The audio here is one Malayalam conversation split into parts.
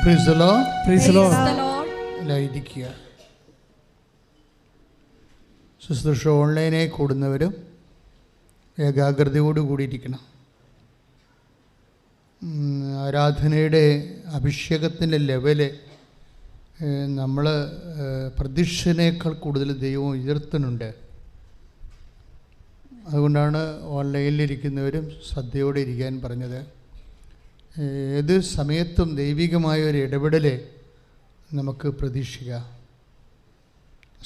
Praise the Lord. Praise the Lord. ഇരിക്കുക. ശുശ്രൂഷ ഓൺലൈനായി കൂടുന്നവരും ഏകാഗ്രതയോട് കൂടിയിരിക്കണം. ആരാധനയുടെ അഭിഷേകത്തിൻ്റെ ലെവല് നമ്മൾ പ്രതീക്ഷനേക്കാൾ കൂടുതൽ ദൈവം ഉയർത്തുന്നുണ്ട്. അതുകൊണ്ടാണ് ഓൺലൈനിലിരിക്കുന്നവരും ശ്രദ്ധയോടെ ഇരിക്കാൻ പറഞ്ഞത്. ഏത് സമയത്തും ദൈവികമായ ഒരു ഇടപെടൽ നമുക്ക് പ്രതീക്ഷിക്കാം.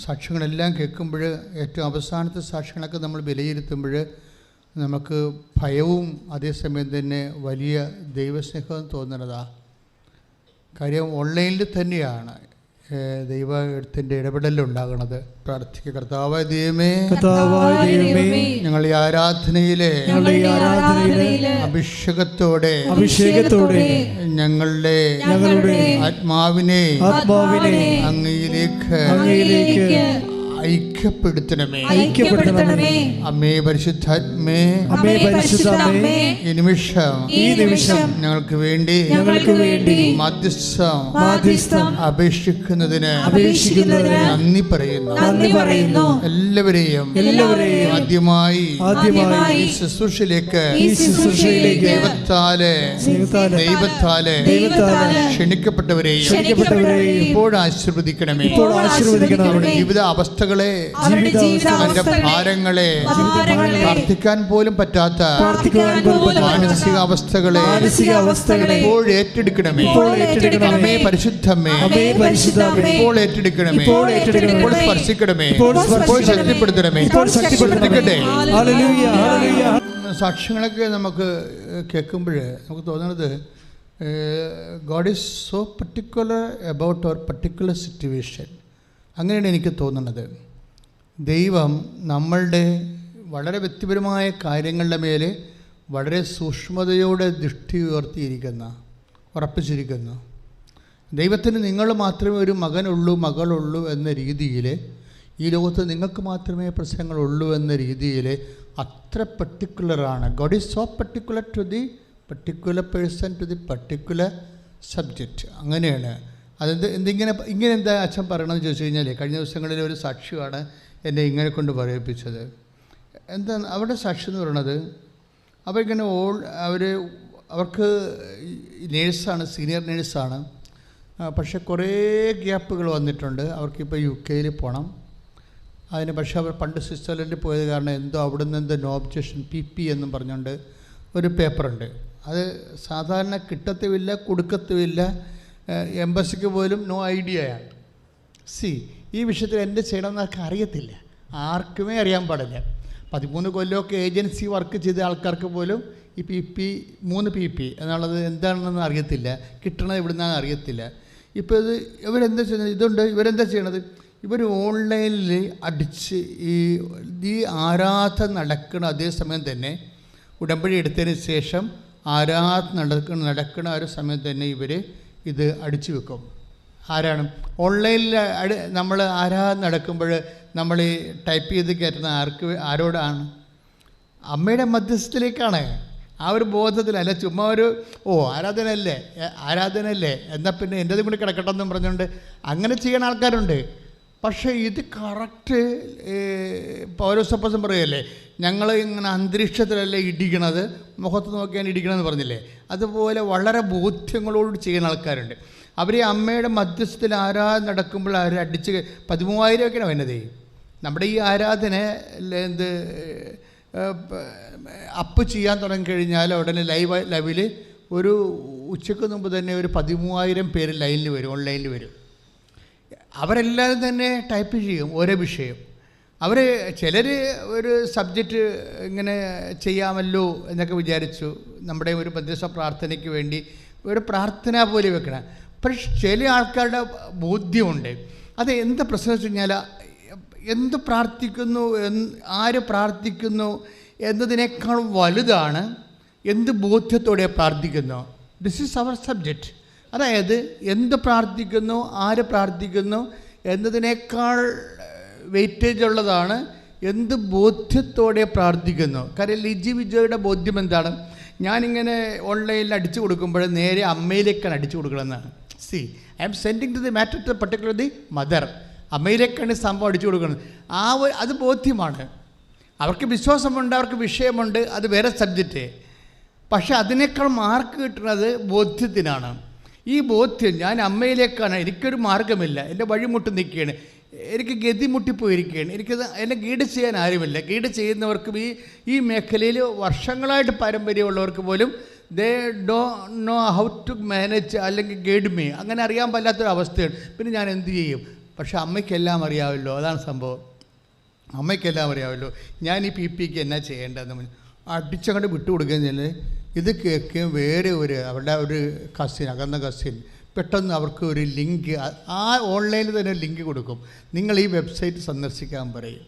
സാക്ഷ്യങ്ങളെല്ലാം കേൾക്കുമ്പോൾ, ഏറ്റവും അവസാനത്തെ സാക്ഷ്യങ്ങളൊക്കെ നമ്മൾ വിലയിരുത്തുമ്പോൾ നമുക്ക് ഭയവും അതേസമയം തന്നെ വലിയ ദൈവസ്നേഹവും തോന്നുന്നതാണ്. കാര്യം ഓൺലൈനിൽ തന്നെയാണ് ദൈവത്തിൻ്റെ ഇടപെടലുണ്ടാകണത്. പ്രാർത്ഥിക്കുക. കർത്താവായ ദൈവമേ, ഞങ്ങൾ ഈ ആരാധനയിലെ അഭിഷേകത്തോടെ ഞങ്ങളുടെ ആത്മാവിനെ അങ്ങയിലേക്ക് ഐക്യപ്പെടുത്തണമേ. അമ്മേ പരിശുദ്ധാത്മേ, ഈ നിമിഷം ഞങ്ങൾക്ക് വേണ്ടി മധ്യസ്ഥം അപേക്ഷിക്കുന്നതിന് നന്ദി പറയുന്നു. എല്ലാവരെയും ആദ്യമായി ഈ ശുശ്രൂഷയിലേക്ക് ദൈവത്താലെ ക്ഷണിക്കപ്പെട്ടവരെയും ഇപ്പോഴും ആശീർവദിക്കണമേ. ജീവിത അവസ്ഥകളെ, അവന്റെ ഭാരങ്ങളെ, പ്രാർത്ഥിക്കാൻ പോലും പറ്റാത്ത മാനസികാവസ്ഥകളെ ഇപ്പോൾ ഏറ്റെടുക്കണമേ. അമ്മേ പരിശുദ്ധമേ, ഇപ്പോൾ ഏറ്റെടുക്കണമേ, ഇപ്പോൾ സ്പർശിക്കണമേ, ഇപ്പോൾ ശക്തിപ്പെടുത്തണമേ. സാക്ഷ്യങ്ങളൊക്കെ നമുക്ക് കേൾക്കുമ്പോൾ നമുക്ക് തോന്നുന്നത് God is so particular about our particular situation. അങ്ങനെയാണ് എനിക്ക് തോന്നുന്നത്. ദൈവം നമ്മളുടെ വളരെ വ്യക്തിപരമായ കാര്യങ്ങളുടെ മേലെ വളരെ സൂക്ഷ്മതയോടെ ദൃഷ്ടി ഉറപ്പിച്ചിരിക്കുന്നു. ദൈവത്തിന് നിങ്ങൾ മാത്രമേ ഒരു മകളുള്ളൂ എന്ന രീതിയിൽ, ഈ ലോകത്ത് നിങ്ങൾക്ക് മാത്രമേ പ്രശ്നങ്ങളുള്ളൂ എന്ന രീതിയിൽ അത്ര പർട്ടിക്കുലറാണ്. God is so particular to the particular person, to the particular subject. അങ്ങനെയാണ്. ഇങ്ങനെ എന്താ അച്ഛൻ പറയണമെന്ന് ചോദിച്ചു കഴിഞ്ഞാൽ, കഴിഞ്ഞ ദിവസങ്ങളിൽ ഒരു സാക്ഷിയാണ് എന്നെ ഇങ്ങനെ കൊണ്ട് പറയിപ്പിച്ചത്. എന്താ അവരുടെ സാക്ഷി എന്ന് പറയണത്, അവരിങ്ങനെ അവർക്ക് നേഴ്സാണ്, സീനിയർ നേഴ്സാണ്. പക്ഷേ കുറേ ഗ്യാപ്പുകൾ വന്നിട്ടുണ്ട്. അവർക്കിപ്പോൾ UK പോകണം. അതിന് പക്ഷേ അവർ പണ്ട് സ്വിറ്റ്സർലൻഡിൽ പോയത് കാരണം എന്തോ അവിടെ നിന്ന് എന്തോ നോ ഒബ്ജക്ഷൻ PP എന്നും പറഞ്ഞുകൊണ്ട് ഒരു പേപ്പറുണ്ട്. അത് സാധാരണ കിട്ടത്തുമില്ല, കൊടുക്കത്തുമില്ല. എംബസിക്ക് പോലും നോ ഐഡിയയാണ്. ഈ വിഷയത്തിൽ എന്ത് ചെയ്യണമെന്നൊക്കെ അറിയത്തില്ല, ആർക്കുമേ അറിയാൻ പാടില്ല. 13 കൊല്ലമൊക്കെ ഏജൻസി വർക്ക് ചെയ്ത ആൾക്കാർക്ക് പോലും ഈ PP 3 PP എന്നുള്ളത് എന്താണെന്ന് അറിയത്തില്ല, കിട്ടണത് എവിടുന്നാണെന്ന് അറിയത്തില്ല. ഇപ്പോൾ ഇവരെന്താ ചെയ്യുന്നത്? ഇവരെന്താ ചെയ്യണത്? ഇവർ ഓൺലൈനിൽ അടിച്ച് ഈ ആരാധന നടക്കണ അതേസമയം തന്നെ ഉടമ്പടി എടുത്തതിന് ശേഷം ആരാധന നടക്കണ ഒരു സമയം തന്നെ ഇവർ ഇത് അടിച്ചു വെക്കും. ആരാണ് ഓൺലൈനിൽ നമ്മൾ ആരാധന നടക്കുമ്പോൾ നമ്മൾ ഈ ടൈപ്പ് ചെയ്ത് കയറ്റുന്ന ആരോടാണ്? അമ്മയുടെ മധ്യസ്ഥത്തിലേക്കാണ്. ആ ഒരു ബോധത്തിലല്ല, ചുമ്മാ ഒരു ആരാധനയല്ലേ എന്നാൽ പിന്നെ എൻ്റെതും കൂടി കിടക്കട്ടെന്നും പറഞ്ഞുകൊണ്ട് അങ്ങനെ ചെയ്യുന്ന ആൾക്കാരുണ്ട്. പക്ഷേ ഇത് കറക്റ്റ് പൗലോസപ്പോസ്തലൻ പറയുകയല്ലേ, ഞങ്ങൾ ഇങ്ങനെ അന്തരീക്ഷത്തിലല്ലേ ഇടിക്കണത്, മുഖത്ത് നോക്കിയാണ് ഇടിക്കണമെന്ന് പറഞ്ഞില്ലേ? അതുപോലെ വളരെ ബോധ്യങ്ങളോട് ചെയ്യുന്ന ആൾക്കാരുണ്ട്. അവർ അമ്മയുടെ മധ്യസ്ഥത്തിൽ ആരാധന നടക്കുമ്പോൾ അവർ അടിച്ച് 13,000 വരുന്നതേ. നമ്മുടെ ഈ ആരാധന അപ്പ് ചെയ്യാൻ തുടങ്ങിക്കഴിഞ്ഞാൽ ഉടനെ ലൈവിൽ ഒരു ഉച്ചയ്ക്ക് മുമ്പ് തന്നെ ഒരു 13,000 പേര് ലൈനിൽ വരും, ഓൺലൈനിൽ വരും. അവരെല്ലാവരും തന്നെ ടൈപ്പ് ചെയ്യും ഓരോ വിഷയം. ചിലർ ഒരു സബ്ജക്റ്റ് ഇങ്ങനെ ചെയ്യാമല്ലോ എന്നൊക്കെ വിചാരിച്ചു, നമ്മുടെ ഒരു മധ്യസ്ഥ പ്രാർത്ഥനയ്ക്ക് വേണ്ടി ഒരു പ്രാർത്ഥന പോലെ വെക്കണം. പക്ഷേ ചില ആൾക്കാരുടെ ബോധ്യമുണ്ട്. അത് എന്താ പ്രശ്നം വെച്ച് കഴിഞ്ഞാൽ, എന്ത് പ്രാർത്ഥിക്കുന്നു, ആര് പ്രാർത്ഥിക്കുന്നു എന്നതിനേക്കാൾ വലുതാണ് എന്ത് ബോധ്യത്തോടെ പ്രാർത്ഥിക്കുന്നു. This is our subject. അതായത് എന്ത് പ്രാർത്ഥിക്കുന്നു, ആര് പ്രാർത്ഥിക്കുന്നു എന്നതിനേക്കാൾ വെയിറ്റേജ് ഉള്ളതാണ് എന്ത് ബോധ്യത്തോടെ പ്രാർത്ഥിക്കുന്നു. കാര്യം ലിജി വിജയുടെ ബോധ്യം എന്താണ്? ഞാനിങ്ങനെ ഓൺലൈനിൽ അടിച്ചു കൊടുക്കുമ്പോൾ നേരെ അമ്മയിലേക്കാണ് അടിച്ചു കൊടുക്കണമെന്നാണ്. C I M sending to the matter to particular the mother. അമ്മയിലേക്കാണ് സംഭവം അടിച്ചു കൊടുക്കുന്നത്. അത് ബോധ്യമാണ്. അവർക്ക് വിശ്വാസമുണ്ട്, അവർക്ക് വിഷയമുണ്ട്, അത് വേറെ സബ്ജക്റ്റ്. പക്ഷെ അതിനേക്കാൾ മാർക്ക് കിട്ടുന്നത് ബോധ്യത്തിനാണ്. ഈ ബോധ്യം, ഞാൻ അമ്മയിലേക്കാണ്, എനിക്കൊരു മാർഗ്ഗമില്ല, എൻ്റെ വഴിമുട്ടി നിൽക്കുകയാണ്, എനിക്ക് ഗതി മുട്ടിപ്പോയിരിക്കുകയാണ്, എനിക്കത് എന്നെ ഗൈഡ് ചെയ്യാൻ ആരുമില്ല. ഗൈഡ് ചെയ്യുന്നവർക്കും ഈ മേഖലയിൽ വർഷങ്ങളായിട്ട് പാരമ്പര്യമുള്ളവർക്ക് പോലും ദേ ഡോ നോ ഹൗ ടു മാനേജ് അല്ലെങ്കിൽ ഗൈഡ് മീ, അങ്ങനെ അറിയാൻ പറ്റാത്തൊരവസ്ഥയാണ്. പിന്നെ ഞാൻ എന്ത് ചെയ്യും? പക്ഷേ അമ്മയ്ക്കെല്ലാം അറിയാമല്ലോ, അതാണ് സംഭവം. അമ്മയ്ക്കെല്ലാം അറിയാമല്ലോ ഞാൻ ഈ PPക്ക് എന്നാ ചെയ്യേണ്ടതെന്ന് അടിച്ചങ്ങോട്ട് വിട്ടുകൊടുക്കുകയും. ഇത് കേൾക്കുകയും വേറെ അവരുടെ ഒരു കസിൻ, അകന്ന കസിൻ പെട്ടെന്ന് അവർക്ക് ഒരു ലിങ്ക്, ആ ഓൺലൈനിൽ തന്നെ ലിങ്ക് കൊടുക്കും, നിങ്ങൾ ഈ വെബ്സൈറ്റ് സന്ദർശിക്കാൻ പറയും.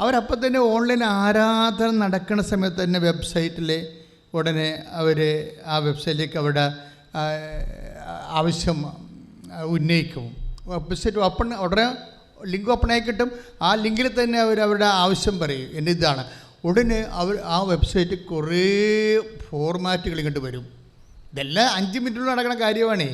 അവരപ്പം തന്നെ ഓൺലൈൻ ആരാധന നടക്കുന്ന സമയത്ത് തന്നെ വെബ്സൈറ്റിൽ ഉടനെ അവർ ആ വെബ്സൈറ്റിലേക്ക് അവരുടെ ആവശ്യം ഉന്നയിക്കും. വെബ്സൈറ്റ് ഉടനെ ലിങ്ക് ഓപ്പണായി കിട്ടും. ആ ലിങ്കിൽ തന്നെ അവരുടെ ആവശ്യം പറയും, എൻ്റെ ഇതാണ്. ഉടനെ ആ വെബ്സൈറ്റ് കുറേ ഫോർമാറ്റുകൾ ഇങ്ങോട്ട് വരും. ഇതെല്ലാം 5 മിനിറ്റിൽ നടക്കുന്ന കാര്യമാണ്.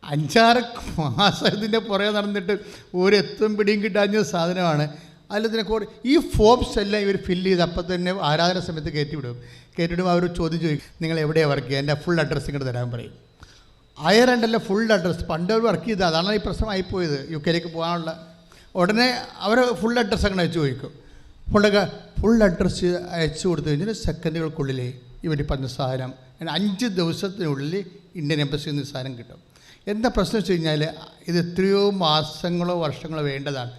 5-6 മാസം ഇതിൻ്റെ പുറകെ നടന്നിട്ട് ഒരു എത്തും പിടിയും കിട്ടാഞ്ഞ സാധനമാണ്. അതിൽ തന്നെ ഈ ഫോംസ് എല്ലാം ഇവർ ഫില്ല് ചെയ്ത് അപ്പം തന്നെ ആരാധന സമയത്ത് കയറ്റിവിടും. അവർ ചോദ്യം ചോദിക്കും, നിങ്ങൾ എവിടെയാണ് വർക്ക് ചെയ്യുക, എൻ്റെ ഫുൾ അഡ്രസ്സ് ഇങ്ങോട്ട് തരാൻ പറയും. അയർലൻഡല്ല ഫുൾ അഡ്രസ്സ്, പണ്ട് അവർ വർക്ക് ചെയ്തത്, അതാണ് ഈ പ്രശ്നമായിപ്പോയത്, UK പോകാനുള്ള. ഉടനെ അവർ ഫുൾ അഡ്രസ്സ് അങ്ങനെ അയച്ചു ചോദിക്കും. ഫുൾ അഡ്രസ്സ് അയച്ചു കൊടുത്തു കഴിഞ്ഞാൽ സെക്കൻഡുകൾക്കുള്ളിൽ ഇവർ പറഞ്ഞ സാധനം 5 ദിവസത്തിനുള്ളിൽ ഇന്ത്യൻ എംബസിയിൽ നിന്ന് സാധനം കിട്ടും. എന്താ പ്രശ്നം വെച്ച് കഴിഞ്ഞാൽ ഇത് എത്രയോ മാസങ്ങളോ വർഷങ്ങളോ വേണ്ടതാണ്.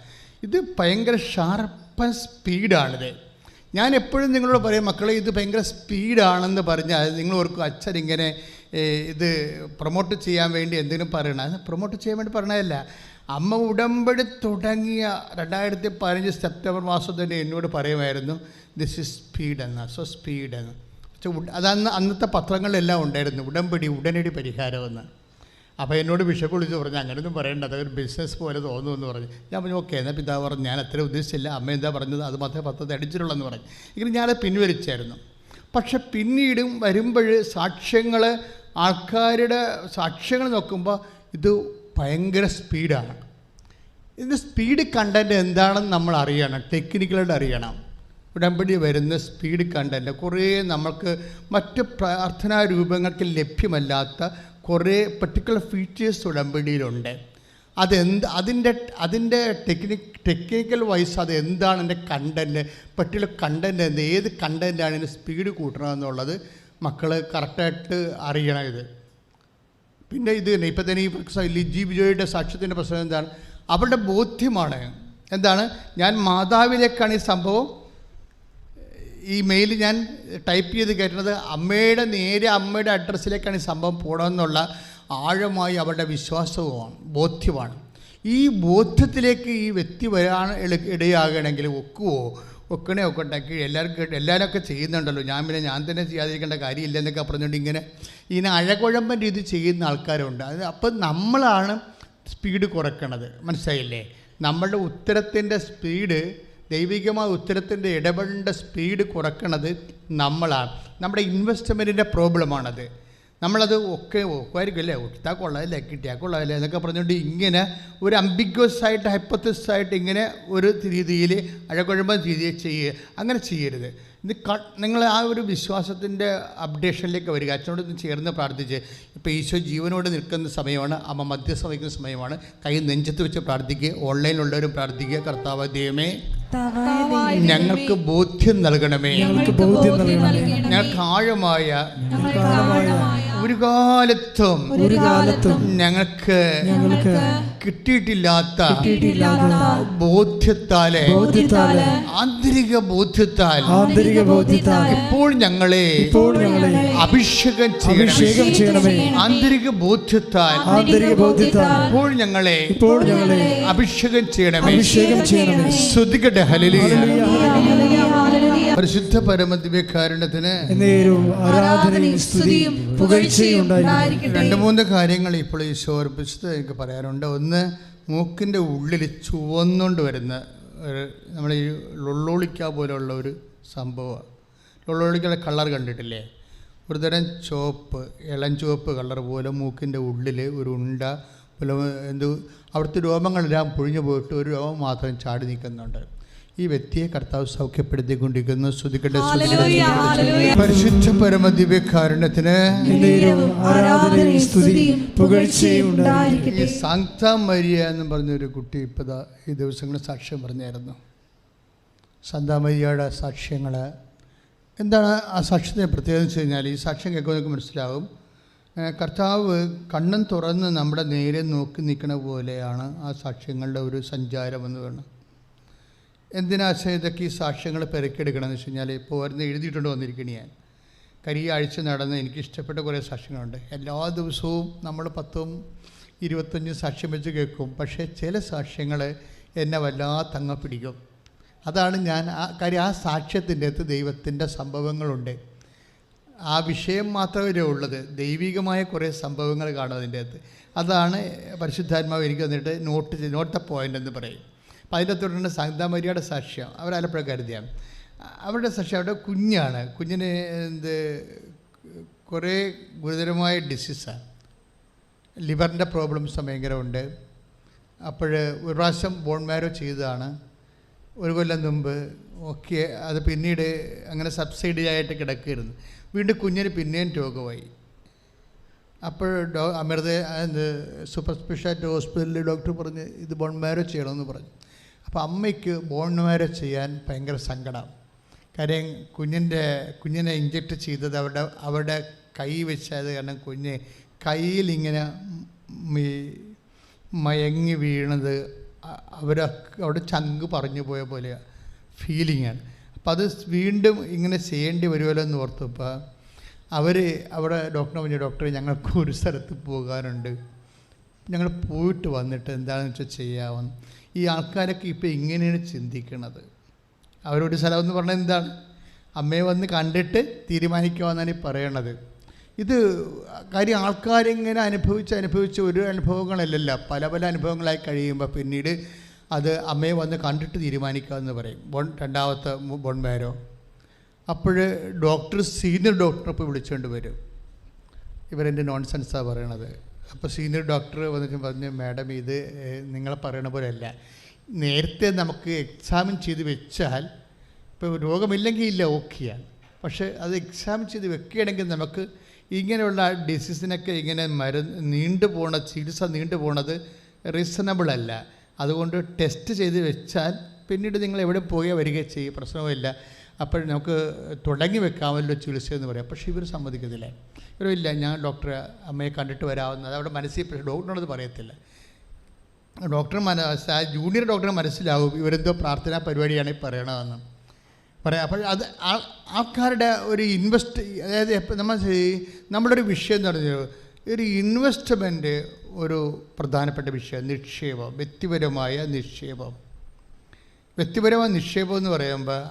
ഇത് ഭയങ്കര ഷാർപ്പൻ സ്പീഡാണിത്. ഞാൻ എപ്പോഴും നിങ്ങളോട് പറയും, മക്കളെ ഇത് ഭയങ്കര സ്പീഡാണെന്ന് പറഞ്ഞാൽ നിങ്ങൾ ഓർക്കും അച്ഛൻ ഇങ്ങനെ ഇത് പ്രൊമോട്ട് ചെയ്യാൻ വേണ്ടി എന്തെങ്കിലും പറയണം. അത് പ്രൊമോട്ട് ചെയ്യാൻ വേണ്ടി പറയണതല്ല. അമ്മ ഉടമ്പടി തുടങ്ങിയ 2015 സെപ്റ്റംബർ മാസം തന്നെ എന്നോട് പറയുമായിരുന്നു, ദിസ് ഇസ് സ്പീഡ് എന്ന്. സോ സ്പീഡ് എന്ന് അതന്ന് അന്നത്തെ പത്രങ്ങളിലെല്ലാം ഉണ്ടായിരുന്നു, ഉടമ്പടി ഉടനടി പരിഹാരമെന്ന്. അപ്പോൾ എന്നോട് ബിഷപ്പ് വിളിച്ച് പറഞ്ഞു, അങ്ങനെയൊന്നും പറയേണ്ട, അതൊരു ബിസിനസ് പോലെ തോന്നുമെന്ന് പറഞ്ഞു. ഞാൻ പറഞ്ഞു ഓക്കെ. എന്നാൽ പിതാവ് പറഞ്ഞു, ഞാൻ അത്ര ഉദ്ദേശിച്ചില്ല, അമ്മ എന്താ പറഞ്ഞത് അത് മാത്രമേ പത്രത്തിൽ അടിച്ചിട്ടുള്ളെന്ന് പറഞ്ഞു. ഇങ്ങനെ ഞാനത് പിൻവലിച്ചായിരുന്നു. പക്ഷെ പിന്നീടും വരുമ്പോൾ ആൾക്കാരുടെ സാക്ഷ്യങ്ങൾ നോക്കുമ്പോൾ ഇത് ഭയങ്കര സ്പീഡാണ്. ഇതിൻ്റെ സ്പീഡ് കണ്ടൻറ്റ് എന്താണെന്ന് നമ്മൾ അറിയണം, ടെക്നിക്കലായിട്ട് അറിയണം. ഉടമ്പടി വരുന്ന സ്പീഡ് കണ്ടൻറ്റ് കുറേ നമുക്ക് മറ്റ് പ്രാർത്ഥനാ രൂപങ്ങൾക്ക് ലഭ്യമല്ലാത്ത കുറേ പെർട്ടിക്കുലർ ഫീച്ചേഴ്സ് ഉടമ്പടിയിലുണ്ട്. അതിൻ്റെ ടെക്നിക്കൽ വൈസ് അത് എന്താണ് എൻ്റെ കണ്ടൻറ്റ്, പെർട്ടിക്കുലർ കണ്ടൻറ്റ് എന്ത്, ഏത് കണ്ടൻറ്റാണ് ഇതിൻ്റെ സ്പീഡ് കൂട്ടണമെന്നുള്ളത് മക്കൾ കറക്റ്റായിട്ട് അറിയണം. ഇത് പിന്നെ ഇത് തന്നെ ഇപ്പം തന്നെ ഈ ലിജി ബിജോയുടെ സാക്ഷ്യത്തിൻ്റെ പ്രശ്നം എന്താണ്, അവരുടെ ബോധ്യമാണ്. എന്താണ്, ഞാൻ മാതാവിലേക്കാണ് ഈ സംഭവം, ഈ മെയിൽ ഞാൻ ടൈപ്പ് ചെയ്ത് കയറ്റുന്നത് അമ്മയുടെ അഡ്രസ്സിലേക്കാണ് ഈ സംഭവം പോകണമെന്നുള്ള ആഴമായി അവരുടെ വിശ്വാസവുമാണ്, ബോധ്യമാണ്. ഈ ബോധ്യത്തിലേക്ക് ഈ വ്യക്തി വരാൻ ഇടയാകണമെങ്കിൽ ഒക്കെ ഉണ്ടാക്കി എല്ലാവരൊക്കെ ചെയ്യുന്നുണ്ടല്ലോ, ഞാൻ തന്നെ ചെയ്യാതിരിക്കേണ്ട കാര്യമില്ല എന്നൊക്കെ പറഞ്ഞുകൊണ്ട് ഇങ്ങനെ അഴകുഴമ്പൻ രീതി ചെയ്യുന്ന ആൾക്കാരുണ്ട്. അപ്പം നമ്മളാണ് സ്പീഡ് കുറയ്ക്കണത്, മനസ്സിലായില്ലേ? നമ്മളുടെ ഉത്തരത്തിൻ്റെ സ്പീഡ്, ദൈവികമായ ഉത്തരത്തിൻ്റെ ഇടപെടേണ്ട സ്പീഡ് കുറയ്ക്കണത് നമ്മളാണ്. നമ്മുടെ ഇൻവെസ്റ്റ്മെൻറ്റിൻ്റെ പ്രോബ്ലമാണത്. നമ്മളത് ആയിരിക്കും അല്ലേ, ഒട്ടാ കൊള്ളാമല്ലേ, കിട്ടിയാൽ കൊള്ളാമല്ലേ എന്നൊക്കെ പറഞ്ഞുകൊണ്ട് ഇങ്ങനെ ഒരു അംബിഗ്വസ് ആയിട്ട് ഹൈപ്പത്തസിസ് ആയിട്ട് ഇങ്ങനെ ഒരു രീതിയിൽ അഴകുഴമ്പൻ രീതിയിൽ അങ്ങനെ ചെയ്യരുത്. ഇത് നിങ്ങൾ ആ ഒരു വിശ്വാസത്തിൻ്റെ അപ്ഡേഷനിലേക്ക് വരിക. അച്ഛനോട് ചേർന്ന് പ്രാർത്ഥിച്ച്, ഇപ്പോൾ ഈശോ ജീവനോട് നിൽക്കുന്ന സമയമാണ്, അമ്മ മധ്യസ്ഥ വഹിക്കുന്ന സമയമാണ്. കൈ നെഞ്ചത്ത് വെച്ച് പ്രാർത്ഥിക്കുക, ഓൺലൈനിലുള്ളവരും പ്രാർത്ഥിക്കുക. കർത്താവ് ദൈവമേ, ഞങ്ങൾക്ക് ബോധ്യം നൽകണമേ, ഞങ്ങൾക്ക് ആഴമായ ഒരു കാലത്തും ഞങ്ങൾക്ക് കിട്ടിയിട്ടില്ലാത്ത ബോധ്യത്താലെ, ആന്തരിക ബോധ്യത്താൽ ഇപ്പോൾ ഞങ്ങളെ അഭിഷേകം ചെയ്യണമേ. ആന്തരിക ബോധ്യത്താൽ ഇപ്പോൾ ഞങ്ങളെ അഭിഷേകം ചെയ്യണമേ. സ്തുതിക്കട്ടെ. ഹല്ലേലൂയ. പരിശുദ്ധ പരമദിവ്യകാരുണ്യത്തിന് 2-3 കാര്യങ്ങൾ ഇപ്പോൾ ഈശോ ഓർപ്പിച്ചത് എനിക്ക് പറയാനുണ്ട്. ഒന്ന്, മൂക്കിൻ്റെ ഉള്ളിൽ ചുവന്നുകൊണ്ട് വരുന്ന നമ്മൾ ഈ ലൊള്ളോളിക്ക പോലെയുള്ള ഒരു സംഭവമാണ്. ലൊള്ളോളിക്കയുടെ കളർ കണ്ടിട്ടില്ലേ? ഒരു തരം ചുവപ്പ്, ഇളം ചുവപ്പ് കളർ പോലെ മൂക്കിൻ്റെ ഉള്ളിൽ ഒരു ഉണ്ട അവിടുത്തെ രോമങ്ങളെല്ലാം പൊഴിഞ്ഞു പോയിട്ട് ഒരു രോമം മാത്രം ചാടി നിൽക്കുന്നുണ്ട്. ഈ വ്യക്തിയെ കർത്താവ് സൗഖ്യപ്പെടുത്തിക്കൊണ്ടിരിക്കുന്നു. സ്തുതിക്കട്ടെ. പരിശുദ്ധ പരമദിവ്യകാരുണ്യത്തിന് ഈ സാങ്ക്ത മരിയ എന്ന് പറഞ്ഞൊരു കുട്ടി ഇപ്പോൾ ഈ ദിവസങ്ങളിൽ സാക്ഷ്യം പറഞ്ഞായിരുന്നു. സാങ്ക്ത മരിയയുടെ സാക്ഷ്യങ്ങൾ എന്താണ്? ആ സാക്ഷ്യത്തെ പ്രത്യേകത വെച്ച് കഴിഞ്ഞാൽ, ഈ സാക്ഷ്യം കേൾക്കുമ്പോൾ നമുക്ക് മനസ്സിലാവും, കർത്താവ് കണ്ണും തുറന്ന് നമ്മുടെ നേരെ നോക്കി നിൽക്കുന്ന പോലെയാണ് ആ സാക്ഷ്യങ്ങളുടെ ഒരു സഞ്ചാരമെന്ന് വേണം. എന്തിനാശം ഇതൊക്കെ ഈ സാക്ഷ്യങ്ങൾ പെരക്കെടുക്കണമെന്ന് വെച്ച് കഴിഞ്ഞാൽ, ഇപ്പോൾ വരുന്ന എഴുതിയിട്ടുണ്ട് വന്നിരിക്കണ ഞാൻ ഈ ആഴ്ച നടന്ന് എനിക്കിഷ്ടപ്പെട്ട കുറേ സാക്ഷ്യങ്ങളുണ്ട്. എല്ലാ ദിവസവും നമ്മൾ 10-25 സാക്ഷ്യം വെച്ച് കേൾക്കും. പക്ഷേ ചില സാക്ഷ്യങ്ങൾ എന്നെ വല്ലാതെ പിടിക്കും. അതാണ് ഞാൻ ആ സാക്ഷ്യത്തിൻ്റെ അകത്ത് ദൈവത്തിൻ്റെ സംഭവങ്ങളുണ്ട്. ആ വിഷയം മാത്രമേ ഉള്ളത്, ദൈവികമായ കുറേ സംഭവങ്ങൾ കാണും അതിൻ്റെ അകത്ത്. അതാണ് പരിശുദ്ധാത്മാവ് എനിക്ക് വന്നിട്ട് നോട്ട് ദ പോയിൻ്റ് എന്ന് പറയും. അപ്പോൾ അതിൻ്റെ തുടർന്ന് സാങ്ക്ത മരിയയുടെ സാക്ഷ്യം, അവർ ആലപ്പുഴക്കാരുതിയാണ്. അവരുടെ സാക്ഷ്യം അവരുടെ കുഞ്ഞാണ്. കുഞ്ഞിന് കുറേ ഗുരുതരമായ ഡിസീസാണ്, ലിവറിൻ്റെ പ്രോബ്ലംസ് ഭയങ്കരമുണ്ട്. അപ്പോൾ ഒരു പ്രാവശ്യം ബോൺ മാരോ ചെയ്തതാണ് 1 കൊല്ലം മുമ്പ്. ഓക്കെ, അത് പിന്നീട് അങ്ങനെ സബ്സിഡി ആയിട്ട് കിടക്കുകയായിരുന്നു. വീണ്ടും കുഞ്ഞിന് പിന്നെയും രോഗമായി. അപ്പോൾ സൂപ്പർ സ്പെഷ്യാലിറ്റി ഹോസ്പിറ്റലിൽ ഡോക്ടർ പറഞ്ഞ് ഇത് ബോൺ മാരോ ചെയ്യണമെന്ന് പറഞ്ഞു. അപ്പോൾ അമ്മയ്ക്ക് ബോൺ മാരോ ചെയ്യാൻ ഭയങ്കര സങ്കടം. കാര്യം കുഞ്ഞിനെ ഇഞ്ചക്ട് ചെയ്തത് അവരുടെ കൈ വെച്ചത് കാരണം കുഞ്ഞ് കയ്യിലിങ്ങനെ മയങ്ങി വീണത് അവിടെ ചങ്ക് പറഞ്ഞു പോയ പോലെയാണ് ഫീലിങ്ങാണ്. അപ്പോൾ അത് വീണ്ടും ഇങ്ങനെ ചെയ്യേണ്ടി വരുമല്ലോ എന്ന് ഓർത്തപ്പോൾ അവിടെ ഡോക്ടറെ പറഞ്ഞു, ഡോക്ടറെ ഞങ്ങൾക്ക് ഒരു സ്ഥലത്ത് പോകാനുണ്ട്, ഞങ്ങൾ പോയിട്ട് വന്നിട്ട് എന്താണെന്ന് വെച്ചാൽ ചെയ്യാമെന്ന്. ഈ ആൾക്കാരൊക്കെ ഇപ്പോൾ ഇങ്ങനെയാണ് ചിന്തിക്കുന്നത്. അവരോട് സ്ഥലം എന്ന് പറഞ്ഞാൽ എന്താണ്? അമ്മയെ വന്ന് കണ്ടിട്ട് തീരുമാനിക്കാമെന്നാണ് ഈ പറയണത്. ഇത് കാര്യം ആൾക്കാരിങ്ങനെ അനുഭവിച്ച് ഒരു അനുഭവങ്ങളല്ലല്ല, പല അനുഭവങ്ങളായി കഴിയുമ്പോൾ പിന്നീട് അത് അമ്മയെ വന്ന് കണ്ടിട്ട് തീരുമാനിക്കാമെന്ന് പറയും. രണ്ടാമത്തെ ബോൺ മാരോ. അപ്പോൾ സീനിയർ ഡോക്ടറെ ഇപ്പോൾ വിളിച്ചുകൊണ്ട് വരും. ഇവരെൻ്റെ നോൺസെൻസാണ് പറയണത്. അപ്പോൾ സീനിയർ ഡോക്ടർ വന്നിട്ട് പറഞ്ഞു, മാഡം ഇത് നിങ്ങളെ പറയണ പോലെയല്ല, നേരത്തെ നമുക്ക് എക്സാമിൻ ചെയ്ത് വെച്ചാൽ ഇപ്പോൾ രോഗമില്ലെങ്കിൽ ഇല്ല, ഓക്കെയാണ്. പക്ഷേ അത് എക്സാമിൻ ചെയ്ത് വെക്കുകയാണെങ്കിൽ നമുക്ക് ഇങ്ങനെയുള്ള ഡിസീസിനൊക്കെ ഇങ്ങനെ ചികിത്സ നീണ്ടു പോണത് റീസണബിൾ അല്ല. അതുകൊണ്ട് ടെസ്റ്റ് ചെയ്ത് വെച്ചാൽ പിന്നീട് നിങ്ങൾ എവിടെ പോയാൽ വരികയും ചെയ്യും, പ്രശ്നമില്ല. അപ്പോൾ നമുക്ക് തുടങ്ങി വെക്കാമല്ലോ ചികിത്സ എന്ന് പറയാം. പക്ഷേ ഇവർ സമ്മതിക്കത്തില്ല. ഇവരില്ല, ഞാൻ ഡോക്ടറെ അമ്മയെ കണ്ടിട്ട് വരാവുന്നത് അവിടെ മനസ്സിൽ, ഡോക്ടറിനോട് പറയത്തില്ല. ജൂനിയർ ഡോക്ടറെ മനസ്സിലാവും ഇവരെന്തോ പ്രാർത്ഥനാ പരിപാടിയാണ് ഈ പറയണതെന്ന് പറയാം. അപ്പോൾ അത് ആൾക്കാരുടെ ഒരു അതായത് നമ്മുടെ ഒരു വിഷയം എന്ന് പറഞ്ഞാൽ ഒരു ഇൻവെസ്റ്റ്മെൻറ്റ് ഒരു പ്രധാനപ്പെട്ട വിഷയം. നിക്ഷേപം, വ്യക്തിപരമായ നിക്ഷേപം എന്ന് പറയുമ്പോൾ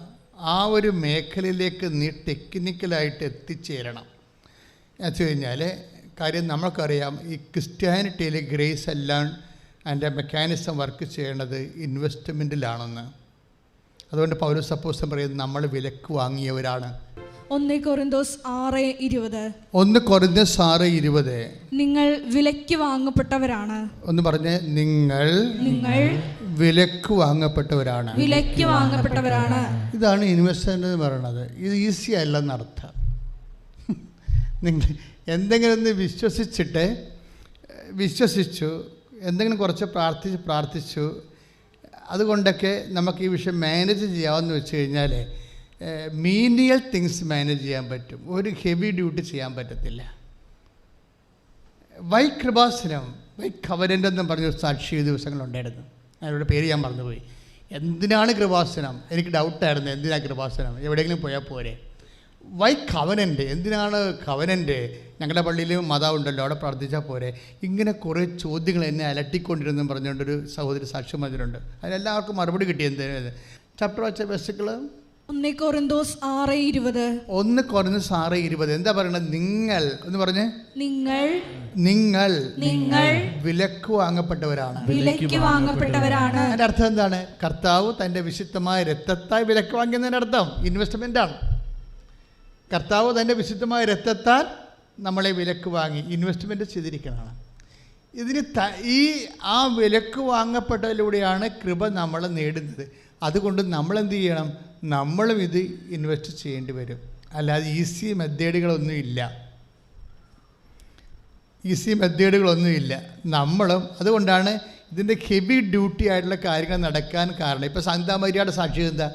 ആ ഒരു മേഖലയിലേക്ക് നീ ടെക്നിക്കലായിട്ട് എത്തിച്ചേരണം. എന്ന് വെച്ച് കഴിഞ്ഞാൽ കാര്യം നമ്മൾക്കറിയാം, ഈ ക്രിസ്ത്യാനിറ്റിയിൽ ഗ്രേസ് എല്ലാം അതിൻ്റെ മെക്കാനിസം വർക്ക് ചെയ്യേണ്ടത് ഇൻവെസ്റ്റ്മെൻറ്റിലാണെന്ന്. അതുകൊണ്ട് പൗലോസ് അപ്പോസ്തലൻ പറയുന്നത് നമ്മൾ വിലക്ക് വാങ്ങിയവരാണ്. 1 കൊരിന്തോസ് 6:20. 1 കൊരിന്തോസ് 6:20. നിങ്ങൾ വിലക്ക് വാങ്ങപ്പെട്ടവരാണ്. ഒന്ന് പറഞ്ഞേ, നിങ്ങൾ വിലക്ക് വാങ്ങപ്പെട്ടവരാണ്. ഇതാണ് ഇൻവെസ്റ്റ്മെന്റ് എന്ന് പറയുന്നത്. ഇത് ഈസി അല്ലെന്നർത്ഥം. നിങ്ങൾ എന്തെങ്കിലും ഒന്ന് വിശ്വസിച്ചു എന്തെങ്കിലും കുറച്ച് പ്രാർത്ഥിച്ചു അതുകൊണ്ടൊക്കെ നമുക്ക് ഈ വിഷയം മാനേജ് ചെയ്യാമെന്ന് വെച്ച് കഴിഞ്ഞാൽ മീനിയൽ തിങ്സ് മാനേജ് ചെയ്യാൻ പറ്റും, ഒരു ഹെവി ഡ്യൂട്ടി ചെയ്യാൻ പറ്റത്തില്ല. കൃപാസനം കവനൻ്റ് എന്നും പറഞ്ഞൊരു സാക്ഷി ദിവസങ്ങളുണ്ടായിരുന്നു. അതിലൂടെ പേര് ഞാൻ മറന്നുപോയി. എന്തിനാണ് കൃപാസനം? എനിക്ക് ഡൗട്ടായിരുന്നു, എന്തിനാണ് കൃപാസനം, എവിടെയെങ്കിലും പോയാൽ പോരെ. കവനൻ്റ്, എന്തിനാണ് കവനൻ്റ്? ഞങ്ങളുടെ പള്ളിയിൽ മതമുണ്ടല്ലോ, അവിടെ പ്രാർത്ഥിച്ചാൽ പോരെ. ഇങ്ങനെ കുറേ ചോദ്യങ്ങൾ എന്നെ അലട്ടിക്കൊണ്ടിരുന്നെന്ന് പറഞ്ഞുകൊണ്ടൊരു സഹോദരി സാക്ഷ്യം പറഞ്ഞിട്ടുണ്ട്. അതിനെല്ലാവർക്കും മറുപടി കിട്ടി. എന്ത് ചാപ്റ്റർ വെച്ച ബസ്സുകൾ 1 കൊരിന്തോസ് 6:20. 1 കൊരിന്തോസ് 6:20 എന്താ പറയണത്? നിങ്ങൾ എന്ന് പറഞ്ഞേ, നിങ്ങൾ വിലക്ക് വാങ്ങപ്പെട്ടവരാണ്. അതിൻ്റെ അർത്ഥം എന്താണ്? കർത്താവ് തൻ്റെ വിശുദ്ധമായ രക്തത്താൽ വിലക്ക് വാങ്ങിയതിൻ്റെ അർത്ഥം ഇൻവെസ്റ്റ്മെൻ്റാണ്. കർത്താവ് തൻ്റെ വിശുദ്ധമായ രക്തത്താൽ നമ്മളെ വിലക്ക് വാങ്ങി ഇൻവെസ്റ്റ്മെൻറ്റ് ചെയ്തിരിക്കുന്നതാണ്. ഇതിന് ആ വിലക്ക് വാങ്ങപ്പെട്ടതിലൂടെയാണ് കൃപ നമ്മൾ നേടുന്നത്. അതുകൊണ്ട് നമ്മളെന്ത് ചെയ്യണം? നമ്മളും ഇത് ഇൻവെസ്റ്റ് ചെയ്യേണ്ടി വരും. അല്ലാതെ ഈസി മെത്തേഡുകളൊന്നുമില്ല. നമ്മളും അതുകൊണ്ടാണ് ഇതിൻ്റെ ഹെവി ഡ്യൂട്ടി ആയിട്ടുള്ള കാര്യങ്ങൾ നടക്കാൻ കാരണം. ഇപ്പോൾ സാന്താ മരിയയുടെ സാക്ഷ്യം എന്താ?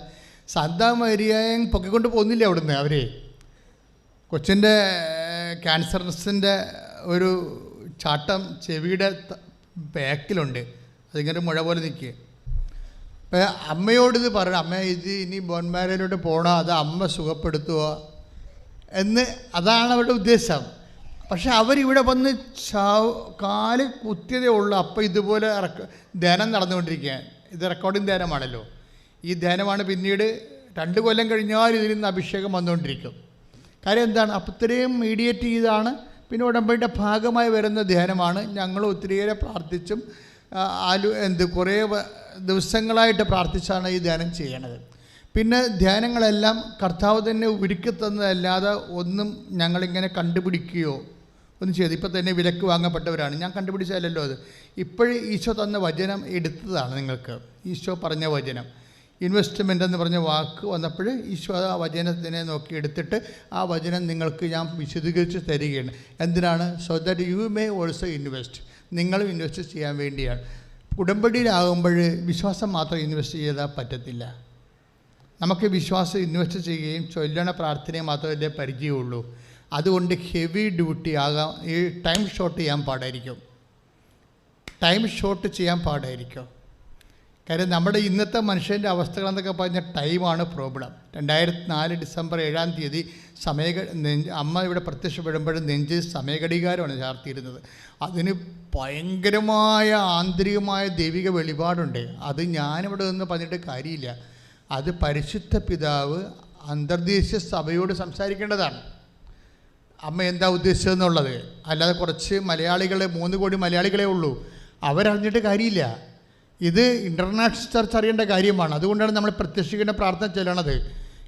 സാന്താ മരിയയെ പൊക്കിക്കൊണ്ട് പോകുന്നില്ല അവിടുന്ന്. അവർ കൊച്ചിൻ്റെ ക്യാൻസർസിൻ്റെ ഒരു ചാട്ടം ചെവിയുടെ ബാക്കിലുണ്ട്, അതിങ്ങനെ മുഴ പോലെ നിൽക്കുക. അപ്പോൾ അമ്മയോടിത് പറയണം, അമ്മ ഇത് ഇനി ബോൺമാരയിലോട്ട് പോകണോ അത് അമ്മ സുഖപ്പെടുത്തുക എന്ന്, അതാണ് അവരുടെ ഉദ്ദേശം. പക്ഷെ അവരിവിടെ വന്ന് കാല് കുത്തിയതേ ഉള്ളൂ. അപ്പോൾ ഇതുപോലെ ധ്യാനം നടന്നുകൊണ്ടിരിക്കുകയാണ്. ഇത് റെക്കോർഡിംഗ് ധ്യാനമാണല്ലോ. ഈ ധ്യാനമാണ് പിന്നീട് 2 കൊല്ലം കഴിഞ്ഞാൽ ഇതിൽ നിന്ന് അഭിഷേകം വന്നുകൊണ്ടിരിക്കും. കാര്യം എന്താണ്? അപ്പോൾ ഇത്രയും മീഡിയേറ്റ് ചെയ്താണ്. പിന്നെ ഉടമ്പടിയുടെ ഭാഗമായി വരുന്ന ധ്യാനമാണ്. ഞങ്ങൾ ഒത്തിരിയേറെ പ്രാർത്ഥിച്ചും കുറേ ദിവസങ്ങളായിട്ട് പ്രാർത്ഥിച്ചാണ് ഈ ധ്യാനം ചെയ്യണത്. പിന്നെ ധ്യാനങ്ങളെല്ലാം കർത്താവ് തന്നെ ഒരുക്കി തന്നതല്ലാതെ ഒന്നും ഞങ്ങളിങ്ങനെ കണ്ടുപിടിക്കുകയോ ഒന്നും ചെയ്തു. ഇപ്പം തന്നെ വിലക്ക് വാങ്ങപ്പെട്ടവരാണ്. ഞാൻ കണ്ടുപിടിച്ചതല്ലോ അത്. ഇപ്പോഴും ഈശോ തന്ന വചനം എടുത്തതാണ് നിങ്ങൾക്ക്. ഈശോ പറഞ്ഞ വചനം, ഇൻവെസ്റ്റ്മെൻ്റ് എന്ന് പറഞ്ഞ വാക്ക് വന്നപ്പോൾ ഈശോ ആ വചനത്തിനെ നോക്കി എടുത്തിട്ട് ആ വചനം നിങ്ങൾക്ക് ഞാൻ വിശദീകരിച്ച് തരികയാണ്. എന്തിനാണ്? So that you may also invest. നിങ്ങളും ഇൻവെസ്റ്റ് ചെയ്യാൻ വേണ്ടിയാണ്. ഉടമ്പടിയിലാകുമ്പോൾ വിശ്വാസം മാത്രം ഇൻവെസ്റ്റ് ചെയ്താൽ പറ്റത്തില്ല. നമുക്ക് വിശ്വാസം ഇൻവെസ്റ്റ് ചെയ്യുകയും ചൊല്ലണ പ്രാർത്ഥനയും മാത്രമല്ലേ പരിചയമുള്ളൂ. അതുകൊണ്ട് ഹെവി ഡ്യൂട്ടി ആകാം. ഈ ടൈം ഷോർട്ട് ചെയ്യാൻ പാടായിരിക്കും. കാര്യം നമ്മുടെ ഇന്നത്തെ മനുഷ്യൻ്റെ അവസ്ഥകളെന്നൊക്കെ പറഞ്ഞാൽ ടൈമാണ് പ്രോബ്ലം. 2004 ഡിസംബർ 7-ാം തീയതി അമ്മ ഇവിടെ പ്രത്യക്ഷപ്പെടുമ്പോഴും നെഞ്ച് സമയഘടികാരമാണ് ചാർത്തിയിരുന്നത്. അതിന് ഭയങ്കരമായ ആന്തരികമായ ദൈവിക വെളിപാടുണ്ട്. അത് ഞാനിവിടെ നിന്ന് പറഞ്ഞിട്ട് കാര്യമില്ല. അത് പരിശുദ്ധ പിതാവ് അന്തർദേശീയ സഭയോട് സംസാരിക്കേണ്ടതാണ്. അമ്മ എന്താ ഉദ്ദേശിച്ചതെന്നുള്ളത്. അല്ലാതെ കുറച്ച് മലയാളികളെ 3 കോടി മലയാളികളെ ഉള്ളൂ, അവരറിഞ്ഞിട്ട് കാര്യമില്ല. ഇത് ഇൻ്റർനാഷണൽ ചർച്ച അറിയേണ്ട കാര്യമാണ്. അതുകൊണ്ടാണ് നമ്മൾ പ്രത്യക്ഷീകരണ പ്രാർത്ഥന ചെല്ലണത്.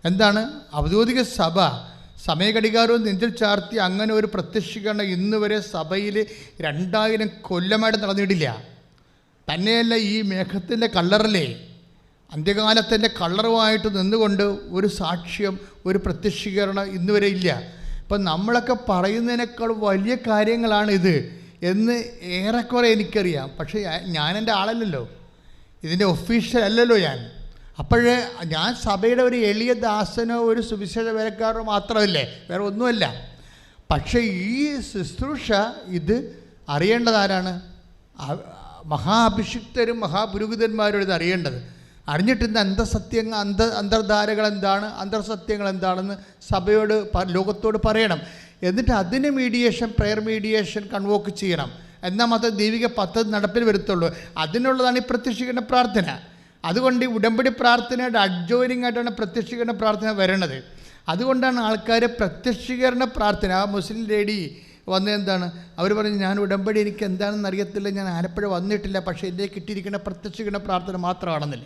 എന്താണ്? ഔദ്യോഗിക സഭ സമയഘടികാരവും നെഞ്ചിൽ ചാർത്തി അങ്ങനെ ഒരു പ്രത്യക്ഷീകരണം ഇന്ന് വരെ സഭയിൽ 2000 കൊല്ലമായിട്ട് നടന്നിട്ടില്ല. തന്നെയല്ല, ഈ മേഘത്തിൻ്റെ കളറിലെ അന്ത്യകാലത്തിൻ്റെ കളറുമായിട്ട് നിന്നുകൊണ്ട് ഒരു സാക്ഷ്യം, ഒരു പ്രത്യക്ഷീകരണം ഇന്ന് വരെ ഇല്ല. അപ്പം നമ്മളൊക്കെ പറയുന്നതിനേക്കാൾ വലിയ കാര്യങ്ങളാണ് ഇത് എന്ന് ഏറെക്കുറെ എനിക്കറിയാം. പക്ഷേ ഞാൻ എൻ്റെ ആളല്ലല്ലോ, ഇതിൻ്റെ ഒഫീഷ്യൽ അല്ലല്ലോ ഞാൻ. അപ്പോഴേ ഞാൻ സഭയുടെ ഒരു എളിയ ദാസനോ ഒരു സുവിശേഷ വേലക്കാരനോ മാത്രമല്ലേ, വേറെ ഒന്നുമല്ല. പക്ഷേ ഈ ശുശ്രൂഷ ഇത് അറിയേണ്ടതാരാണ്? മഹാഭിഷിക്തരും മഹാപുരോഹിതന്മാരും ഇത് അറിയേണ്ടത്. അറിഞ്ഞിട്ട് ഇന്ന് അന്തർധാരകൾ എന്താണ്, അന്തർസത്യങ്ങൾ എന്താണെന്ന് സഭയോട് ലോകത്തോട് പറയണം. എന്നിട്ട് അതിന് പ്രയർ മീഡിയേഷൻ കൺവോക്ക് ചെയ്യണം. എന്നാൽ മാത്രമേ ദൈവിക പദ്ധതി നടപ്പിൽ വരുത്തുള്ളൂ. അതിനുള്ളതാണ് ഈ പ്രത്യക്ഷീകരണ പ്രാർത്ഥന. അതുകൊണ്ട് ഈ ഉടമ്പടി പ്രാർത്ഥനയുടെ അഡ്ജോയിനിങ് ആയിട്ടാണ് പ്രത്യക്ഷീകരണ പ്രാർത്ഥന വരണത്. അതുകൊണ്ടാണ് ആൾക്കാർ പ്രത്യക്ഷീകരണ പ്രാർത്ഥന, ആ മുസ്ലിം ലേഡി എന്താണ് അവർ പറഞ്ഞു, ഞാൻ ഉടമ്പടി എനിക്ക് എന്താണെന്ന് അറിയത്തില്ല, ഞാൻ ആലപ്പുഴ വന്നിട്ടില്ല, പക്ഷേ എൻ്റെ കിട്ടിയിരിക്കുന്ന പ്രത്യക്ഷീകരണ പ്രാർത്ഥന മാത്രമാണെന്നില്ല.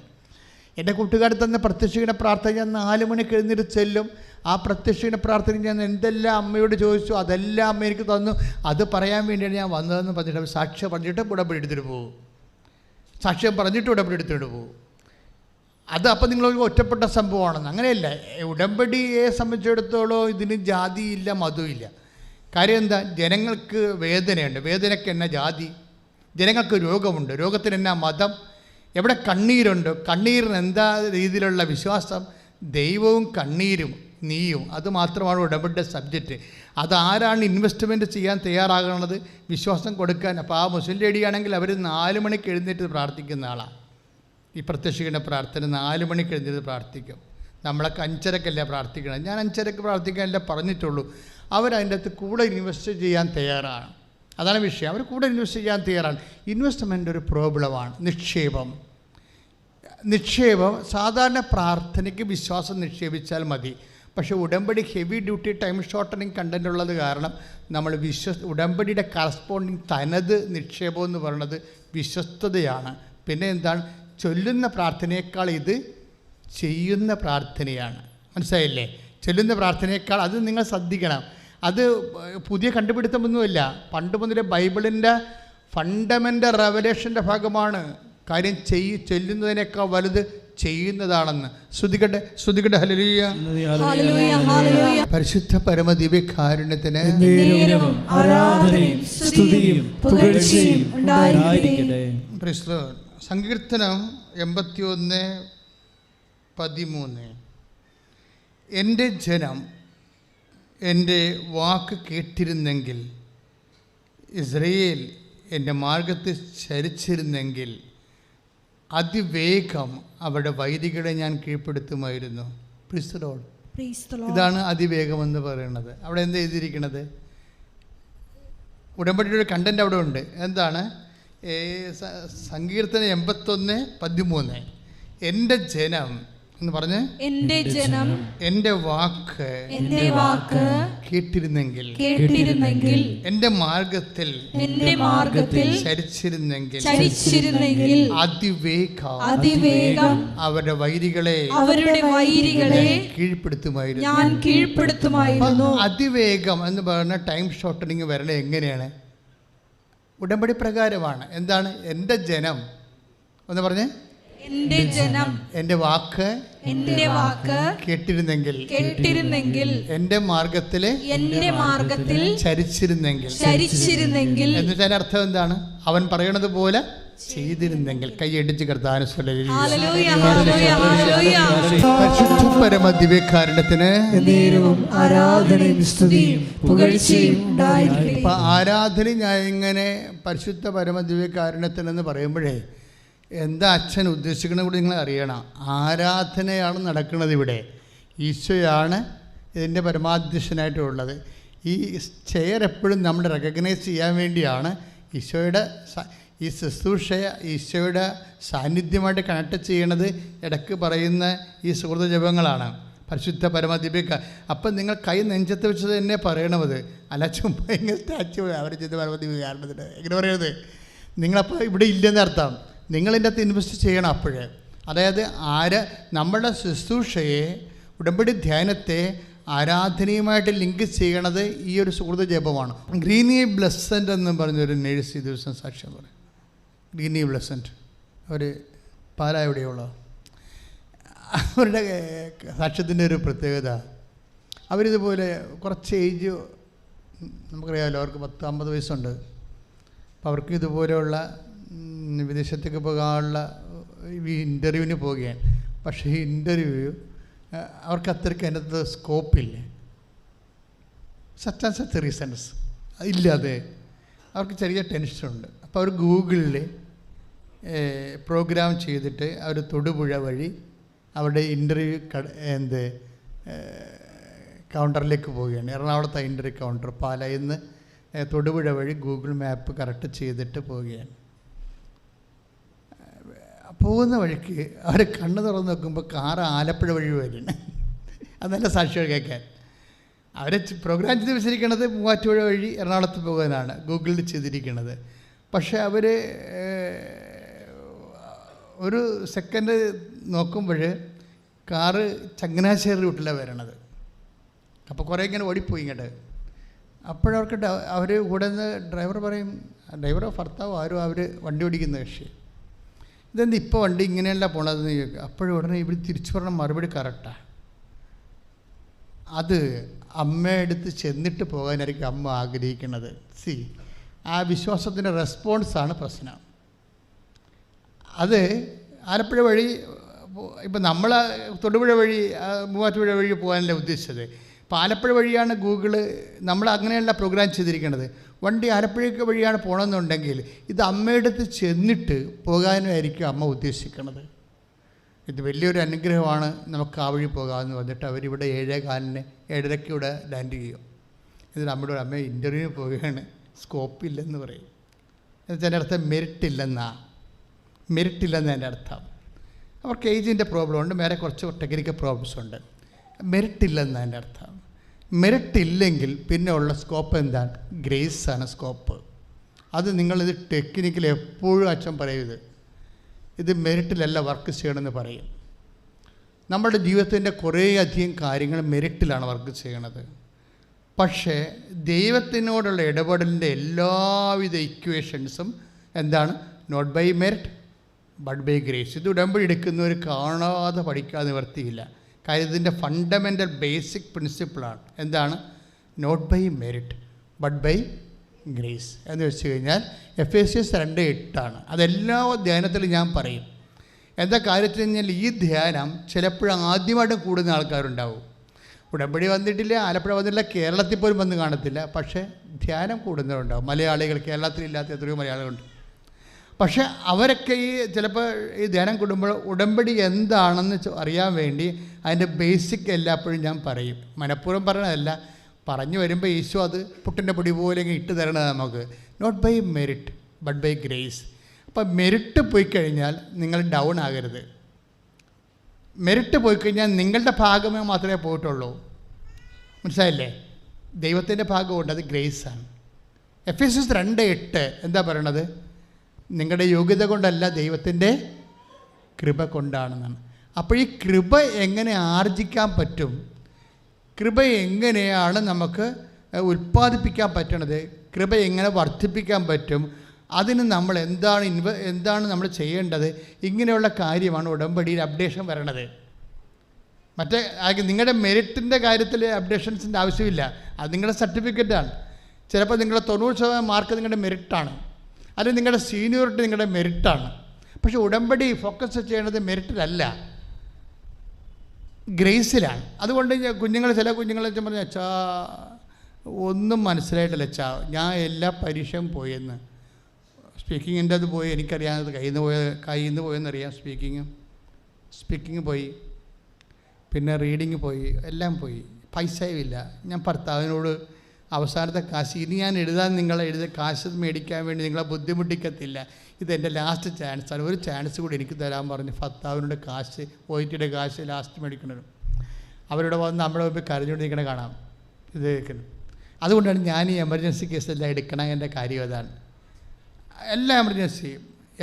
എൻ്റെ കൂട്ടുകാർ തന്നെ പ്രത്യക്ഷീകരണ പ്രാർത്ഥന ഞാൻ 4 മണിക്ക് എഴുന്നേറ്റ് ചെല്ലും. ആ പ്രത്യക്ഷീകരണ പ്രാർത്ഥന ഞാൻ എന്തെല്ലാം അമ്മയോട് ചോദിച്ചു അതെല്ലാം അമ്മ എനിക്ക് തന്നു. അത് പറയാൻ വേണ്ടിയാണ് ഞാൻ വന്നതെന്ന് പറഞ്ഞിട്ട് സാക്ഷ്യം പറഞ്ഞിട്ട് ഉടമ്പടി എടുത്തിട്ട് പോകും. അത് അപ്പം നിങ്ങൾ ഒറ്റപ്പെട്ട സംഭവമാണെന്ന്. അങ്ങനെയല്ല. ഉടമ്പടിയെ സംബന്ധിച്ചിടത്തോളം ഇതിന് ജാതിയില്ല, മതമില്ല. കാര്യം എന്താ? ജനങ്ങൾക്ക് വേദനയുണ്ട്, വേദനയ്ക്ക് എന്നാ ജാതി? ജനങ്ങൾക്ക് രോഗമുണ്ട്, രോഗത്തിന് എന്നാ മതം? എവിടെ കണ്ണീരുണ്ട്, കണ്ണീരിന് എന്താ രീതിയിലുള്ള വിശ്വാസം? ദൈവവും കണ്ണീരും നീയും, അത് മാത്രമാണ് ഉടമ്പടിയുടെ സബ്ജക്റ്റ്. അതാരാണ് ഇൻവെസ്റ്റ്മെൻറ്റ് ചെയ്യാൻ തയ്യാറാകുന്നത്? വിശ്വാസം കൊടുക്കാൻ. അപ്പോൾ ആ മുസ്ലിം ലേഡിയാണെങ്കിൽ അവർ 4 മണിക്ക് എഴുന്നേറ്റ് പ്രാർത്ഥിക്കുന്ന ആളാണ്. ഈ പ്രത്യക്ഷീകരണ പ്രാർത്ഥന 4 മണിക്ക് എഴുന്നേറ്റ് പ്രാർത്ഥിക്കും. നമ്മളൊക്കെ 5:30ക്കല്ലേ പ്രാർത്ഥിക്കണം. ഞാൻ 5:30ക്ക് പ്രാർത്ഥിക്കാനല്ലേ പറഞ്ഞിട്ടുള്ളൂ. അവരതിൻ്റെ അകത്ത് കൂടെ ഇൻവെസ്റ്റ് ചെയ്യാൻ തയ്യാറാണ്. അതാണ് വിഷയം. അവർ കൂടെ ഇൻവെസ്റ്റ് ചെയ്യാൻ തയ്യാറാണ്. ഇൻവെസ്റ്റ്മെൻ്റ് ഒരു പ്രോബ്ലമാണ്. നിക്ഷേപം സാധാരണ പ്രാർത്ഥനയ്ക്ക് വിശ്വാസം നിക്ഷേപിച്ചാൽ മതി. പക്ഷേ ഉടമ്പടി heavy duty time shortening content ഉള്ളത് കാരണം നമ്മൾ ഉടമ്പടിയുടെ കറസ്പോണ്ടിങ് തനത് നിക്ഷേപം എന്ന് പറയുന്നത് വിശ്വസ്തതയാണ്. പിന്നെ എന്താണ്? ചൊല്ലുന്ന പ്രാർത്ഥനയേക്കാൾ ഇത് ചെയ്യുന്ന പ്രാർത്ഥനയാണ്. മനസ്സിലായില്ലേ? ചൊല്ലുന്ന പ്രാർത്ഥനയേക്കാൾ അത് നിങ്ങൾ ശ്രദ്ധിക്കണം. അത് പുതിയ കണ്ടുപിടുത്തമൊന്നുമില്ല. പണ്ട് മുതലേ ബൈബിളിൻ്റെ ഫണ്ടമെൻ്റൽ റെവലേഷൻ്റെ ഭാഗമാണ്. കാര്യം ചെല്ലുന്നതിനേക്കാൾ വലുത് ചെയ്യുന്നതാണെന്ന്. ശ്രുതികട്ടെ ഹല്ലേലൂയ. Hallelujah, hallelujah. പരിശുദ്ധ പരമദിവ്യകാരുണ്യത്തിന് ആരാധനയും സ്തുതിയും പുകഴ്ചയും ഉണ്ടായിരിക്കട്ടെ. Praise the Lord. സങ്കീർത്തനം 81:13. എൻ്റെ ജനം എൻ്റെ വാക്ക് കേട്ടിരുന്നെങ്കിൽ, ഇസ്രയേൽ എൻ്റെ മാർഗത്തിൽ ചരിച്ചിരുന്നെങ്കിൽ, അതിവേഗം അവരുടെ വൈരികളെ ഞാൻ കീഴ്പ്പെടുത്തുമായിരുന്നു. Praise the Lord. ഇതാണ് അതിവേഗം എന്ന് പറയുന്നത്. അവിടെ എന്താ എഴുതിയിരിക്കുന്നത്? ഉടമ്പടിയുടെ കണ്ടന്റ് അവിടെ ഉണ്ട്. എന്താണ്? സങ്കീർത്തനം 81:13. എൻ്റെ ജനം എന്ന് പറഞ്ഞ്, എൻ്റെ ജനം എൻ്റെ വാക്ക് കേട്ടിരുന്നെങ്കിൽ, എൻ്റെ മാർഗത്തിൽ ചരിച്ചിരുന്നെങ്കിൽ, അതിവേഗം അവരുടെ വൈരികളെ കീഴ്പ്പെടുത്തുമായിരുന്നു. അതിവേഗം എന്ന് പറയുന്ന ടൈം ഷോർട്ടനിങ് വരണ എങ്ങനെയാണ്? ഉടമ്പടി പ്രകാരമാണ്. എന്താണ്? എൻ്റെ ജനം എന്ന് പറഞ്ഞ്, എൻ്റെ ജനം എൻ്റെ വാക്ക് കേട്ടിരുന്നെങ്കിൽ, എൻ്റെ മാർഗത്തിൽ ചരിച്ചിരുന്നെങ്കിൽ. എന്ന് വെച്ചാൽ അർത്ഥം എന്താണ്? അവൻ പറയണത് പോലെ ചെയ്തിരുന്നെങ്കിൽ. കൈയടിച്ച് കർത്താവിനെ പരമദിവ്യകാരുണ്യത്തിന് ആരാധനയും സ്തുതിയും പുകഴ്ചയും ഉണ്ടായിരിക്കട്ടെ. ആരാധന ഞാൻ ഇങ്ങനെ പരിശുദ്ധ പരമദിവ്യകാരുണ്യത്തിനെന്ന് പറയുമ്പോഴേ എന്താ അച്ഛൻ ഉദ്ദേശിക്കുന്നത് കൂടി നിങ്ങൾ അറിയണം. ആരാധനയാണ് നടക്കുന്നത് ഇവിടെ. ഈശോയാണ് ഇതിൻ്റെ പരമാധ്യക്ഷനായിട്ടുള്ളത്. ഈ ചെയർ എപ്പോഴും നമ്മൾ റെക്കഗ്നൈസ് ചെയ്യാൻ വേണ്ടിയാണ്. ഈശോയുടെ ഈ ശുശ്രൂഷയെ ഈശോയുടെ സാന്നിധ്യമായിട്ട് കണക്ട് ചെയ്യണത് ഇടയ്ക്ക് പറയുന്ന ഈ സുഹൃത ജപങ്ങളാണ്. പരിശുദ്ധ പരമദിവ്യക. അപ്പം നിങ്ങൾ കൈ നെഞ്ചത്ത് വെച്ചത് തന്നെ പറയണത്. അല്ല ചുമ്മാ ഇങ്ങനെ സ്റ്റാച്ചു അവർ ചെയ്ത് പരമദിവ്യ കാരണത്തിന് എങ്ങനെ പറയരുത്. നിങ്ങളപ്പോൾ ഇവിടെ ഇല്ലെന്ന് അർത്ഥം. നിങ്ങളിൻ്റെ അകത്ത് ഇൻവെസ്റ്റ് ചെയ്യണം അപ്പോഴേ. അതായത് നമ്മുടെ ശുശ്രൂഷയെ, ഉടമ്പടി ധ്യാനത്തെ ആരാധനയുമായിട്ട് ലിങ്ക് ചെയ്യണത് ഈ ഒരു സുഹൃത ജപമാണ്. ഗ്രീനി ബ്ലെസ്സൻ്റ് എന്ന് പറഞ്ഞൊരു നേഴ്സ് ഈ ദിവസം സാക്ഷ്യം പറയും. ഗ്രീനി ബ്ലെസ്സൻ്റ് അവർ പാലായുടെയുള്ള അവരുടെ സാക്ഷ്യത്തിൻ്റെ ഒരു പ്രത്യേകത, അവരിതുപോലെ കുറച്ച് ഏജ്, നമുക്കറിയാമല്ലോ, അവർക്ക് 10-50 വയസ്സുണ്ട്. അപ്പോൾ അവർക്ക് ഇതുപോലെയുള്ള വിദേശത്തേക്ക് പോകാനുള്ള ഇൻ്റർവ്യൂവിന് പോവുകയാണ്. പക്ഷേ ഈ ഇൻ്റർവ്യൂ അവർക്ക് അത്രയ്ക്ക് അതിനകത്ത് സ്കോപ്പില്ല. സച്ച് റീസൺസ് ഇല്ലാതെ അവർക്ക് ചെറിയ ടെൻഷനുണ്ട്. അപ്പോൾ അവർ ഗൂഗിളിൽ പ്രോഗ്രാം ചെയ്തിട്ട് അവർ തൊടുപുഴ വഴി അവരുടെ ഇൻ്റർവ്യൂ കൗണ്ടറിലേക്ക് പോവുകയാണ്. എറണാകുളത്തെ ഇൻ്റർവ്യൂ കൗണ്ടർ പാലായിൽ നിന്ന് തൊടുപുഴ വഴി ഗൂഗിൾ മാപ്പ് കറക്റ്റ് ചെയ്തിട്ട് പോവുകയാണ്. പോകുന്ന വഴിക്ക് അവർ കണ്ണ് തുറന്ന് നോക്കുമ്പോൾ കാറ് ആലപ്പുഴ വഴി വരുന്നു. അത് നല്ല സാക്ഷികൾ കേൾക്കാൻ. അവർ പ്രോഗ്രാം ചെയ്ത് വെച്ചിരിക്കുന്നത് മൂവാറ്റുപുഴ വഴി എറണാകുളത്ത് പോകാനാണ് ഗൂഗിളിൽ ചെയ്തിരിക്കുന്നത്. പക്ഷേ അവർ ഒരു സെക്കൻഡ് നോക്കുമ്പോൾ കാറ് ചങ്ങനാശ്ശേരി റൂട്ടിലാണ് വരണത്. അപ്പോൾ കുറേ ഇങ്ങനെ ഓടിപ്പോയി ഇങ്ങോട്ട്. അപ്പോഴവർക്ക് അവർ കൂടെ നിന്ന് ഡ്രൈവർ പറയും, ഡ്രൈവറോ ഭർത്താവോ ആരോ അവർ വണ്ടി ഓടിക്കുന്ന കക്ഷി, ഇതെന്ത് ഇപ്പോൾ വണ്ടി ഇങ്ങനെയല്ല പോണതെന്ന് ചോദിക്കുക. അപ്പോഴും ഉടനെ ഇവർ തിരിച്ചു പറഞ്ഞ മറുപടി കറക്റ്റാണ്. അത് അമ്മയെടുത്ത് ചെന്നിട്ട് പോകാനായിരിക്കും അമ്മ ആഗ്രഹിക്കുന്നത്. ആ വിശ്വാസത്തിൻ്റെ റെസ്പോൺസാണ് പ്രശ്നം. അത് ആലപ്പുഴ വഴി, ഇപ്പം നമ്മൾ തൊടുപുഴ വഴി മൂവാറ്റുപുഴ വഴി പോകാനല്ലേ ഉദ്ദേശിച്ചത്. ഇപ്പോൾ ആലപ്പുഴ വഴിയാണ് ഗൂഗിള് നമ്മൾ അങ്ങനെയല്ല പ്രോഗ്രാം ചെയ്തിരിക്കുന്നത്. വണ്ടി ആലപ്പുഴയ്ക്ക് വഴിയാണ് പോകണമെന്നുണ്ടെങ്കിൽ ഇത് അമ്മയെടുത്ത് ചെന്നിട്ട് പോകാനായിരിക്കും അമ്മ ഉദ്ദേശിക്കുന്നത്. ഇത് വലിയൊരു അനുഗ്രഹമാണ്, നമുക്ക് ആ വഴി പോകാമെന്ന് പറഞ്ഞിട്ട് അവരിവിടെ 7:15 7:30 ഇവിടെ ലാൻഡ് ചെയ്യും. എന്നിട്ട് അമ്മയുടെ അമ്മ ഇൻ്റർവ്യൂവിന് പോവുകയാണ്, സ്കോപ്പില്ലെന്ന് പറയും. എന്നുവെച്ചാൽ എൻ്റെ അർത്ഥം മെറിറ്റില്ലെന്ന് എൻ്റെ അർത്ഥം. അവർക്ക് ഏജിൻ്റെ പ്രോബ്ലം ഉണ്ട്, വേറെ കുറച്ച് ടെക്നിക്കൽ പ്രോബ്ലംസ് ഉണ്ട്. മെറിറ്റില്ലെന്ന് എൻ്റെ അർത്ഥം. മെറിറ്റില്ലെങ്കിൽ പിന്നെ ഉള്ള സ്കോപ്പ് എന്താണ്? ഗ്രേസാണ് സ്കോപ്പ്. അത് നിങ്ങളിത് ടെക്നിക്കൽ എപ്പോഴും അച്ഛൻ പറയും, ഇത് മെറിറ്റിലല്ല വർക്ക് ചെയ്യണമെന്ന് പറയും. നമ്മുടെ ജീവിതത്തിൻ്റെ കുറേയധികം കാര്യങ്ങൾ മെറിറ്റിലാണ് വർക്ക് ചെയ്യണത്. പക്ഷേ ദൈവത്തിനോടുള്ള ഇടപെടലിൻ്റെ എല്ലാവിധ ഇക്വേഷൻസും എന്താണ്? Not by merit but by grace. ഇത് ഉടമ്പടി എടുക്കുന്നവർ കാണാതെ പഠിക്കാൻ നിവർത്തിയില്ല. കാര്യം ഇതിൻ്റെ ഫണ്ടമെൻ്റൽ ബേസിക് പ്രിൻസിപ്പിളാണ്. എന്താണ്? Not by merit but by grace എന്ന് വെച്ച് കഴിഞ്ഞാൽ Ephesians 2:8 അതെല്ലാ ധ്യാനത്തിലും ഞാൻ പറയും. എന്താ കാര്യത്തിൽ കഴിഞ്ഞാൽ ഈ ധ്യാനം ചിലപ്പോഴും ആദ്യമായിട്ട് കൂടുന്ന ആൾക്കാരുണ്ടാവും. ഉടമ്പടി വന്നിട്ടില്ല, ആലപ്പുഴ വന്നിട്ടില്ല, കേരളത്തിൽ പോലും വന്ന് കാണത്തില്ല. പക്ഷേ ധ്യാനം കൂടുന്നവരുണ്ടാവും. മലയാളികൾ, കേരളത്തിലില്ലാത്ത എത്രയോ മലയാളികളുണ്ട്. പക്ഷേ അവരൊക്കെ ഈ ചിലപ്പോൾ ഈ ധ്യാനം കൂടുമ്പോൾ ഉടമ്പടി എന്താണെന്ന് അറിയാൻ വേണ്ടി അതിൻ്റെ ബേസിക് എല്ലാപ്പോഴും ഞാൻ പറയും. മനഃപൂർവ്വം പറയണതല്ല, പറഞ്ഞു വരുമ്പോൾ ഈശോ അത് പുട്ടിൻ്റെ പൊടി പോലെ ഇട്ട് തരണത് നമുക്ക്. Not by merit but by grace. അപ്പോൾ മെറിറ്റ് പോയി കഴിഞ്ഞാൽ നിങ്ങൾ ഡൗൺ ആകരുത്. മെറിറ്റ് പോയി കഴിഞ്ഞാൽ നിങ്ങളുടെ ഭാഗമേ മാത്രമേ പോയിട്ടുള്ളൂ. മനസ്സിലായില്ലേ? ദൈവത്തിൻ്റെ ഭാഗമുണ്ട്, അത് ഗ്രേസാണ്. Ephesians 2:8 എന്താ പറയണത്? നിങ്ങളുടെ യോഗ്യത കൊണ്ടല്ല, ദൈവത്തിൻ്റെ കൃപ കൊണ്ടാണെന്നാണ്. അപ്പോൾ ഈ കൃപ എങ്ങനെ ആർജിക്കാൻ പറ്റും? കൃപ എങ്ങനെയാണ് നമുക്ക് ഉൽപ്പാദിപ്പിക്കാൻ പറ്റണത്? കൃപ എങ്ങനെ വർദ്ധിപ്പിക്കാൻ പറ്റും? അതിന് നമ്മൾ എന്താണ് നമ്മൾ ചെയ്യേണ്ടത്? ഇങ്ങനെയുള്ള കാര്യമാണ് ഉടമ്പടിയിൽ അപ്ഡേഷൻ വരണത്. മറ്റേ നിങ്ങളുടെ മെറിറ്റിൻ്റെ കാര്യത്തിൽ അപ്ഡേഷൻസിൻ്റെ ആവശ്യമില്ല. അത് നിങ്ങളുടെ സർട്ടിഫിക്കറ്റാണ്. ചിലപ്പോൾ നിങ്ങളുടെ 90% മാർക്ക് നിങ്ങളുടെ മെറിറ്റാണ്, അല്ലെങ്കിൽ നിങ്ങളുടെ സീനിയോറിറ്റി നിങ്ങളുടെ മെറിറ്റാണ്. പക്ഷേ ഉടമ്പടി ഫോക്കസ് ചെയ്യേണ്ടത് മെറിറ്റിലല്ല, ഗ്രേസിലാണ്. അതുകൊണ്ട് ചില കുഞ്ഞുങ്ങളെ പറഞ്ഞാൽ അച്ഛാ ഒന്നും മനസ്സിലായിട്ടില്ല അച്ഛാ, ഞാൻ എല്ലാ പരീക്ഷയും പോയെന്ന്. സ്പീക്കിങ്ങിൻ്റെ അത് പോയി, എനിക്കറിയാവുന്നത് കയ്യിൽ നിന്ന് പോയെന്നറിയാം. സ്പീക്കിങ് പോയി, പിന്നെ റീഡിങ് പോയി, എല്ലാം പോയി. പൈസയും ഇല്ല. ഞാൻ ഭർത്താവിനോട് അവസാനത്തെ കാശ് ഇനി ഞാൻ എഴുതിയ കാശ് മേടിക്കാൻ വേണ്ടി നിങ്ങളെ ബുദ്ധിമുട്ടിക്കത്തില്ല, ഇതെൻ്റെ ലാസ്റ്റ് ചാൻസാണ്, ഒരു ചാൻസ് കൂടി എനിക്ക് തരാൻ പറഞ്ഞ് ഭർത്താവിനോട് കാശ്, OIT കാശ് ലാസ്റ്റ് മേടിക്കണം. അവരോട് വന്ന് നമ്മുടെ മുമ്പിൽ കരഞ്ഞുകൊണ്ടിരിക്കണ കാണാം. ഇത് അതുകൊണ്ടാണ് ഞാൻ ഈ എമർജൻസി കേസെല്ലാം എടുക്കണം. എൻ്റെ കാര്യം അതാണ്. എല്ലാ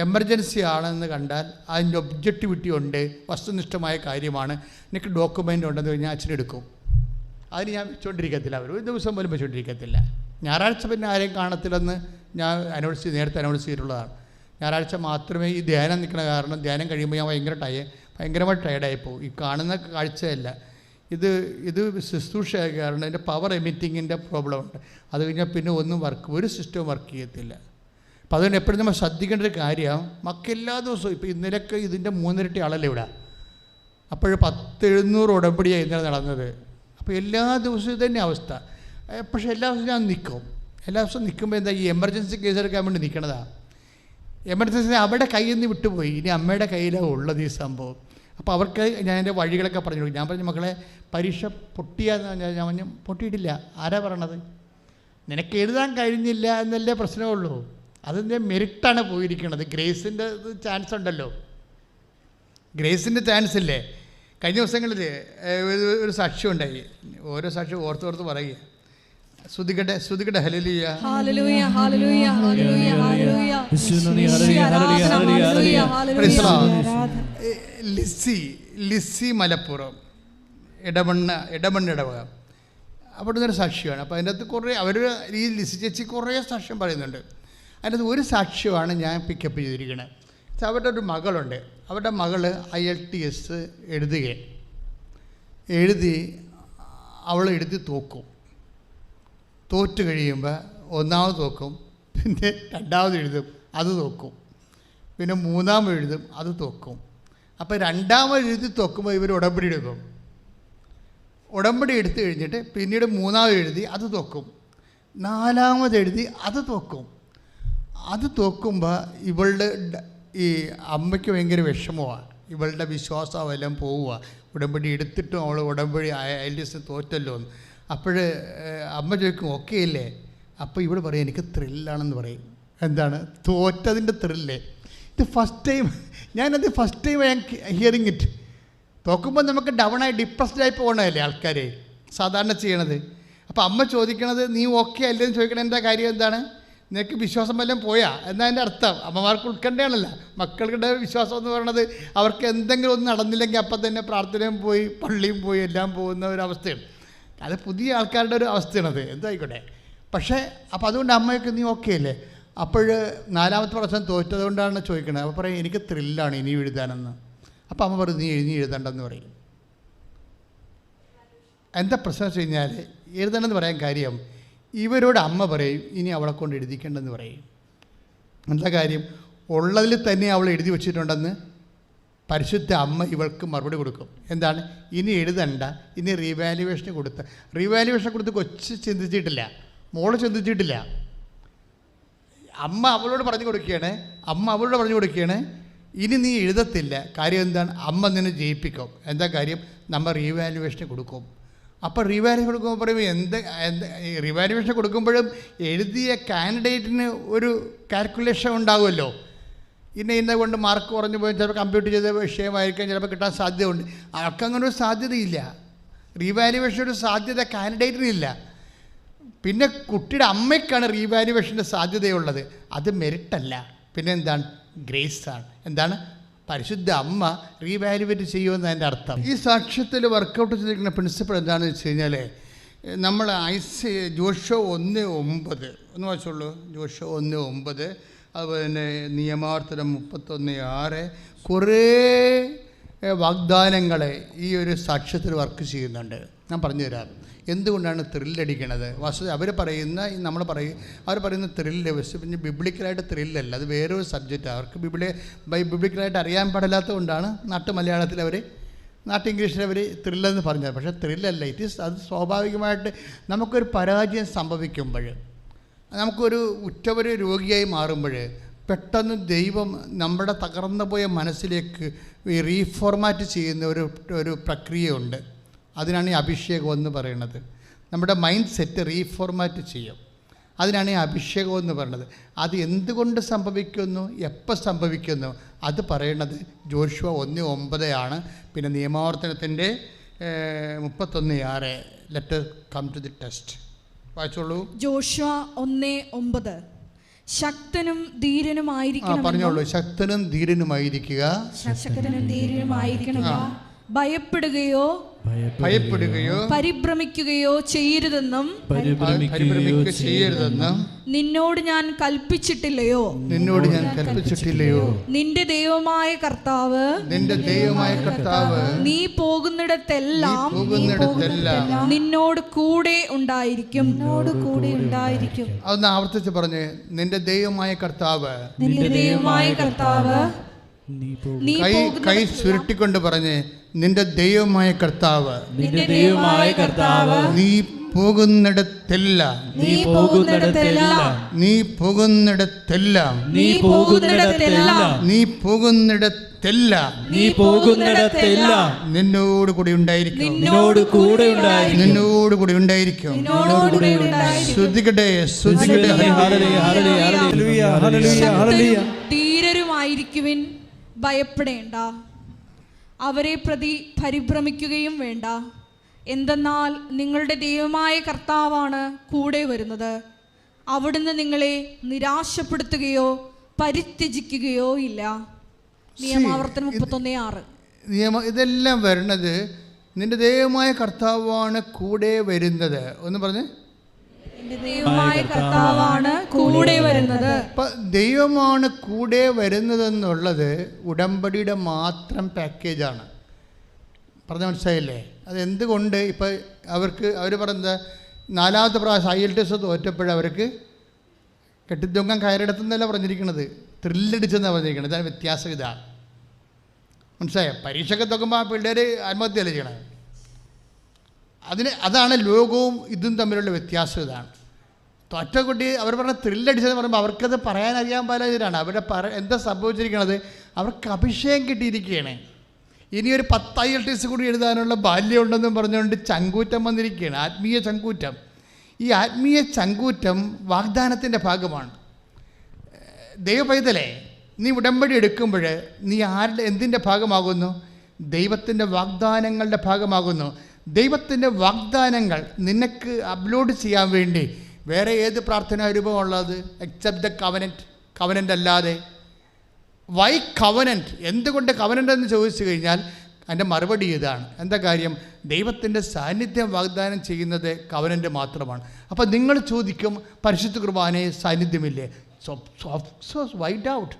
എമർജൻസി ആണെന്ന് കണ്ടാൽ അതിൻ്റെ ഒബ്ജക്റ്റിവിറ്റി ഉണ്ട്, വസ്തുനിഷ്ഠമായ കാര്യമാണ്, എനിക്ക് ഡോക്യുമെൻ്റ് ഉണ്ടെന്ന് കഴിഞ്ഞാൽ അച്ഛനെടുക്കും. അതിന് ഞാൻ വെച്ചുകൊണ്ടിരിക്കത്തില്ല. അവർ ഒരു ദിവസം പോലും വെച്ചുകൊണ്ടിരിക്കത്തില്ല. ഞായറാഴ്ച പിന്നെ ആരെയും കാണത്തില്ലെന്ന് ഞാൻ നേരത്തെ അനൗൺസ് ചെയ്തിട്ടുള്ളതാണ്. ഞായറാഴ്ച മാത്രമേ ഈ ധ്യാനം നിൽക്കണ കാരണം ധ്യാനം കഴിയുമ്പോൾ ഞാൻ ഭയങ്കരമായി ടയർഡായി പോകും. ഈ കാണുന്ന കാഴ്ചയല്ല, ഇത് ശുശ്രൂഷയായ കാരണം അതിൻ്റെ പവർ എമിറ്റിങ്ങിൻ്റെ പ്രോബ്ലം ഉണ്ട്. അത് കഴിഞ്ഞാൽ പിന്നെ ഒരു സിസ്റ്റവും വർക്ക് ചെയ്യത്തില്ല. അപ്പോൾ അതുകൊണ്ട് എപ്പോഴും നമ്മൾ ശ്രദ്ധിക്കേണ്ട ഒരു കാര്യം, എല്ലാ ദിവസവും ഇപ്പോൾ ഇന്നലെയൊക്കെ ഇതിൻ്റെ 3 ഇരട്ടി ആളല്ലേ ഇവിടെ. അപ്പോൾ 10-700 ഉടമ്പടിയാണ് ഇന്നലെ നടന്നത്. അപ്പോൾ എല്ലാ ദിവസവും ഇതന്നെ അവസ്ഥ. പക്ഷേ എല്ലാ ദിവസവും ഞാൻ നിൽക്കും. എല്ലാ ദിവസവും നിൽക്കുമ്പോൾ എന്താ, ഈ എമർജൻസി കേസ് എടുക്കാൻ വേണ്ടി നിൽക്കണതാണ്. എമർജൻസി അവിടെ കയ്യിൽ നിന്ന് വിട്ടുപോയി, ഇനി അമ്മയുടെ കയ്യിലാണ് ഉള്ളത് ഈ സംഭവം. അപ്പോൾ അവർക്ക് ഞാൻ എൻ്റെ വഴികളൊക്കെ പറഞ്ഞു കൊടുക്കും. ഞാൻ പറഞ്ഞു, മക്കളെ പരീക്ഷ പൊട്ടിയാന്ന് ഞാൻ പറഞ്ഞു, പൊട്ടിയിട്ടില്ല. ആരാ പറയണത്? നിനക്ക് എഴുതാൻ കഴിഞ്ഞില്ല എന്നല്ലേ പ്രശ്നമേ ഉള്ളൂ. അതിൻ്റെ മെറിറ്റാണ് പോയിരിക്കുന്നത്. ഗ്രേസിൻ്റെ ചാൻസ് ഉണ്ടല്ലോ, ഗ്രേസിൻ്റെ ചാൻസ് ഇല്ലേ. കഴിഞ്ഞ ദിവസങ്ങളിൽ ഒരു സാക്ഷ്യം ഉണ്ടായി. ഓരോ സാക്ഷ്യം ഓർത്തോർത്ത് പറയുക. ശ്രുതികട്ടെ hallelujah hallelujah hallelujah hallelujah hallelujah. Lissy Malappuram ഇടവക അവിടെ നിന്നൊരു സാക്ഷ്യമാണ്. അപ്പോൾ അതിൻ്റെ അകത്ത് കുറേ ഈ ലിസി ചേച്ചി കുറേ സാക്ഷ്യം പറയുന്നുണ്ട്. അതിൻ്റെ അകത്ത് ഒരു സാക്ഷ്യമാണ് ഞാൻ പിക്കപ്പ് ചെയ്തിരിക്കുന്നത്. അവരുടെ ഒരു മകളുണ്ട്. അവരുടെ മകള് IELTS അവൾ എഴുതി തോക്കും. തോറ്റ് കഴിയുമ്പോൾ ഒന്നാമത് തോക്കും, പിന്നെ രണ്ടാമത് എഴുതും, അത് തോക്കും, പിന്നെ മൂന്നാമത് എഴുതും, അത് തോക്കും. അപ്പോൾ രണ്ടാമത് എഴുതി തോക്കുമ്പോൾ ഇവർ ഉടമ്പടി എടുക്കും. ഉടമ്പടി എടുത്തു കഴിഞ്ഞിട്ട് പിന്നീട് മൂന്നാമത് എഴുതി അത് തോക്കും, നാലാമത് എഴുതി അത് തോക്കും. അത് തോക്കുമ്പോൾ ഇവളുടെ ഈ അമ്മയ്ക്ക് ഭയങ്കര വിഷമമാണ്. ഇവളുടെ വിശ്വാസം എല്ലാം പോവുക. ഉടമ്പടി എടുത്തിട്ടും അവൾ ഉടമ്പടി IELTS തോറ്റല്ലോ എന്ന്. അപ്പോൾ അമ്മ ചോദിക്കും ഓക്കെ അല്ലേ. അപ്പോൾ ഇവിടെ പറയും എനിക്ക് ത്രില്ലാണെന്ന് പറയും. എന്താണ് തോറ്റതിൻ്റെ ത്രില്ലേ? ഇത് ഫസ്റ്റ് ടൈം ഞാൻ ഹിയറിങ് ഇറ്റ്. തോക്കുമ്പോൾ നമുക്ക് ഡൗണായി ഡിപ്രസ്ഡായി പോകണമല്ലേ ആൾക്കാർ സാധാരണ ചെയ്യണത്. അപ്പോൾ അമ്മ ചോദിക്കണത് നീ ഓക്കെ അല്ലേന്ന് ചോദിക്കണ എന്താ കാര്യം? എന്താണ് നിനക്ക് വിശ്വാസം വല്ലതും പോയാ എന്നതിൻ്റെ അർത്ഥം. അമ്മമാർക്ക് ഉൾക്കണ്ടയാണല്ലോ. മക്കളുടെ വിശ്വാസം എന്ന് പറയുന്നത് അവർക്ക് എന്തെങ്കിലും ഒന്നും നടന്നില്ലെങ്കിൽ അപ്പം തന്നെ പ്രാർത്ഥനയും പോയി, പള്ളിയും പോയി, എല്ലാം പോകുന്ന ഒരവസ്ഥയാണ്. അത് പുതിയ ആൾക്കാരുടെ ഒരു അവസ്ഥയാണത്, എന്തായിക്കോട്ടെ. പക്ഷേ അപ്പോൾ അതുകൊണ്ട് അമ്മയൊക്കെ നീ ഓക്കെ അല്ലേ? അപ്പോൾ 4ാമത്തെ പ്രാവശ്യം തോറ്റതുകൊണ്ടാണ് ചോദിക്കണത്. അപ്പോൾ പറയും എനിക്ക് ത്രില്ലാണ് ഇനി എഴുതാനെന്ന്. അപ്പോൾ അമ്മ പറയും നീ എഴുതണ്ടെന്ന് പറയും. എന്താ പ്രശ്നം വെച്ച് കഴിഞ്ഞാൽ എഴുതണമെന്ന് പറയാൻ കാര്യം ഇവരോട് അമ്മ പറയും ഇനി അവളെ കൊണ്ട് എഴുതിക്കേണ്ടെന്ന് പറയും. എന്താ കാര്യം? ഉള്ളതിൽ തന്നെ അവൾ എഴുതി വച്ചിട്ടുണ്ടെന്ന് പരിശുദ്ധ അമ്മ ഇവൾക്ക് മറുപടി കൊടുക്കും. എന്താണ്? ഇനി എഴുതണ്ട, ഇനി റീവാലുവേഷന് കൊടുത്ത് കൊച്ച് ചിന്തിച്ചിട്ടില്ല, മോള് ചിന്തിച്ചിട്ടില്ല. അമ്മ അവളോട് പറഞ്ഞു കൊടുക്കുകയാണ് ഇനി നീ എഴുതത്തില്ല. കാര്യം എന്താണ്? അമ്മ നിന്നെ ജയിപ്പിക്കും. എന്താ കാര്യം? നമ്മൾ റീവാലുവേഷന് കൊടുക്കും. അപ്പോൾ റീവാലുവേഷൻ കൊടുക്കുമ്പോൾ പറയും റീവാലുവേഷൻ കൊടുക്കുമ്പോഴും എഴുതിയ കാൻഡിഡേറ്റിന് ഒരു കാൽക്കുലേഷൻ ഉണ്ടാകുമല്ലോ. ഇന്ന കൊണ്ട് മാർക്ക് കുറഞ്ഞു പോയി ചിലപ്പോൾ കമ്പ്യൂട്ടർ ചെയ്ത വിഷയമായിരിക്കാം, ചിലപ്പോൾ കിട്ടാൻ സാധ്യതയുണ്ട്. അവർക്കങ്ങനെ ഒരു സാധ്യതയില്ല. റീവാലുവേഷൻ ഒരു സാധ്യത കാൻഡിഡേറ്റിനില്ല. പിന്നെ കുട്ടിയുടെ അമ്മയ്ക്കാണ് റീവാലുവേഷൻ്റെ സാധ്യതയുള്ളത്. അത് മെറിറ്റല്ല, പിന്നെ എന്താണ്? ഗ്രേസാണ്. എന്താണ്? പരിശുദ്ധ അമ്മ റീവാലുവേറ്റ് ചെയ്യുമെന്ന് അതിൻ്റെ അർത്ഥം. ഈ സാക്ഷ്യത്തിൽ വർക്കൗട്ട് ചെയ്തിരിക്കുന്ന പ്രിൻസിപ്പിൾ എന്താണെന്ന് വെച്ച് കഴിഞ്ഞാൽ നമ്മൾ ജോഷുവ 1:9 ഒന്ന് വായിച്ചോളൂ. ജോഷുവ 1:9, അതുപോലെ തന്നെ നിയമാവർത്തനം 31:6 കുറേ വാഗ്ദാനങ്ങളെ ഈ ഒരു സാക്ഷ്യത്തിൽ വർക്ക് ചെയ്യുന്നുണ്ട്. ഞാൻ പറഞ്ഞു എന്തുകൊണ്ടാണ് ത്രില്ലടിക്കണത്. വാസ്തവത്തിൽ അവർ പറയുന്ന ത്രില്ല് പിന്നെ ബിബ്ലിക്കലായിട്ട് ത്രില്ലല്ല, അത് വേറൊരു സബ്ജക്റ്റാണ്. അവർക്ക് ബിബ്ലിക്കലായിട്ട് അറിയാൻ പാടില്ലാത്തതുകൊണ്ടാണ് മലയാളത്തിൽ ഇംഗ്ലീഷിൽ അവർ ത്രില്ലെന്ന് പറഞ്ഞത്. പക്ഷേ ത്രില്ലല്ല, അത് സ്വാഭാവികമായിട്ട് നമുക്കൊരു പരാജയം സംഭവിക്കുമ്പോൾ, നമുക്കൊരു ഉറ്റവർ രോഗിയായി മാറുമ്പോൾ പെട്ടെന്ന് ദൈവം നമ്മുടെ തകർന്നു പോയ മനസ്സിലേക്ക് റീഫോർമാറ്റ് ചെയ്യുന്ന ഒരു പ്രക്രിയയുണ്ട്. അതിനാണ് ഈ അഭിഷേകം എന്ന് പറയുന്നത്. നമ്മുടെ മൈൻഡ് സെറ്റ് റീഫോർമാറ്റ് ചെയ്യും. അതിനാണ് ഈ അഭിഷേകം എന്ന് പറയുന്നത്. അത് എന്തുകൊണ്ട് സംഭവിക്കുന്നു, എപ്പോൾ സംഭവിക്കുന്നു, അത് പറയുന്നത് ജോഷുവ 1:9 പിന്നെ നിയമാവർത്തനത്തിൻ്റെ 31:6. Let come to the test. വായിച്ചോളൂ. ജോഷുവ 1:9 ശക്തനും ധീരനുമായിരിക്കണം. പറഞ്ഞോളൂ. ശക്തനും ധീരനുമായിരിക്കുക. ഭയപ്പെടുകയോ പരിഭ്രമിക്കുകയോ ചെയ്യരുതെന്നും നിന്നോട് ഞാൻ കൽപ്പിച്ചിട്ടില്ലയോ? നിന്റെ ദൈവമായ കർത്താവ് നീ പോകുന്നിടത്തെല്ലാം നിന്നോട് കൂടെ ഉണ്ടായിരിക്കും. അതൊന്ന് ആവർത്തിച്ച് പറഞ്ഞേ. നിന്റെ ദൈവമായ കർത്താവ്. കൈ ചുരുട്ടിക്കൊണ്ട് പറഞ്ഞേ. നിന്റെ ദൈവമായ കർത്താവ് നീ പോകുന്നിടത്തെല്ലാം നിന്നോട് കൂടി ഉണ്ടായിരിക്കും. ശ്രുതികട്ടെ. ധീരരുമായിരിക്കുവിൻ, ഭയപ്പെടേണ്ട, അവരെ പ്രതി പരിഭ്രമിക്കുകയും വേണ്ട. എന്തെന്നാൽ നിങ്ങളുടെ ദൈവമായ കർത്താവാണ് കൂടെ വരുന്നത്. അവിടുന്ന് നിങ്ങളെ നിരാശപ്പെടുത്തുകയോ പരിത്യജിക്കുകയോ ഇല്ല. നിയമാവർത്തനം 31:6. ഇതെല്ലാം വരുന്നത് നിന്റെ ദൈവമായ കർത്താവാണ് കൂടെ വരുന്നത്. ഒന്ന് പറഞ്ഞേ. ദൈവമായ കർത്താവാണ് കൂടെ വരുന്നത്. ദൈവമാണ് കൂടെ വരുന്നതെന്നുള്ളത് ഉടമ്പടിയുടെ മാത്രം പാക്കേജാണ്. പറഞ്ഞ മനസ്സിലായില്ലേ? അതെന്തുകൊണ്ട് ഇപ്പം അവർ പറയുന്നത് 4ാമത്തെ പ്രാവശ്യം IELTS തോറ്റപ്പോഴവർക്ക് കെട്ടിത്തൊങ്ങാൻ കയറിടത്തുനിന്നല്ല പറഞ്ഞിരിക്കുന്നത്, ത്രില്ലടിച്ചെന്നാണ് പറഞ്ഞിരിക്കുന്നത്. ഇതാണ് വ്യത്യാസം. ഇതാണ് മനസ്സിലായോ? പരീക്ഷയൊക്കെ നോക്കുമ്പോൾ ആ പിള്ളേർ ആത്മഹത്യയല്ലേ ചെയ്യണത്. അതാണ് ലോകവും ഇതും തമ്മിലുള്ള വ്യത്യാസം. ഇതാണ് ഒറ്റക്കുട്ടി അവർ പറഞ്ഞ ത്രില്ലടിച്ചതെന്ന് പറയുമ്പോൾ അവർക്കത് പറയാനറിയാൻ പാടില്ലാതാണ്. എന്താ സംഭവിച്ചിരിക്കണത്? അവർക്ക് അഭിഷേകം കിട്ടിയിരിക്കുകയാണ്. ഇനിയൊരു 10 IELTS കൂടി എഴുതാനുള്ള ബാല്യമുണ്ടെന്നും പറഞ്ഞുകൊണ്ട് ചങ്കൂറ്റം വന്നിരിക്കുകയാണ്. ആത്മീയ ചങ്കൂറ്റം. ഈ ആത്മീയ ചങ്കൂറ്റം വാഗ്ദാനത്തിൻ്റെ ഭാഗമാണ്. ദൈവപൈതലേ, നീ ഉടമ്പടി എടുക്കുമ്പോൾ നീ എന്തിൻ്റെ ഭാഗമാകുന്നു? ദൈവത്തിൻ്റെ വാഗ്ദാനങ്ങളുടെ ഭാഗമാകുന്നു. ദൈവത്തിൻ്റെ വാഗ്ദാനങ്ങൾ നിനക്ക് അപ്ലോഡ് ചെയ്യാൻ വേണ്ടി വേറെ ഏത് പ്രാർത്ഥനാ രൂപമുള്ളത്? എക്സെപ്റ്റ് ദ കവനൻ്റ് അല്ലാതെ. Why covenant? എന്തുകൊണ്ട് കവനൻ്റ് എന്ന് ചോദിച്ചു കഴിഞ്ഞാൽ അതിൻ്റെ മറുപടി ഇതാണ്. എന്താ കാര്യം? ദൈവത്തിൻ്റെ സാന്നിധ്യം വാഗ്ദാനം ചെയ്യുന്നത് കവനൻ്റ് മാത്രമാണ്. അപ്പോൾ നിങ്ങൾ ചോദിക്കും, പരിശുദ്ധ കുർബാനയെ സാന്നിധ്യമില്ലേ? സോ വൈറ്റ് ഔട്ട്.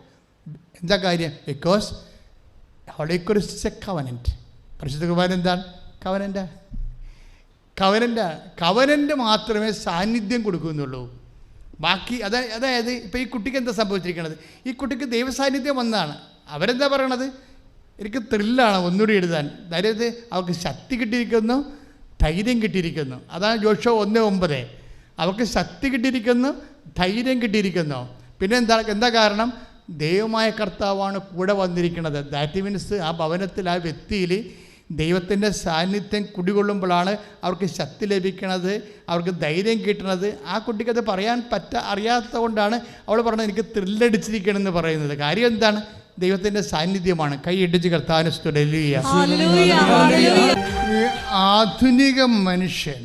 എന്താ കാര്യം? Because holy cross is a covenant. പരിശുദ്ധ കുർബാന എന്താണ്? കവനൻ്റ് മാത്രമേ സാന്നിധ്യം കൊടുക്കുന്നുള്ളൂ. ബാക്കി അതായത് ഇപ്പോൾ ഈ കുട്ടിക്ക് എന്താ സംഭവിച്ചിരിക്കുന്നത്? ഈ കുട്ടിക്ക് ദൈവസാന്നിധ്യം വന്നതാണ്. അവരെന്താ പറയണത്? എനിക്ക് ത്രില്ലാണ് ഒന്നുകൂടി എഴുതാൻ. അതായത് അവർക്ക് ശക്തി കിട്ടിയിരിക്കുന്നു, ധൈര്യം കിട്ടിയിരിക്കുന്നു. അതാണ് ജോഷുവ 1:9. അവർക്ക് ശക്തി കിട്ടിയിരിക്കുന്നു, ധൈര്യം കിട്ടിയിരിക്കുന്നു. പിന്നെ എന്താ കാരണം? ദൈവമായ കർത്താവാണ് കൂടെ വന്നിരിക്കുന്നത്. ദാറ്റ് മീൻസ് ആ ഭവനത്തിൽ, ആ വ്യക്തിയിൽ ദൈവത്തിൻ്റെ സാന്നിധ്യം കുടികൊള്ളുമ്പോഴാണ് അവർക്ക് ശക്തി ലഭിക്കണത്, അവർക്ക് ധൈര്യം കിട്ടണത്. ആ കുട്ടിക്കത് പറയാൻ അറിയാത്തത് കൊണ്ടാണ് അവൾ പറഞ്ഞത് എനിക്ക് ത്രില്ലടിച്ചിരിക്കണമെന്ന് പറയുന്നത്. കാര്യം എന്താണ്? ദൈവത്തിൻ്റെ സാന്നിധ്യമാണ്. കൈ ഇടിച്ച് കർത്താവിനെ സ്തുതിക്കുക. ഈ ആധുനിക മനുഷ്യൻ,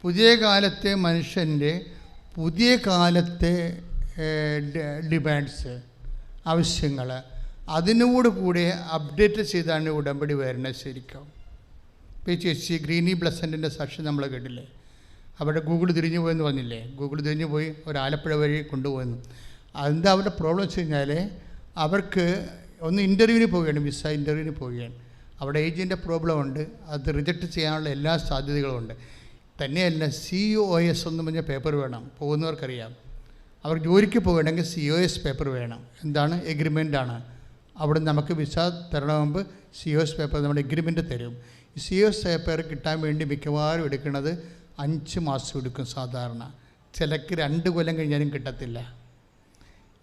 പുതിയ കാലത്തെ മനുഷ്യൻ്റെ പുതിയ കാലത്തെ ഡിമാൻഡ്സ്, ആവശ്യങ്ങൾ, അതിനോട് കൂടെ അപ്ഡേറ്റ് ചെയ്താണ് ഉടമ്പടി വരുന്നത് ശരിക്കും. ഇപ്പോൾ ഈ ചേച്ചി ഗ്രീനി ബ്ലസൻറ്റിൻ്റെ സാക്ഷി നമ്മൾ കേട്ടില്ലേ? അവിടെ ഗൂഗിൾ തിരിഞ്ഞു പോയെന്ന് പറഞ്ഞില്ലേ? ഗൂഗിൾ തിരിഞ്ഞു പോയി ഒരു ആലപ്പുഴ വഴി കൊണ്ടുപോയെന്ന്. അതെന്താ അവരുടെ പ്രോബ്ലം വെച്ച് കഴിഞ്ഞാൽ അവർക്ക് ഒന്ന് ഇൻ്റർവ്യൂവിന് പോവുകയാണ്, വിസ ഇൻ്റർവ്യൂവിന് പോവുകയാണ്. അവിടെ ഏജിൻ്റെ പ്രോബ്ലം ഉണ്ട്, അത് റിജക്റ്റ് ചെയ്യാനുള്ള എല്ലാ സാധ്യതകളും ഉണ്ട്. തന്നെയല്ല COS എന്ന് പറഞ്ഞ പേപ്പർ വേണം, പോകുന്നവർക്കറിയാം. അവർ ജോലിക്ക് പോകണമെങ്കിൽ COS പേപ്പർ വേണം. എന്താണ്? എഗ്രിമെൻ്റാണ്. അവിടെ നമുക്ക് വിസ തരണ മുമ്പ് COS പേപ്പർ നമ്മുടെ എഗ്രിമെൻ്റ് തരും. ഈ COS പേപ്പർ കിട്ടാൻ വേണ്ടി മിക്കവാറും എടുക്കുന്നത് 5 മാസം എടുക്കും സാധാരണ. ചിലക്ക് 2 കൊല്ലം കഴിഞ്ഞാലും കിട്ടത്തില്ല.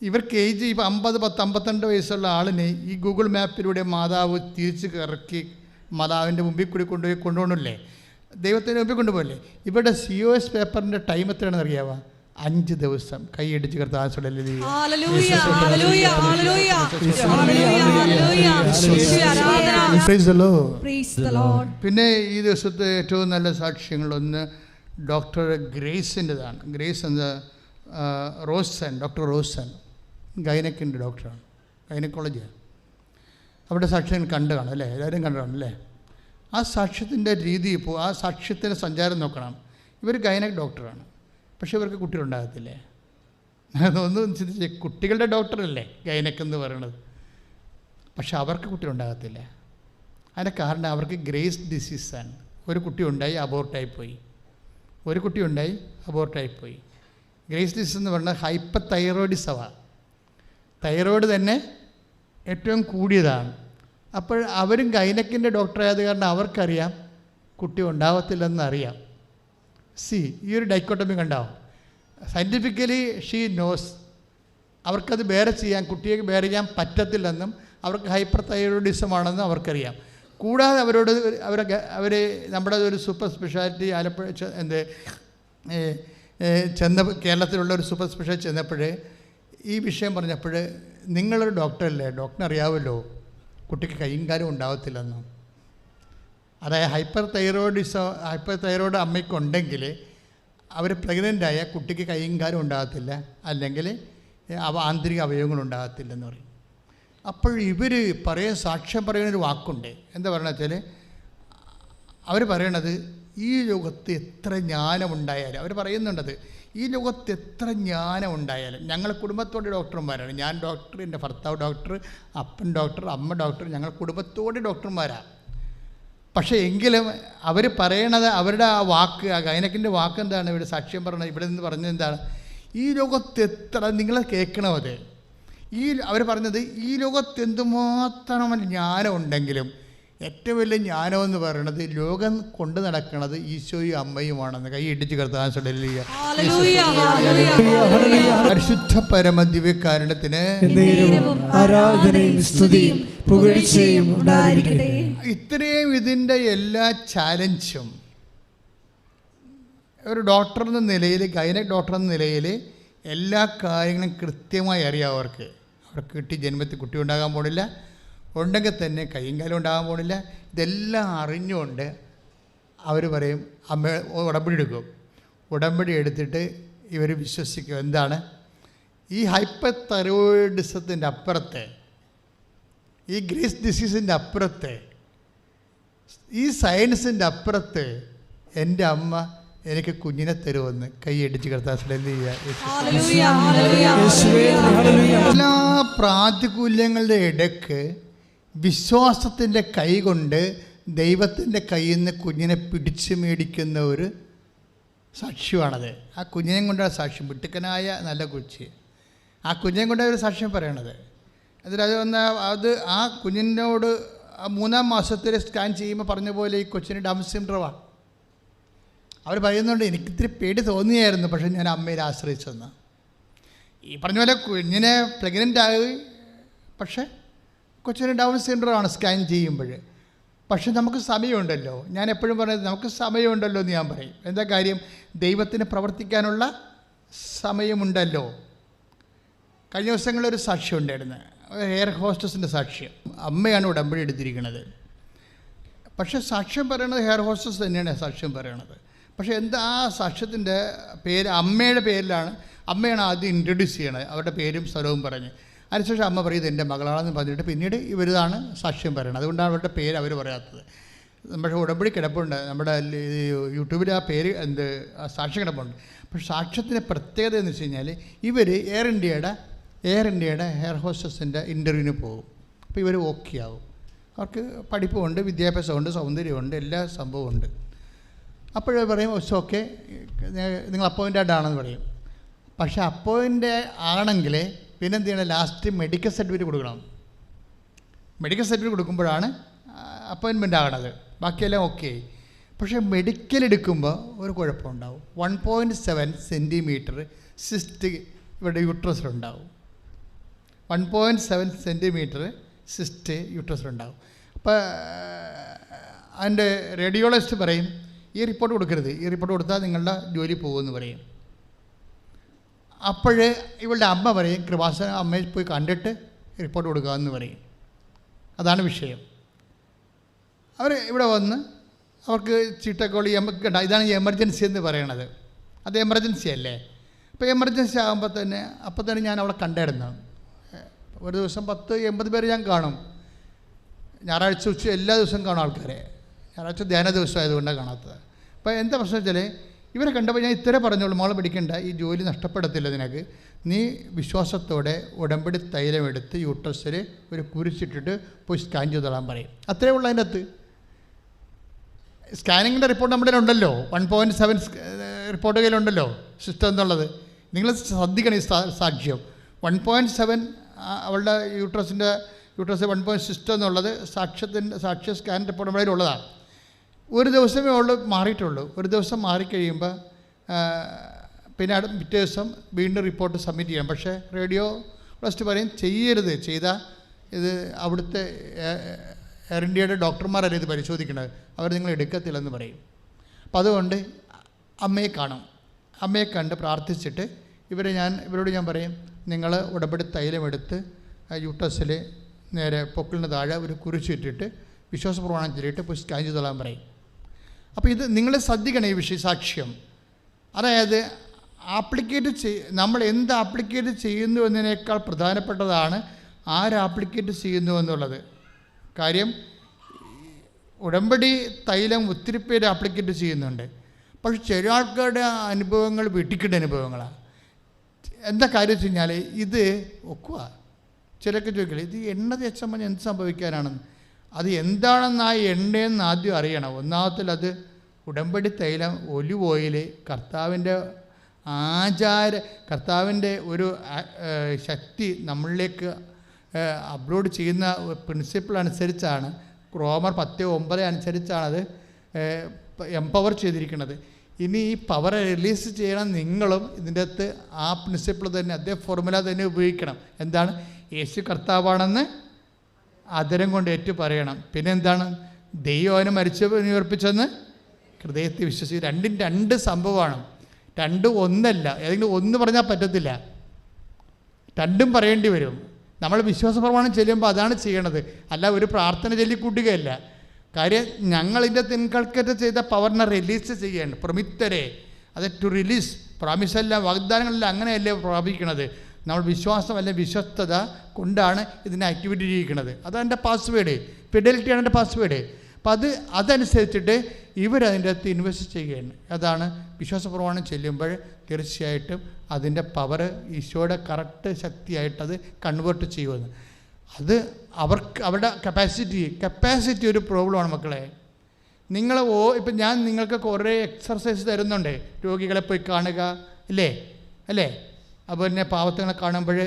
ഇവർക്ക് ഏജ് ഇപ്പോൾ 50, 52 വയസ്സുള്ള ആളിനെ ഈ ഗൂഗിൾ മാപ്പിലൂടെ മാതാവ് തിരിച്ച് ഇറക്കി മാതാവിൻ്റെ മുമ്പിൽ കൂടി കൊണ്ടുപോകണില്ലേ? ദൈവത്തിൻ്റെ മുമ്പിൽ കൊണ്ടുപോകല്ലേ? ഇവരുടെ COS പേപ്പറിൻ്റെ ടൈം എത്രയാണെന്ന് അറിയാമോ? 5 ദിവസം. കൈയടിച്ച് കർത്താവ്. പിന്നെ ഈ ദിവസത്തെ ഏറ്റവും നല്ല സാക്ഷ്യങ്ങളൊന്ന് ഡോക്ടർ ഗ്രേസിൻ്റെതാണ്. ഗ്രേസ് എന്ന ഡോക്ടർ റോസൻ ഗൈനക്കിൻ്റെ ഡോക്ടറാണ്, ഗൈനക്കോളജിയാണ്. അവിടെ സാക്ഷ്യം കണ്ടു കാണും അല്ലേ? എല്ലാവരും കണ്ടു കാണും അല്ലേ? ആ സാക്ഷ്യത്തിൻ്റെ രീതി, ഇപ്പോൾ ആ സാക്ഷ്യത്തിൻ്റെ സഞ്ചാരം നോക്കണം. ഇവർ ഗൈനക് ഡോക്ടറാണ്, പക്ഷേ ഇവർക്ക് കുട്ടികളുണ്ടാകത്തില്ലേ? അതൊന്നും ചിന്തിച്ച്, കുട്ടികളുടെ ഡോക്ടറല്ലേ ഗൈനക് എന്ന് പറയണത്, പക്ഷെ അവർക്ക് കുട്ടികളുണ്ടാകത്തില്ല. അതിൻ്റെ കാരണം അവർക്ക് ഗ്രേസ് ഡിസീസാണ്. ഒരു കുട്ടി ഉണ്ടായി അബോർട്ടായിപ്പോയി. ഗ്രേസ് ഡിസീസ് എന്ന് പറഞ്ഞാൽ ഹൈപ്പർ തൈറോയിഡിസമാണ്. തൈറോയിഡ് തന്നെ ഏറ്റവും കൂടിയതാണ്. അപ്പോൾ അവരും ഗൈനക്കിൻ്റെ ഡോക്ടറായത് കാരണം അവർക്കറിയാം കുട്ടി ഉണ്ടാവത്തില്ലെന്നറിയാം. ഈ ഒരു ഡൈക്കോട്ടമി കണ്ടാവും. Scientifically she knows. അവർക്കത് കുട്ടിയെ ബേർ ചെയ്യാൻ പറ്റത്തില്ലെന്നും അവർക്ക് ഹൈപ്പർ തൈറോയിഡിസമാണെന്നും അവർക്കറിയാം. കൂടാതെ അവർ നമ്മുടെ ഒരു സൂപ്പർ സ്പെഷ്യാലിറ്റി ആലപ്പുഴ കേരളത്തിലുള്ള ഒരു സൂപ്പർ സ്പെഷ്യാലിറ്റി ചെന്നപ്പോൾ ഈ വിഷയം പറഞ്ഞപ്പോൾ, നിങ്ങളൊരു ഡോക്ടറല്ലേ, ഡോക്ടറിന് അറിയാമല്ലോ കുട്ടിക്ക് കൈയും കാലും ഉണ്ടാകത്തില്ലെന്നും. അതായത് ഹൈപ്പർ തൈറോയിഡ് അമ്മയ്ക്കുണ്ടെങ്കിൽ അവർ പ്രഗ്നൻ്റായ കുട്ടിക്ക് കൈയും കാലും ഉണ്ടാകത്തില്ല, അല്ലെങ്കിൽ ആന്തരിക അവയവങ്ങളുണ്ടാകത്തില്ലെന്ന് പറയും. അപ്പോൾ ഇവർ സാക്ഷ്യം പറയുന്നൊരു വാക്കുണ്ട്. എന്താ പറയണ വെച്ചാൽ, അവർ പറയണത് ഈ ലോകത്ത് എത്ര ജ്ഞാനമുണ്ടായാലും, അവർ പറയുന്നുണ്ടത്, ഈ ലോകത്ത് എത്ര ജ്ഞാനമുണ്ടായാലും, ഞങ്ങൾ കുടുംബത്തോടെ ഡോക്ടർമാരാണ്. ഞാൻ ഡോക്ടർ, എൻ്റെ ഭർത്താവ് ഡോക്ടർ, അപ്പൻ ഡോക്ടർ, അമ്മ ഡോക്ടർ, ഞങ്ങൾ കുടുംബത്തോടെ ഡോക്ടർമാരാണ്. പക്ഷേ എങ്കിലും അവർ പറയണത്, അവരുടെ ആ വാക്ക്, ആ ഗൈനക്കിൻ്റെ വാക്ക് എന്താണ്? ഇവിടെ സാക്ഷ്യം പറയണത്, ഇവിടെ നിന്ന് പറഞ്ഞത് എന്താണ്? ഈ ലോകത്ത് എത്ര, നിങ്ങൾ കേൾക്കണം അത്, അവർ പറഞ്ഞത് ഈ ലോകത്ത് എന്തുമാത്രം ജ്ഞാനം ഉണ്ടെങ്കിലും ഏറ്റവും വലിയ ജ്ഞാനമെന്ന് പറയുന്നത് ലോകം കൊണ്ട് നടക്കുന്നത് ഈശോയും അമ്മയുമാണെന്ന്. കൈ ഇടിച്ച് കർത്താൻ. പരിശുദ്ധ പരമദിവ്യകാരുണ്യത്തിന് ആരാധനയും സ്തുതിയും പുകഴ്ചയും ഉണ്ടായിരിക്കട്ടെ. ഇത്രയും ഇതിൻ്റെ എല്ലാ ചാലഞ്ചും ഒരു ഡോക്ടർ എന്ന നിലയിൽ, ഗൈനക് ഡോക്ടർ എന്ന നിലയിൽ എല്ലാ കാര്യങ്ങളും കൃത്യമായി അറിയാം. അവർക്ക് ജന്മത്തിൽ കുട്ടി ഉണ്ടാകാൻ പോണില്ല, ഉണ്ടെങ്കിൽ തന്നെ കൈയും കാലം ഉണ്ടാകാൻ പോണില്ല. ഇതെല്ലാം അറിഞ്ഞുകൊണ്ട് അവർ പറയും, അമ്മ ഉടമ്പടി എടുക്കും. ഉടമ്പടി എടുത്തിട്ട് ഇവർ വിശ്വസിക്കും. എന്താണ്? ഈ ഹൈപ്പർ തൈറോയിഡിസത്തിൻ്റെ അപ്പുറത്തെ, ഈ ഗ്രേസ് ഡിസീസിൻ്റെ അപ്പുറത്തെ ഈ സയൻസിൻ്റെ അപ്പുറത്ത് എൻ്റെ അമ്മ എനിക്ക് കുഞ്ഞിനെ തരുമെന്ന് കൈയടിച്ച് എല്ലാ പ്രാതികൂല്യങ്ങളുടെ ഇടയ്ക്ക് വിശ്വാസത്തിൻ്റെ കൈ കൊണ്ട് ദൈവത്തിൻ്റെ കയ്യിൽ നിന്ന് കുഞ്ഞിനെ പിടിച്ചു മേടിക്കുന്ന ഒരു സാക്ഷ്യമാണത്. ആ കുഞ്ഞിനെ കൊണ്ടാണ് സാക്ഷ്യം, മിടുക്കനായ നല്ല കൊച്ചി. ആ കുഞ്ഞിനെ കൊണ്ടാണ് ഒരു സാക്ഷ്യം പറയണത്. അത് ആ കുഞ്ഞിനോട് 3-ാം മാസത്തിൽ സ്കാൻ ചെയ്യുമ്പോൾ പറഞ്ഞ പോലെ ഈ കൊച്ചിന് ഡൗൺ സിൻഡ്രോമാണ്. അവർ പറയുന്നുണ്ട്, എനിക്കിത്തിരി പേടി തോന്നിയായിരുന്നു, പക്ഷേ ഞാൻ അമ്മയെ ആശ്രയിച്ചെന്ന്. ഈ പറഞ്ഞ പോലെ കുഞ്ഞിനെ പ്രഗ്നൻ്റ് ആയി, പക്ഷേ കൊച്ചിന് ഡൗൺ സിൻഡ്രോമാണ് സ്കാൻ ചെയ്യുമ്പോൾ. പക്ഷെ നമുക്ക് സമയമുണ്ടല്ലോ. ഞാൻ എപ്പോഴും പറയുന്നത് നമുക്ക് സമയമുണ്ടല്ലോ എന്ന് ഞാൻ പറയും. എന്താ കാര്യം? ദൈവത്തിന് പ്രവർത്തിക്കാനുള്ള സമയമുണ്ടല്ലോ. കഴിഞ്ഞ ദിവസങ്ങളൊരു സാക്ഷ്യം ഉണ്ടായിരുന്നു, എയർ ഹോസ്റ്റസിൻ്റെ സാക്ഷ്യം. അമ്മയാണ് ഉടമ്പടി എടുത്തിരിക്കുന്നത്. പക്ഷേ സാക്ഷ്യം പറയണത് എയർ ഹോസ്റ്റസ് തന്നെയാണ് സാക്ഷ്യം പറയണത്. പക്ഷേ എന്താ ആ സാക്ഷ്യത്തിൻ്റെ പേര് അമ്മയുടെ പേരിലാണ്. അമ്മയാണ് ആദ്യം ഇൻട്രൊഡ്യൂസ് ചെയ്യണത്, അവരുടെ പേരും സ്ഥലവും പറഞ്ഞ്. അതിനുശേഷം അമ്മ പറയുന്നത് എൻ്റെ മകളാണെന്ന് പറഞ്ഞിട്ട് പിന്നീട് ഇവരിതാണ് സാക്ഷ്യം പറയണത്. അതുകൊണ്ടാണ് അവരുടെ പേര് അവർ പറയാത്തത്. പക്ഷേ ഉടമ്പടി കിടപ്പുണ്ട്, നമ്മുടെ യൂട്യൂബിൽ ആ പേര് സാക്ഷ്യം കിടപ്പുണ്ട്. പക്ഷേ സാക്ഷ്യത്തിൻ്റെ പ്രത്യേകത എന്ന് വെച്ച് കഴിഞ്ഞാൽ ഇവർ എയർ ഇന്ത്യയുടെ എയർ ഹോസ്റ്റസിൻ്റെ ഇൻ്റർവ്യൂവിന് പോകും. അപ്പോൾ ഇവർ ഓക്കെ ആവും. അവർക്ക് പഠിപ്പുമുണ്ട്, വിദ്യാഭ്യാസമുണ്ട്, സൗന്ദര്യമുണ്ട്, എല്ലാ സംഭവമുണ്ട്. അപ്പോഴേ പറയും ഓക്കെ നിങ്ങൾ അപ്പോയിൻറ്റഡ് ആണെന്ന് പറയും. പക്ഷേ അപ്പോയിൻ്റ് ആണെങ്കിൽ പിന്നെന്ത് ചെയ്യണം? ലാസ്റ്റ് മെഡിക്കൽ സർട്ടിഫിക്കറ്റ് കൊടുക്കണം. മെഡിക്കൽ സർട്ടിഫിക്കറ്റ് കൊടുക്കുമ്പോഴാണ് അപ്പോയിൻമെൻ്റ് ആകണത്. ബാക്കിയെല്ലാം ഓക്കെ. പക്ഷേ മെഡിക്കൽ എടുക്കുമ്പോൾ ഒരു കുഴപ്പമുണ്ടാവും. 1.7 സെൻറ്റിമീറ്റർ സിസ്റ്റ് ഇവിടെ യൂട്രസിലുണ്ടാവും. 1.7 സെൻറ്റിമീറ്റർ സിസ്റ്റ് യൂട്രസിലുണ്ടാവും. അപ്പോൾ അതിൻ്റെ റേഡിയോളജിസ്റ്റ് പറയും ഈ റിപ്പോർട്ട് കൊടുക്കരുത്, ഈ റിപ്പോർട്ട് കൊടുത്താൽ നിങ്ങളുടെ ജോലി പോകുമെന്ന് പറയും. അപ്പോൾ ഇവളുടെ അമ്മ പറയും കൃപാസന അമ്മയെ പോയി കണ്ടിട്ട് റിപ്പോർട്ട് കൊടുക്കാമെന്ന് പറയും. അതാണ് വിഷയം. അവർ ഇവിടെ വന്ന് അവർക്ക് ചീട്ടക്കോളി ഇതാണ് എമർജൻസി എന്ന് പറയണത്. അത് എമർജൻസി അല്ലേ? അപ്പോൾ എമർജൻസി ആകുമ്പോൾ തന്നെ അപ്പോൾ തന്നെ ഞാൻ അവളെ കണ്ടായിരുന്നു. ഒരു ദിവസം 10-80 പേര് ഞാൻ കാണും. ഞായറാഴ്ച ഉച്ച എല്ലാ ദിവസവും കാണും ആൾക്കാരെ. ഞായറാഴ്ച ധ്യാന ദിവസം ആയതുകൊണ്ടാണ് കാണാത്തത്. അപ്പോൾ എന്താ പ്രശ്നം വെച്ചാൽ ഇവരെ കണ്ടപ്പോൾ ഞാൻ ഇത്രേ പറഞ്ഞോളൂ, മോളെ പിടിക്കണ്ട, ഈ ജോലി നഷ്ടപ്പെടത്തില്ല നിനക്ക്. നീ വിശ്വാസത്തോടെ ഉടമ്പടി തൈലമെടുത്ത് യൂട്രസിൽ ഒരു കുരിച്ചിട്ടിട്ട് പോയി സ്കാൻ ചെയ്തോളാൻ പറയും. അത്രേ ഉള്ളൂ അതിൻ്റെ അകത്ത്. സ്കാനിങ്ങിൻ്റെ റിപ്പോർട്ട് നമ്മുടെ ഉണ്ടല്ലോ, 1.7 റിപ്പോർട്ട് കയ്യിലുണ്ടല്ലോ സിസ്റ്റം എന്നുള്ളത്. നിങ്ങൾ ശ്രദ്ധിക്കണം ഈ സാക്ഷ്യം. 1.7 അവളുടെ യൂട്രസ് 1.6 സിസ്റ്റം എന്നുള്ളത് സാക്ഷ്യ സ്കാൻ റിപ്പോർട്ട് നമ്മുടെ ഉള്ളതാണ്. ഒരു ദിവസമേ ഉള്ളൂ മാറിയിട്ടുള്ളൂ. ഒരു ദിവസം മാറിക്കഴിയുമ്പോൾ പിന്നെ പിറ്റേ ദിവസം വീണ്ടും റിപ്പോർട്ട് സബ്മിറ്റ് ചെയ്യാം. പക്ഷേ റേഡിയോളജിസ്റ്റ് പറയും ചെയ്യരുത്, ചെയ്താൽ ഇത് അവിടുത്തെ എയർ ഇന്ത്യയുടെ ഡോക്ടർമാരല്ലേ ഇത് പരിശോധിക്കേണ്ടത്, അവർ നിങ്ങൾ എടുക്കത്തില്ലെന്ന് പറയും. അപ്പം അതുകൊണ്ട് അമ്മയെ കാണും. അമ്മയെ കണ്ട് പ്രാർത്ഥിച്ചിട്ട് ഇവരോട് ഞാൻ പറയും നിങ്ങൾ ഉടമ്പടി തൈലമെടുത്ത് യൂട്രസിൽ നേരെ പൊക്കിളിന് താഴെ ഒരു കുരിച്ചിട്ടിട്ട് വിശ്വാസപ്രമാണം ചൊല്ലിയിട്ട് പോയി സ്കാൻ ചെയ്തോളാൻ പറയും. അപ്പോൾ ഇത് നിങ്ങൾ ശ്രദ്ധിക്കണം ഈ വിഷയ സാക്ഷ്യം. അതായത് നമ്മൾ എന്ത് ആപ്ലിക്കേറ്റ് ചെയ്യുന്നു എന്നതിനേക്കാൾ പ്രധാനപ്പെട്ടതാണ് ആര് ആപ്ലിക്കേറ്റ് ചെയ്യുന്നു എന്നുള്ളത്. കാര്യം ഉടമ്പടി തൈലം ഒത്തിരി പേര് ആപ്ലിക്കേറ്റ് ചെയ്യുന്നുണ്ട്. പക്ഷെ ചില ആൾക്കാരുടെ അനുഭവങ്ങൾ വെട്ടിക്കിട്ട അനുഭവങ്ങളാണ്. എന്താ കാര്യം വെച്ച് കഴിഞ്ഞാൽ ഇത് ഒക്കുക. ചിലർക്ക് ചോദിക്കില്ല ഇത് എണ്ണ തേച്ചമ്മ എന്ത് സംഭവിക്കാനാണെന്ന്. അത് എന്താണെന്ന് ആ എണ്ണയെന്ന് ആദ്യം അറിയണം. ഒന്നാമത്തിൽ അത് ഉടമ്പടി തൈലം ഒലിവ് ഓയിൽ കർത്താവിൻ്റെ ഒരു ശക്തി നമ്മളിലേക്ക് അപ്ലോഡ് ചെയ്യുന്ന പ്രിൻസിപ്പിൾ അനുസരിച്ചാണ്, റോമർ 10:9 അനുസരിച്ചാണ് അത് എംപവർ ചെയ്തിരിക്കുന്നത്. ഇനി ഈ പവർ റിലീസ് ചെയ്യണം നിങ്ങളും ഇതിൻ്റെ അകത്ത് ആ പ്രിൻസിപ്പിൾ തന്നെ അതേ ഫോർമുല തന്നെ ഉപയോഗിക്കണം. എന്താണ്? യേശു കർത്താവാണെന്ന് ആദരം കൊണ്ട് ഏറ്റു പറയണം. പിന്നെ എന്താണ്? ദൈവം അവനെ മരിച്ചവനെ ഉയർപ്പിച്ചെന്ന് ഹൃദയത്തിൽ വിശ്വസിക്കും. രണ്ടും രണ്ട് സംഭവമാണ്. രണ്ടും ഒന്നല്ല. ഏതെങ്കിലും ഒന്ന് പറഞ്ഞാൽ പറ്റത്തില്ല, രണ്ടും പറയേണ്ടി വരും. നമ്മൾ വിശ്വാസ പ്രമാണം ചെല്ലുമ്പോൾ അതാണ് ചെയ്യണത്, അല്ല ഒരു പ്രാർത്ഥന ചൊല്ലിക്കൂട്ടുകയല്ല. കാര്യം ഞങ്ങളിൻ്റെ ഇൻകൾക്കേറ്റ് ചെയ്ത പവറിനെ റിലീസ് ചെയ്യേണ്ട പ്രമിത്തരെ അത് ടു റിലീസ് പ്രോമിസല്ല, വാഗ്ദാനങ്ങളല്ല, അങ്ങനെയല്ലേ പ്രാപിക്കണത്. നമ്മൾ വിശ്വാസം അല്ലെ വിശ്വസ്തത കൊണ്ടാണ് ഇതിനെ ആക്ടിവിറ്റി ചെയ്യിക്കുന്നത്. അതാണ് എൻ്റെ പാസ്വേഡ്, ഫിഡലിറ്റിയാണ് എൻ്റെ പാസ്വേഡ്. അപ്പം അതനുസരിച്ചിട്ട് ഇവരതിൻ്റെ അകത്ത് ഇൻവെസ്റ്റ് ചെയ്യുകയാണ്. അതാണ് വിശ്വാസപ്രമാണം ചെല്ലുമ്പോൾ തീർച്ചയായിട്ടും അതിൻ്റെ പവർ ഈശോയുടെ കറക്റ്റ് ശക്തിയായിട്ടത് കൺവേർട്ട് ചെയ്യുമെന്ന്. അത് അവരുടെ കപ്പാസിറ്റി ഒരു പ്രോബ്ലമാണ് മക്കളെ. നിങ്ങൾ ഇപ്പം ഞാൻ നിങ്ങൾക്ക് കുറേ എക്സർസൈസ് തരുന്നുണ്ട്. രോഗികളെ പോയി കാണുക, അല്ലേ അപ്പോൾ തന്നെ പാവത്തങ്ങളെ കാണുമ്പോൾ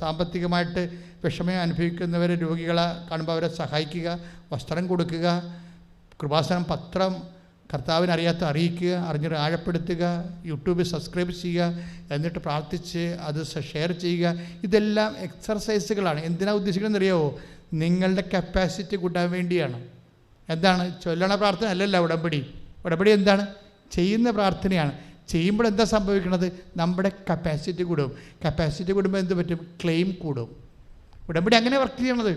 സാമ്പത്തികമായിട്ട് വിഷമം അനുഭവിക്കുന്നവരെ രോഗികളെ കാണുമ്പോൾ അവരെ സഹായിക്കുക, വസ്ത്രം കൊടുക്കുക, കൃപാസനം പത്രം കർത്താവിനറിയാത്ത അറിയിക്കുക, അറിഞ്ഞിട്ട് ആഴപ്പെടുത്തുക, യൂട്യൂബിൽ സബ്സ്ക്രൈബ് ചെയ്യുക, എന്നിട്ട് പ്രാർത്ഥിച്ച് അത് ഷെയർ ചെയ്യുക. ഇതെല്ലാം എക്സർസൈസുകളാണ്. എന്തിനാണ് ഉദ്ദേശിക്കുന്നത് അറിയാമോ? നിങ്ങളുടെ കപ്പാസിറ്റി കൂട്ടാൻ വേണ്ടിയാണ്. എന്താണ്? ചൊല്ലണ പ്രാർത്ഥന അല്ലല്ല ഉടമ്പടി എന്താണ്? ചെയ്യുന്ന പ്രാർത്ഥനയാണ്. ചെയ്യുമ്പോൾ എന്താ സംഭവിക്കുന്നത്? നമ്മുടെ കപ്പാസിറ്റി കൂടും. കപ്പാസിറ്റി കൂടുമ്പോൾ എന്ത് പറ്റും? ക്ലെയിം കൂടും. ഉടമ്പടി അങ്ങനെ വർക്ക് ചെയ്യണത്.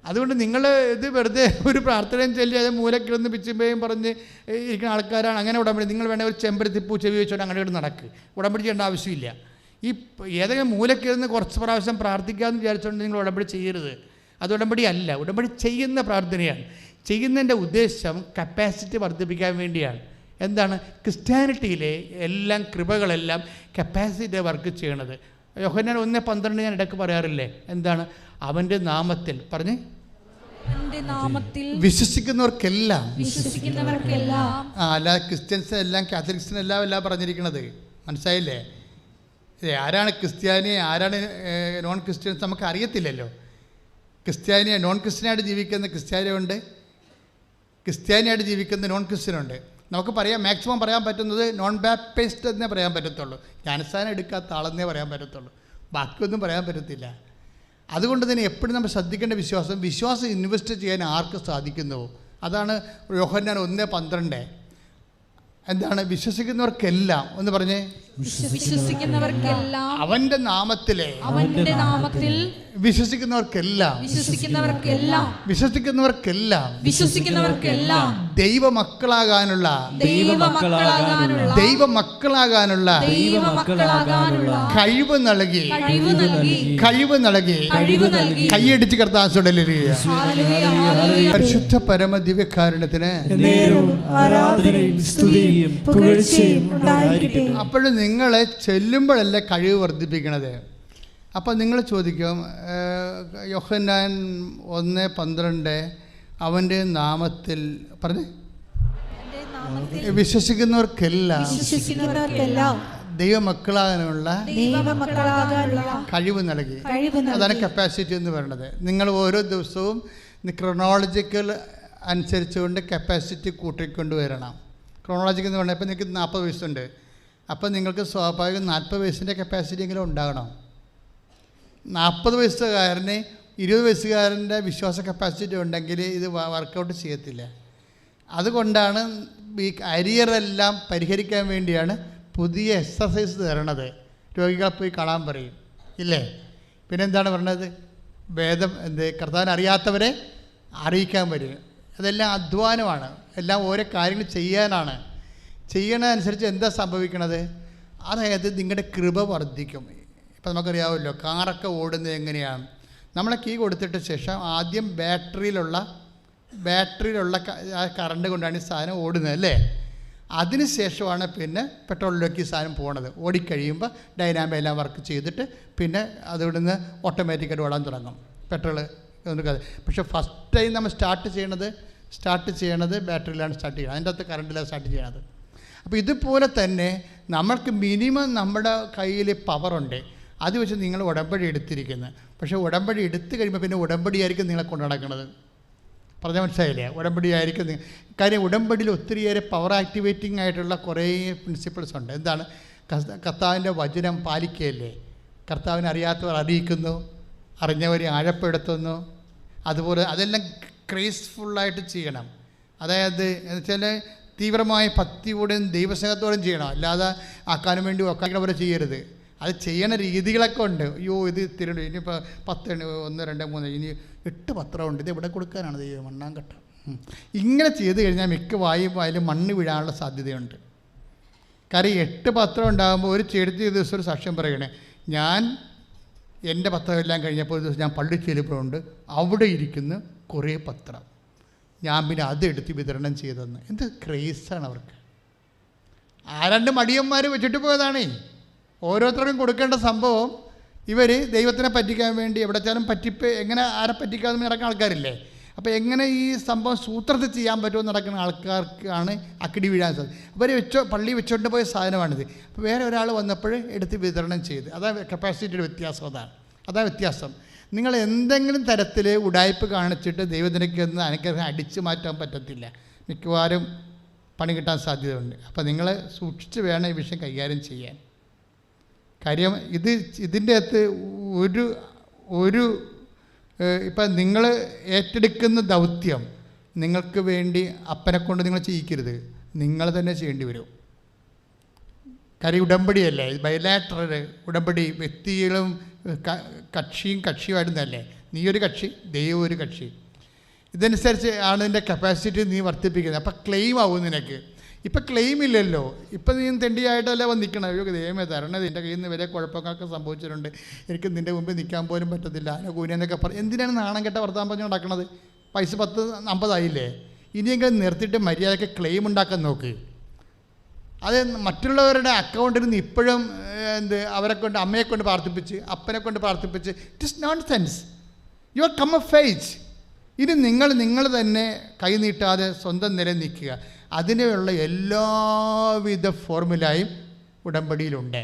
അതുകൊണ്ട് നിങ്ങൾ ഇത് വെറുതെ ഒരു പ്രാർത്ഥനയും ചൊല്ലി അത് മൂലക്കിലൊന്ന് പിച്ചുമ്പയും പറഞ്ഞ് ഇരിക്കുന്ന ആൾക്കാരാണ്. അങ്ങനെ ഉടമ്പടി നിങ്ങൾ വേണേൽ ഒരു ചെമ്പരത്തിപ്പൂ ചെവി വെച്ചോണ്ട് അങ്ങനെ ഇവിടെ നടക്ക്. ഉടമ്പടി ചെയ്യേണ്ട ആവശ്യമില്ല. ഈ ഏതെങ്കിലും മൂലക്കിരുന്ന് കുറച്ച് പ്രാവശ്യം പ്രാർത്ഥിക്കാമെന്ന് വിചാരിച്ചുകൊണ്ട് നിങ്ങൾ ഉടമ്പടി ചെയ്യരുത്. അത് ഉടമ്പടി അല്ല. ഉടമ്പടി ചെയ്യുന്ന പ്രാർത്ഥനയാണ്. ചെയ്യുന്നതിൻ്റെ ഉദ്ദേശം കപ്പാസിറ്റി വർദ്ധിപ്പിക്കാൻ വേണ്ടിയാണ്. എന്താണ്? ക്രിസ്ത്യാനിറ്റിയിലെ എല്ലാം കൃപകളെല്ലാം കപ്പാസിറ്റി വർക്ക് ചെയ്യണത്. യോഹന്നാൻ 1:12 ഞാൻ ഇടയ്ക്ക് പറയാറില്ലേ? എന്താണ്? അവൻ്റെ നാമത്തിൽ പറഞ്ഞ് വിശ്വസിക്കുന്നവർക്കെല്ലാം അല്ല ക്രിസ്ത്യൻസിനെല്ലാം കാത്തലിക്സിനെല്ലാം പറഞ്ഞിരിക്കുന്നത്. മനസ്സിലായില്ലേ? ആരാണ് ക്രിസ്ത്യാനി, ആരാണ് നോൺ ക്രിസ്ത്യൻസ് നമുക്ക് അറിയത്തില്ലല്ലോ. ക്രിസ്ത്യാനിയെ നോൺ ക്രിസ്ത്യനായിട്ട് ജീവിക്കുന്ന ക്രിസ്ത്യാനിയുണ്ട്, ക്രിസ്ത്യാനിയായിട്ട് ജീവിക്കുന്ന നോൺ ക്രിസ്ത്യനുണ്ട്. നമുക്ക് മാക്സിമം പറയാൻ പറ്റുന്നത് നോൺ ബാപ്റ്റിസ്റ്റ് എന്നേ പറയാൻ പറ്റത്തുള്ളൂ. ജ്ഞാനസ്നാനം എടുക്കാത്ത ആളെന്നേ പറയാൻ പറ്റത്തുള്ളൂ. ബാക്കിയൊന്നും പറയാൻ പറ്റത്തില്ല. അതുകൊണ്ട് തന്നെ എപ്പോഴും നമ്മൾ ശ്രദ്ധിക്കേണ്ട വിശ്വാസം ഇൻവെസ്റ്റ് ചെയ്യാൻ ആർക്ക് സാധിക്കുന്നുവോ അതാണ് യോഹന്നാൻ 1:12. എന്താണ്? വിശ്വസിക്കുന്നവർക്കെല്ലാം ഒന്ന് പറഞ്ഞേ. വിശ്വസിക്കുന്നവർക്കെല്ലാം അവന്റെ നാമത്തിൽ വിശ്വസിക്കുന്നവർക്കെല്ലാം ദൈവമക്കളാകാനുള്ള കഴിവ് നൽകി കൈയടിച്ച് കർത്താവിന്റെ പരിശുദ്ധ പരമ ദിവ്യകാരുണ്യത്തിന് അപ്പോഴും നിങ്ങളെ ചെല്ലുമ്പോഴല്ലേ കഴിവ് വർദ്ധിപ്പിക്കണത്. അപ്പം നിങ്ങൾ ചോദിക്കും, യോഹന്നാൻ 1:12 അവൻ്റെ നാമത്തിൽ പറഞ്ഞ് വിശ്വസിക്കുന്നവർക്കെല്ലാം ദൈവമക്കളാകാനുള്ള കഴിവ് നൽകി. അതാണ് കപ്പാസിറ്റി എന്ന് പറയുന്നത്. നിങ്ങൾ ഓരോ ദിവസവും ക്രോണോളജിക്കൽ അനുസരിച്ചുകൊണ്ട് കപ്പാസിറ്റി കൂട്ടിക്കൊണ്ട് വരണം. ക്രോണോളജിക്കൽ എന്ന് പറഞ്ഞാൽ ഇപ്പം നിങ്ങൾക്ക് 40 വയസ്സുണ്ട്. അപ്പം നിങ്ങൾക്ക് സ്വാഭാവികം 40 വയസ്സിൻ്റെ കപ്പാസിറ്റി എങ്കിലും ഉണ്ടാകണം. 40 വയസ്സുകാരന് 20 വയസ്സുകാരൻ്റെ വിശ്വാസ കപ്പാസിറ്റി ഉണ്ടെങ്കിൽ ഇത് വർക്കൗട്ട് ചെയ്യത്തില്ല. അതുകൊണ്ടാണ് ഈ അരിയറെല്ലാം പരിഹരിക്കാൻ വേണ്ടിയാണ് പുതിയ എക്സസൈസ് തരണത്. രോഗികളെ പോയി കാണാൻ പറയും, ഇല്ലേ? പിന്നെന്താണ് പറഞ്ഞത്? കർത്താവിനെ അറിയാത്തവരെ അറിയിക്കാൻ വരും. അതെല്ലാം അധ്വാനമാണ്. എല്ലാം ഓരോ കാര്യങ്ങൾ ചെയ്യാനാണ്. ചെയ്യണതനുസരിച്ച് എന്താ സംഭവിക്കണത്? അതായത് നിങ്ങളുടെ കൃപ വർദ്ധിക്കും. ഇപ്പം നമുക്കറിയാമല്ലോ കാറൊക്കെ ഓടുന്നത് എങ്ങനെയാണ്? നമ്മളെ കീ കൊടുത്തിട്ട് ശേഷം ആദ്യം ബാറ്ററിയിലുള്ള കറണ്ട് കൊണ്ടാണ് ഈ സാധനം ഓടുന്നത്, അല്ലേ? അതിന് ശേഷമാണ് പിന്നെ പെട്രോളിലേക്ക് ഈ സാധനം പോണത്. ഓടിക്കഴിയുമ്പോൾ ഡൈനാമോ എല്ലാം വർക്ക് ചെയ്തിട്ട് പിന്നെ അതിവിടുന്ന് ഓട്ടോമാറ്റിക്കായിട്ട് ഓടാൻ തുടങ്ങും പെട്രോൾ. പക്ഷേ ഫസ്റ്റ് ടൈം നമ്മൾ സ്റ്റാർട്ട് ചെയ്യണത് ബാറ്ററിയിലാണ് സ്റ്റാർട്ട് ചെയ്യുന്നത്. അതിൻ്റെ അകത്ത് കറണ്ടിലാണ് സ്റ്റാർട്ട് ചെയ്യണത്. അപ്പോൾ ഇതുപോലെ തന്നെ നമ്മൾക്ക് മിനിമം നമ്മുടെ കയ്യിൽ പവറുണ്ട്. അത് വെച്ച് നിങ്ങൾ ഉടമ്പടി എടുത്തിരിക്കുന്നത്. പക്ഷേ ഉടമ്പടി എടുത്തു കഴിയുമ്പോൾ പിന്നെ ഉടമ്പടിയായിരിക്കും നിങ്ങളെ കൊണ്ടു നടക്കുന്നത്. പറഞ്ഞാൽ മനസ്സിലായില്ലേ? ഉടമ്പടിയായിരിക്കും. കാര്യം ഉടമ്പടിയിൽ ഒത്തിരിയേറെ പവർ ആക്ടിവേറ്റിംഗ് ആയിട്ടുള്ള കുറേ പ്രിൻസിപ്പിൾസ് ഉണ്ട്. എന്താണ്? കർത്താവിൻ്റെ വചനം പാലിക്കുകയല്ലേ? കർത്താവിനെ അറിയാത്തവർ അറിയിക്കുന്നു, അറിഞ്ഞവരെ ആഴപ്പെടുത്തുന്നു. അതുപോലെ അതെല്ലാം ക്രേസ്ഫുള്ളായിട്ട് ചെയ്യണം. അതായത് എന്ന് വെച്ചാൽ തീവ്രമായ ഭക്തിയോടെയും ദൈവസ്നേഹത്തോടെയും ചെയ്യണം. അല്ലാതെ ആക്കാനും വേണ്ടി ഒക്കാനും പോലെ ചെയ്യരുത്. അത് ചെയ്യണ രീതികളൊക്കെ ഉണ്ട്. അയ്യോ ഇത് തിരുണ്ട്, ഇനിയിപ്പോൾ 10 1 2 3 ഇനി 8 പത്രമുണ്ട്, ഇത് എവിടെ കൊടുക്കാനാണ് ദൈവം മണ്ണാങ്കട്ട. ഇങ്ങനെ ചെയ്ത് കഴിഞ്ഞാൽ മിക്ക വായിലും മണ്ണ് വീഴാനുള്ള സാധ്യതയുണ്ട്. കാര്യം 8 പത്രം ഉണ്ടാകുമ്പോൾ ഒരു ചെടുത്ത ദിവസം ഒരു സാക്ഷ്യം പറയണേ, ഞാൻ എൻ്റെ പത്രമെല്ലാം കഴിഞ്ഞപ്പോൾ ഒരു ദിവസം ഞാൻ പള്ളി ചെല്ലുമ്പോഴുണ്ട് അവിടെ ഇരിക്കുന്ന കുറേ പത്രം. ഞാൻ പിന്നെ അതെടുത്ത് വിതരണം ചെയ്തെന്ന്. എന്ത് ക്രേസാണ് അവർക്ക്. ആരണ്ട് മടിയന്മാർ വെച്ചിട്ട് പോയതാണേ. ഓരോരുത്തർക്കും കൊടുക്കേണ്ട സംഭവം ഇവർ ദൈവത്തിനെ പറ്റിക്കാൻ വേണ്ടി എവിടെച്ചാലും എങ്ങനെ ആരെ പറ്റിക്കാതെ നടക്കുന്ന ആൾക്കാരില്ലേ. അപ്പോൾ എങ്ങനെ ഈ സംഭവം സൂത്രത്തിൽ ചെയ്യാൻ പറ്റുമെന്ന് നടക്കുന്ന ആൾക്കാർക്കാണ് അക്കിടി വീഴാൻ സാധിക്കും. അവർ പള്ളി വെച്ചുകൊണ്ട് പോയ സാധനമാണിത്. അപ്പോൾ വേറെ ഒരാൾ വന്നപ്പോൾ എടുത്ത് വിതരണം ചെയ്ത്. അതാണ് കപ്പാസിറ്റിയുടെ വ്യത്യാസം. അതാണ് വ്യത്യാസം. നിങ്ങൾ എന്തെങ്കിലും തരത്തിൽ ഉടായ്പ് കാണിച്ചിട്ട് ദൈവത്തിനൊക്കെ ഒന്ന് അനുഗ്രഹം അടിച്ചു മാറ്റാൻ പറ്റത്തില്ല. മിക്കവാറും പണി കിട്ടാൻ സാധ്യതയുണ്ട്. അപ്പോൾ നിങ്ങൾ സൂക്ഷിച്ച് വേണം ഈ വിഷയം കൈകാര്യം ചെയ്യാൻ. കാര്യം ഇതിൻ്റെ അകത്ത് ഒരു ഇപ്പം നിങ്ങൾ ഏറ്റെടുക്കുന്ന ദൗത്യം നിങ്ങൾക്ക് വേണ്ടി അപ്പനെ കൊണ്ട് നിങ്ങൾ ചെയ്യിക്കരുത്, നിങ്ങൾ തന്നെ ചെയ്യേണ്ടി വരും. കാര്യം ഉടമ്പടിയല്ലേ, ബൈലാറ്ററൽ ഉടമ്പടി, വ്യക്തികളും കക്ഷിയുമായിരുന്നല്ലേ. നീ ഒരു കക്ഷി, ദൈവം ഒരു കക്ഷി. ഇതനുസരിച്ച് ആണ് നിൻ്റെ കപ്പാസിറ്റി നീ വർദ്ധിപ്പിക്കുന്നത്. അപ്പം ക്ലെയിം ആവും നിനക്ക്. ഇപ്പം ക്ലെയിം ഇല്ലല്ലോ. ഇപ്പം നീ തെണ്ടിയായിട്ടല്ലേ വന്നിരിക്കണം. അയ്യോ ദൈവമേ തരണത്, എൻ്റെ കയ്യിൽ നിന്ന് വരെ കുഴപ്പങ്ങളൊക്കെ സംഭവിച്ചിട്ടുണ്ട്, എനിക്ക് നിൻ്റെ മുമ്പിൽ നിൽക്കാൻ പോലും പറ്റത്തില്ല, കൂനെന്നൊക്കെ പറയും. എന്തിനാണ് നാണം കെട്ട വർത്താനം പറഞ്ഞ് നടക്കണത്? പൈസ 10-50 ആയില്ലേ? ഇനിയെങ്കിലും നിർത്തിയിട്ട് മര്യാദയ്ക്ക് ക്ലെയിം ഉണ്ടാക്കാൻ നോക്ക്. അത് മറ്റുള്ളവരുടെ അക്കൗണ്ടിൽ നിന്ന് ഇപ്പോഴും അവരെ കൊണ്ട്, അമ്മയെ കൊണ്ട് പ്രാർത്ഥിപ്പിച്ച്, അപ്പനെ കൊണ്ട് പ്രാർത്ഥിപ്പിച്ച്, it is nonsense. You are come of age. ഇനി നിങ്ങൾ തന്നെ കൈ നീട്ടാതെ സ്വന്തം നില നിൽക്കുക. അതിനുള്ള എല്ലാവിധ ഫോർമുലയും ഉടമ്പടിയിലുണ്ട്.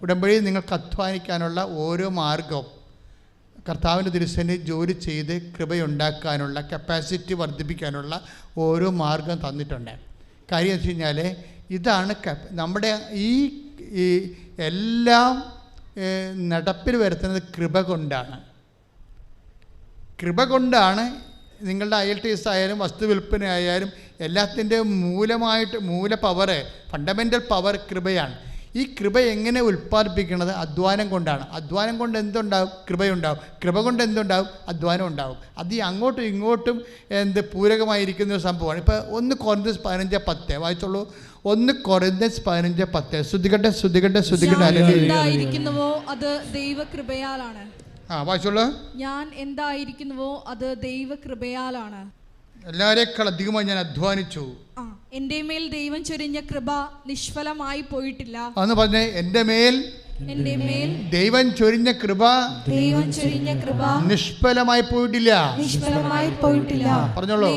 ഉടമ്പടിയിൽ നിങ്ങൾക്ക് അധ്വാനിക്കാനുള്ള ഓരോ മാർഗവും കർത്താവിൻ്റെ തിരുസന്നിധിയിൽ ജോലി ചെയ്ത് കൃപയുണ്ടാക്കാനുള്ള, കപ്പാസിറ്റി വർദ്ധിപ്പിക്കാനുള്ള ഓരോ മാർഗം തന്നിട്ടുണ്ട്. കാര്യം എന്ന് വെച്ച് കഴിഞ്ഞാൽ ഇതാണ് നമ്മുടെ ഈ എല്ലാം നടപ്പിൽ വരുത്തുന്നത് കൃപ കൊണ്ടാണ്. നിങ്ങളുടെ IELTS ആയാലും വസ്തു വിൽപ്പന ആയാലും എല്ലാത്തിൻ്റെ മൂല പവർ, ഫണ്ടമെൻ്റൽ പവർ കൃപയാണ്. ഈ കൃപ എങ്ങനെ ഉൽപ്പാദിപ്പിക്കുന്നത്? അധ്വാനം കൊണ്ടാണ്. അധ്വാനം കൊണ്ട് എന്തുണ്ടാവും? കൃപയുണ്ടാവും. കൃപ കൊണ്ട് എന്തുണ്ടാവും? അധ്വാനം ഉണ്ടാവും. അത് അങ്ങോട്ടും ഇങ്ങോട്ടും പൂരകമായിരിക്കുന്ന ഒരു സംഭവമാണ്. ഇപ്പോൾ 1 കൊരിന്ത്യസ് 15:10 വായിച്ചോളൂ. 1 കൊരിന്ത്യസ് 15:10. ശ്രുതികട്ടെ. എന്തായിരിക്കുന്നുവോ അത് ദൈവകൃപയാലാണ്. വായിച്ചോളൂ. ഞാൻ എന്തായിരിക്കുന്നുവോ അത് ദൈവകൃപയാലാണ്. എല്ലാവരെക്കാൾ അധികമായി ഞാൻ അധ്വാനിച്ചു. എന്റെ മേൽ ദൈവം ചൊരിഞ്ഞ കൃപ നിഷ്ഫലമായി പോയിട്ടില്ല. അന്ന് പറഞ്ഞേ, എന്റെ മേൽ ദൈവം ചൊരിഞ്ഞ കൃപ നിഷ്ഫലമായി പോയിട്ടില്ല. പറഞ്ഞോളൂ.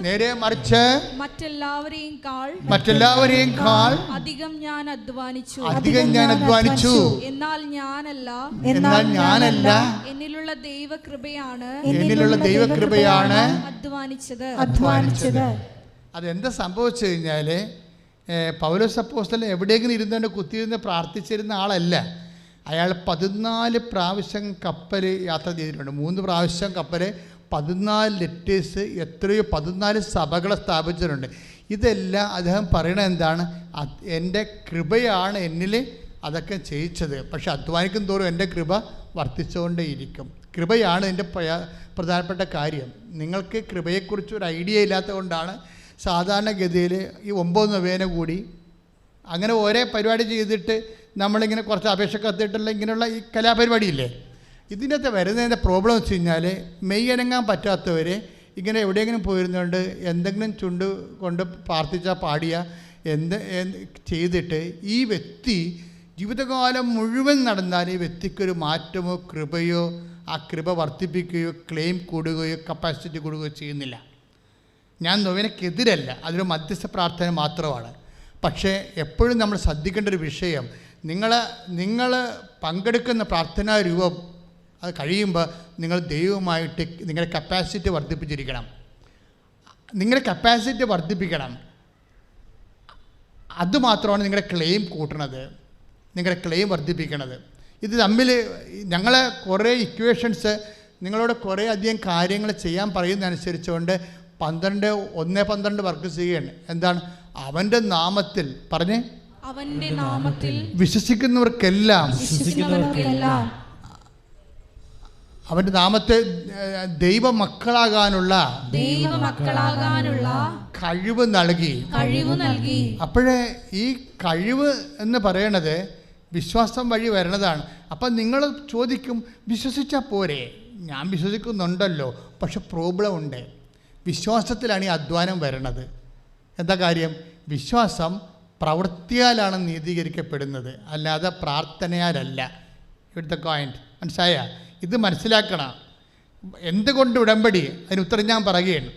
നേരെ മറിച്ച് മറ്റെല്ലാവരെയും കാൾ അധികം ഞാൻ അധ്വാനിച്ചു. എന്നാൽ ഞാനല്ല, എന്നിലുള്ള ദൈവകൃപയാണ് അധ്വാനിച്ചത്. അതെന്താ സംഭവിച്ചു കഴിഞ്ഞാൽ, പൗലോസ് അപ്പോസ്തലൻ എവിടെയെങ്കിലും ഇരുന്നുകൊണ്ട് കുത്തിയിരുന്ന് പ്രാർത്ഥിച്ചിരുന്ന ആളല്ല. അയാൾ 14 പ്രാവശ്യം കപ്പൽ യാത്ര ചെയ്തിട്ടുണ്ട്. 3 പ്രാവശ്യം കപ്പൽ, 14 ലെറ്റേഴ്സ്, എത്രയോ 14 സഭകളെ സ്ഥാപിച്ചിട്ടുണ്ട്. ഇതെല്ലാം അദ്ദേഹം പറയണത് എന്താണ്? എൻ്റെ കൃപയാണ് എന്നിൽ അതൊക്കെ ചെയ്യിച്ചത്. പക്ഷെ അധ്വാനിക്കും തോറും എൻ്റെ കൃപ വർദ്ധിച്ചുകൊണ്ടേയിരിക്കും. കൃപയാണ് എൻ്റെ പ്രധാനപ്പെട്ട കാര്യം. നിങ്ങൾക്ക് കൃപയെക്കുറിച്ച് ഒരു ഐഡിയ ഇല്ലാത്തത് കൊണ്ടാണ് സാധാരണഗതിയിൽ ഈ 9 നൊവേന കൂടി അങ്ങനെ ഓരോ പരിപാടി ചെയ്തിട്ട് നമ്മളിങ്ങനെ കുറച്ച് അപേക്ഷ കത്തിയിട്ടുള്ള ഇങ്ങനെയുള്ള ഈ കലാപരിപാടിയില്ലേ, ഇതിനകത്ത് വരുന്നതിൻ്റെ പ്രോബ്ലം വെച്ച് കഴിഞ്ഞാൽ മെയ് അനങ്ങാൻ പറ്റാത്തവർ ഇങ്ങനെ എവിടെയെങ്കിലും പോയിരുന്നുകൊണ്ട് എന്തെങ്കിലും ചുണ്ട് കൊണ്ട് പ്രാർത്ഥിച്ചാൽ പാടിയ ചെയ്തിട്ട് ഈ വ്യക്തി ജീവിതകാലം മുഴുവൻ നടന്നാൽ ഈ വ്യക്തിക്കൊരു മാറ്റമോ കൃപയോ ആ കൃപ വർദ്ധിപ്പിക്കുകയോ ക്ലെയിം കൂടുകയോ കപ്പാസിറ്റി കൂടുകയോ ചെയ്യുന്നില്ല. ഞാൻ നൊവേനക്കെതിരല്ല, അതൊരു മധ്യസ്ഥ പ്രാർത്ഥന മാത്രമാണ്. പക്ഷേ എപ്പോഴും നമ്മൾ ശ്രദ്ധിക്കേണ്ട ഒരു വിഷയം, നിങ്ങൾ പങ്കെടുക്കുന്ന പ്രാർത്ഥനാ രൂപം അത് കഴിയുമ്പോൾ നിങ്ങൾ ദൈവവുമായിട്ട് നിങ്ങളുടെ കപ്പാസിറ്റി വർദ്ധിപ്പിച്ചിരിക്കണം. നിങ്ങളുടെ കപ്പാസിറ്റി വർദ്ധിപ്പിക്കണം. അതുമാത്രമാണ് നിങ്ങളുടെ ക്ലെയിം കൂട്ടണത്, നിങ്ങളുടെ ക്ലെയിം വർദ്ധിപ്പിക്കണത്. ഇത് തമ്മിൽ ഞങ്ങൾ കുറേ ഇക്വേഷൻസ് നിങ്ങളോട് കുറേ അധികം കാര്യങ്ങൾ ചെയ്യാൻ പറയുന്നതനുസരിച്ചുകൊണ്ട് 12 വർക്ക് ചെയ്യുകയാണ്. എന്താണ്? അവൻ്റെ നാമത്തിൽ പറഞ്ഞേ, അവൻ്റെ നാമത്തിൽ വിശ്വസിക്കുന്നവർക്കെല്ലാം അവൻ്റെ നാമത്തെ ദൈവമക്കളാകാനുള്ള കഴിവ് നൽകി. അപ്പോഴേ ഈ കഴിവ് എന്ന് പറയണത് വിശ്വാസം വഴി വരണതാണ്. അപ്പം നിങ്ങൾ ചോദിക്കും, വിശ്വസിച്ചാൽ പോരെ? ഞാൻ വിശ്വസിക്കുന്നുണ്ടല്ലോ, പക്ഷെ പ്രോബ്ലം ഉണ്ട്. വിശ്വാസത്തിലാണ് ഈ അധ്വാനം വരണത്. എന്താ കാര്യം? വിശ്വാസം പ്രവൃത്തിയാലാണ് നീതീകരിക്കപ്പെടുന്നത്, അല്ലാതെ പ്രാർത്ഥനയാലല്ല. ഇവിടുത്തെ പോയിന്റ് മനസ്സിലായ? ഇത് മനസ്സിലാക്കണം. എന്തുകൊണ്ട് ഉടമ്പടി? അതിന് ഉത്തരം ഞാൻ പറയുകയാണ്.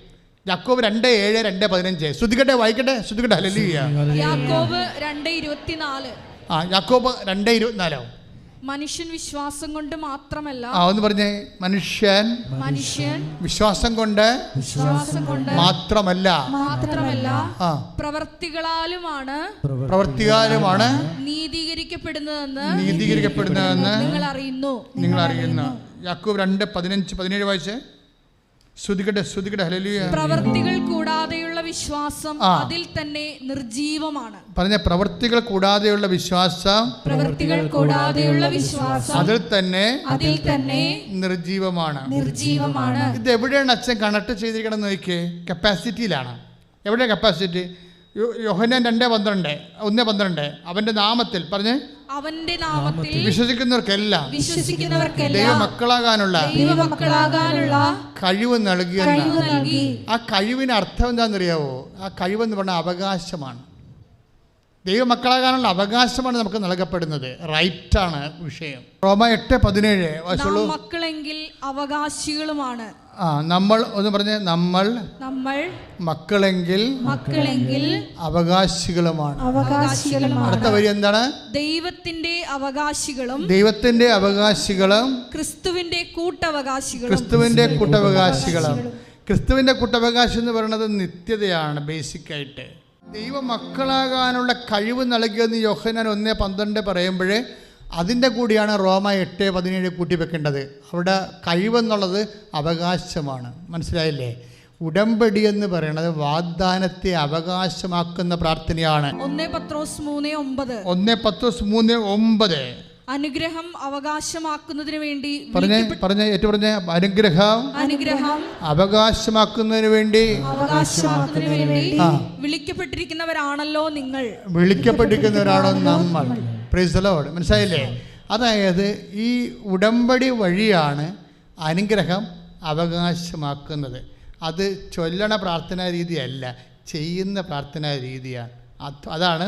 യാക്കോബ് 2:7, 2:15. ശ്രദ്ധിക്കട്ടെ, വായിക്കട്ടെ, ശ്രദ്ധിക്കട്ടെ. ഹല്ലേലൂയ. യാക്കോബ് 2:24. യാക്കോബ് 2:24. മനുഷ്യൻ വിശ്വാസം കൊണ്ട് മാത്രമല്ല. ഒന്ന് പറഞ്ഞേ. മനുഷ്യൻ വിശ്വാസം കൊണ്ട് മാത്രമല്ല പ്രവൃത്തികളാലുമാണ് നീതീകരിക്കപ്പെടുന്നതെന്ന് നിങ്ങൾ അറിയുന്നു. യാക്കോബ് 2:15-17 വായിച്ചേ. ശ്രുതിക്കട്ടെ. ഹല്ലേലൂയ. പ്രവൃത്തികൾ കൂടാതെയുള്ള വിശ്വാസം അതിൽ തന്നെ നിർജീവമാണ്. പറഞ്ഞ പ്രവൃത്തികൾ കൂടാതെയുള്ള വിശ്വാസം അതിൽ തന്നെ നിർജീവമാണ്. ഇത് എവിടെയാണ് അച്ഛൻ കണക്ട് ചെയ്തിരിക്കണം നോക്കിയേ? കപ്പാസിറ്റിയിലാണ്. എവിടെയാണ് കപ്പാസിറ്റി? യോഹന്നാൻ 1:12 അവന്റെ നാമത്തിൽ പറഞ്ഞേ, അവന്റെ നാമത്തിൽ വിശ്വസിക്കുന്നവർക്കെല്ലാം ദൈവമക്കളാകാനുള്ള കഴിവ് നൽകി. ആ കഴിവിന് അർത്ഥം എന്താണെന്നറിയാവോ? ആ കഴിവെന്ന് പറഞ്ഞാൽ അവകാശമാണ്. ദൈവമക്കളാകാനുള്ള അവകാശമാണ് നമുക്ക് നൽകപ്പെടുന്നത്. റൈറ്റാണ് വിഷയം. റോമ 8:17 മക്കളെങ്കിൽ അവകാശികളുമാണ്. നമ്മൾ ഒന്ന് പറഞ്ഞേ, നമ്മൾ മക്കളെങ്കിൽ അവകാശികളുമാണ്. അടുത്ത വരി എന്താണ്? ദൈവത്തിന്റെ അവകാശികളും ക്രിസ്തുവിന്റെ കൂട്ടവകാശികളും. ക്രിസ്തുവിന്റെ കൂട്ടവകാശം എന്ന് പറയുന്നത് നിത്യതയാണ്. ബേസിക്കായിട്ട് ദൈവമക്കളാകാനുള്ള കഴിവ് നൽകിയെന്ന് യോഹന്നാൻ 1:12 പറയുമ്പോഴേ അതിൻ്റെ കൂടിയാണ് റോമ 8:17 കൂട്ടി വെക്കേണ്ടത്. അവിടെ കഴിവെന്നുള്ളത് അവകാശമാണ്. മനസ്സിലായില്ലേ? ഉടമ്പടി എന്ന് പറയുന്നത് വാഗ്ദാനത്തെ അവകാശമാക്കുന്ന പ്രാർത്ഥനയാണ്. 1 പത്രോസ് 3:9 അനുഗ്രഹം അവകാശമാക്കുന്നതിന് വേണ്ടി അനുഗ്രഹം അവകാശമാക്കുന്നതിന് വേണ്ടി വിളിക്കപ്പെട്ടിരിക്കുന്നവരാണല്ലോ നിങ്ങൾ. വിളിക്കപ്പെട്ടിരിക്കുന്നവരാണോ നമ്മൾ. Praise the Lord. മനസ്സിലായില്ലേ? അതായത് ഈ ഉടമ്പടി വഴിയാണ് അനുഗ്രഹം അവകാശമാക്കുന്നത്. അത് ചൊല്ലണ പ്രാർത്ഥനാ രീതിയല്ല, ചെയ്യുന്ന പ്രാർത്ഥനാ രീതിയാണ്. അതാണ്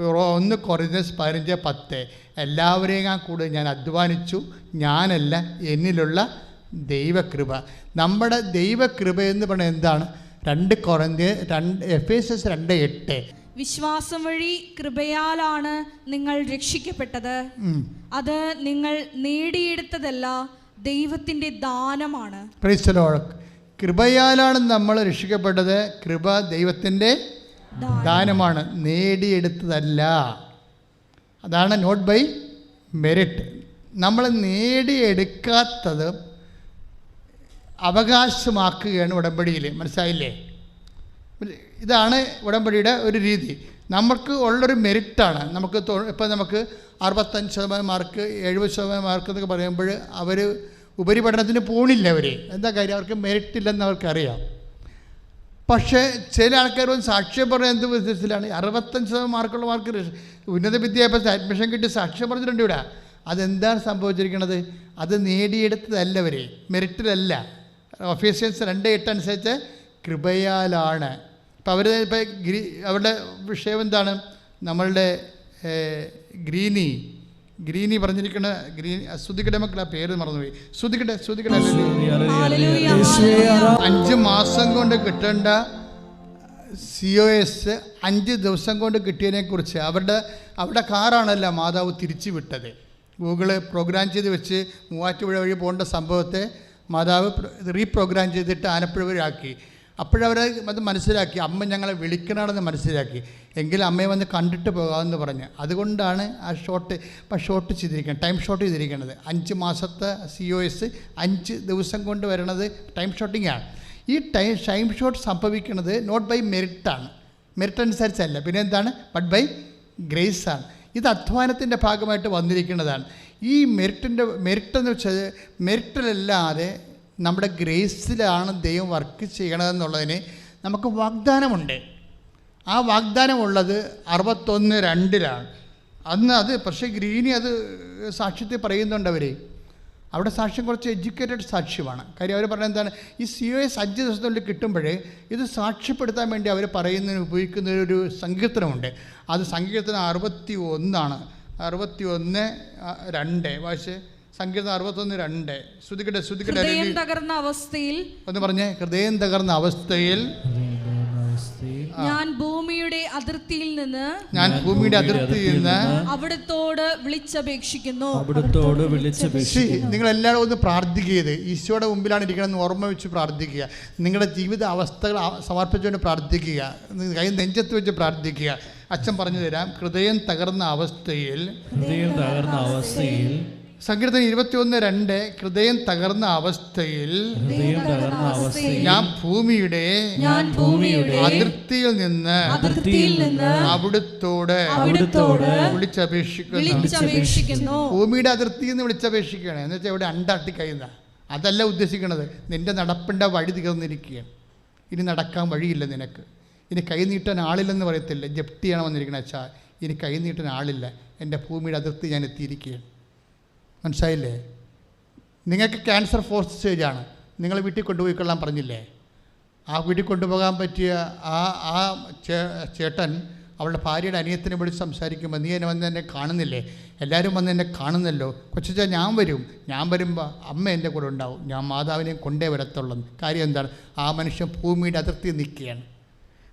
1 കൊരിന്ത്യർ 15:10 എല്ലാവരെയും കൂടെ ഞാൻ അധ്വാനിച്ചു, ഞാനല്ല എന്നിലുള്ള ദൈവകൃപ. നമ്മുടെ ദൈവകൃപ എന്ന് പറഞ്ഞാൽ എന്താണ്? 2 കൊരിന്ത്യർ എഫേസ്യസ് 2:8 വിശ്വാസം വഴി കൃപയാലാണ് നിങ്ങൾ രക്ഷിക്കപ്പെട്ടത്. അത് നിങ്ങൾ നേടിയെടുത്തതല്ല, ദൈവത്തിന്റെ ദാനമാണ്. Praise the Lord. കൃപയാലാണ് നമ്മൾ രക്ഷിക്കപ്പെട്ടത്. കൃപ ദൈവത്തിൻ്റെ ദാനമാണ്, നേടിയെടുത്തതല്ല. അതാണ് നോട്ട് ബൈ മെറിറ്റ്. നമ്മൾ നേടിയെടുക്കാത്തത് അവകാശമാക്കുകയാണ് ഉടമ്പടിയിൽ. മനസ്സിലായില്ലേ? ഇതാണ് ഉടമ്പടിയുടെ ഒരു രീതി. നമുക്ക് ഉള്ളൊരു മെറിറ്റാണ്. നമുക്ക് ഇപ്പം നമുക്ക് 65% മാർക്ക് 70% മാർക്ക് എന്നൊക്കെ പറയുമ്പോൾ അവർ ഉപരിപഠനത്തിന് പോണില്ല. എന്താ കാര്യം? അവർക്ക് മെറിറ്റ് ഇല്ലെന്ന് അവർക്കറിയാം. പക്ഷേ ചില ആൾക്കാർ സാക്ഷ്യം പറഞ്ഞ എന്ത് വിധത്തിലാണ്? 65% മാർക്കുള്ള മാർക്ക് ഉന്നത വിദ്യാഭ്യാസ അഡ്മിഷൻ കിട്ടി സാക്ഷ്യം പറഞ്ഞിട്ടുണ്ട് ഇവിടെ. അതെന്താണ് സംഭവിച്ചിരിക്കുന്നത്? അത് നേടിയെടുത്തതല്ല, മെറിറ്റിലല്ല. എഫേസ്യൻസ് 2:8 അനുസരിച്ച് കൃപയാലാണ്. ഇപ്പം അവരുടെ വിഷയം എന്താണ്? നമ്മളുടെ ഗ്രീനി പറഞ്ഞിരിക്കുന്ന ശ്രുതിക്കട്ടെ മക്കളെ, പേര് മറന്നുപോയി. ശ്രുതിക്കട്ടെ 5 മാസം കൊണ്ട് കിട്ടേണ്ട COS 5 ദിവസം കൊണ്ട് കിട്ടിയതിനെക്കുറിച്ച് അവരുടെ കാറാണല്ലോ മാതാവ് തിരിച്ചു വിട്ടത്. ഗൂഗിള് പ്രോഗ്രാം ചെയ്ത് വെച്ച് മൂവാറ്റുപുഴ വഴി പോകേണ്ട സംഭവത്തെ മാതാവ് റീപ്രോഗ്രാം ചെയ്തിട്ട് ആലപ്പുഴ വരെ ആക്കി. അപ്പോഴവർ അത് മനസ്സിലാക്കി, അമ്മ ഞങ്ങളെ വിളിക്കണമെന്ന് മനസ്സിലാക്കി. എങ്കിലും അമ്മയെ വന്ന് കണ്ടിട്ട് പോകാമെന്ന് പറഞ്ഞ്, അതുകൊണ്ടാണ് ആ ഷോർട്ട് ചെയ്തിരിക്കുന്നത്, ടൈം ഷോർട്ട് ചെയ്തിരിക്കുന്നത്. 5 മാസത്തെ COS 5 ദിവസം കൊണ്ട് വരണത് ടൈം ഷോർട്ടിങ്ങാണ്. ഈ ടൈം ഷോർട്ട് സംഭവിക്കുന്നത് നോട്ട് ബൈ മെറിറ്റാണ്, മെറിറ്റ് അനുസരിച്ചല്ല. പിന്നെ എന്താണ്? ബട്ട് ബൈ ഗ്രേസാണ്. ഇത് അധ്വാനത്തിൻ്റെ ഭാഗമായിട്ട് വന്നിരിക്കുന്നതാണ്. ഈ മെറിറ്റെന്ന് വെച്ചാൽ മെറിറ്റിലല്ലാതെ നമ്മുടെ ഗ്രേസിലാണ് ദൈവം വർക്ക് ചെയ്യണമെന്നുള്ളതിന് നമുക്ക് വാഗ്ദാനമുണ്ട്. ആ വാഗ്ദാനമുള്ളത് 61:2 അന്ന് അത്. പക്ഷേ ഗ്രീനി അത് സാക്ഷ്യത്തിൽ പറയുന്നുണ്ട്. അവിടെ സാക്ഷ്യം കുറച്ച് എഡ്യൂക്കേറ്റഡ് സാക്ഷ്യമാണ്. കാര്യം അവർ പറയുന്നത് എന്താണ്, ഈ COS 5 ദിവസത്തിനുള്ളിൽ കിട്ടുമ്പോഴേ ഇത് സാക്ഷ്യപ്പെടുത്താൻ വേണ്ടി അവർ പറയുന്നതിന് ഉപയോഗിക്കുന്ന ഒരു സങ്കീർത്തനമുണ്ട്. അത് സങ്കീർത്തനം 61 61:2 വായിച്ച്. സങ്കീർത്തനം 61:2 ശ്രുതിക്കട്ടെ ഹൃദയം തകർന്ന അവസ്ഥയിൽ ഒന്ന് പറഞ്ഞേ. ഹൃദയം തകർന്ന അവസ്ഥയിൽ ഞാൻ ഭൂമിയുടെ അതിർത്തിയിൽ നിന്ന് അവിടുത്തോട് വിളിച്ചപേക്ഷിക്കുന്നു. നിങ്ങൾ എല്ലാവരും ഒന്ന് പ്രാർത്ഥിക്കുക. ഈശോയുടെ മുമ്പിലാണ് ഇരിക്കണമെന്ന് ഓർമ്മ വെച്ച് പ്രാർത്ഥിക്കുക. നിങ്ങളുടെ ജീവിത അവസ്ഥകൾ സമർപ്പിച്ചുകൊണ്ട് പ്രാർത്ഥിക്കുക. കൈ നെഞ്ചത്ത് വെച്ച് പ്രാർത്ഥിക്കുക. അച്ഛൻ പറഞ്ഞു തരാം. ഹൃദയം തകർന്ന അവസ്ഥയിൽ സങ്കീർത്തനം 21:2 ഹൃദയം തകർന്ന അവസ്ഥയിൽ ഞാൻ ഭൂമിയുടെ അതിർത്തിയിൽ നിന്ന് അവിടുത്തോട് വിളിച്ചപേക്ഷിക്കുന്നു. ഭൂമിയുടെ അതിർത്തിയിൽ നിന്ന് വിളിച്ചപേക്ഷിക്കുകയാണ്. എന്ന് വെച്ചാൽ ഇവിടെ അണ്ടാർട്ടിക്കയുന്ന അതല്ല ഉദ്ദേശിക്കുന്നത്. നിന്റെ നടപ്പിൻ്റെ വഴി തീർന്നിരിക്കുകയാണ്. ഇനി നടക്കാൻ വഴിയില്ല നിനക്ക്. ഇനി കൈ നീട്ടാൻ ആളില്ലെന്ന് പറയത്തില്ല. ജപ്തിയാണ് വന്നിരിക്കണ അച്ഛാ, ഇനി കൈ നീട്ടാൻ ആളില്ല. എൻ്റെ ഭൂമിയുടെ അതിർത്തി ഞാൻ എത്തിയിരിക്കുകയാണ്. മനസ്സിലായില്ലേ? നിങ്ങൾക്ക് ക്യാൻസർ 4th സ്റ്റേജാണ്. നിങ്ങൾ വീട്ടിൽ കൊണ്ടുപോയിക്കൊള്ളാൻ പറഞ്ഞില്ലേ? ആ വീട്ടിൽ കൊണ്ടുപോകാൻ പറ്റിയ ആ ചേട്ടൻ അവളുടെ ഭാര്യയുടെ അനിയത്തിനെ വിളിച്ച് സംസാരിക്കുമ്പോൾ, നീ എന്നെ വന്ന് എന്നെ കാണുന്നില്ലേ? എല്ലാവരും വന്ന് എന്നെ കാണുന്നല്ലോ. കൊച്ചാ ഞാൻ വരുമ്പോൾ അമ്മ എൻ്റെ കൂടെ ഉണ്ടാവും. ഞാൻ മാതാവിനെയും കൊണ്ടേ വരത്തുള്ളൂ. കാര്യം എന്താണ്? ആ മനുഷ്യൻ ഭൂമിയുടെ അതിർത്തി നിൽക്കുകയാണ്.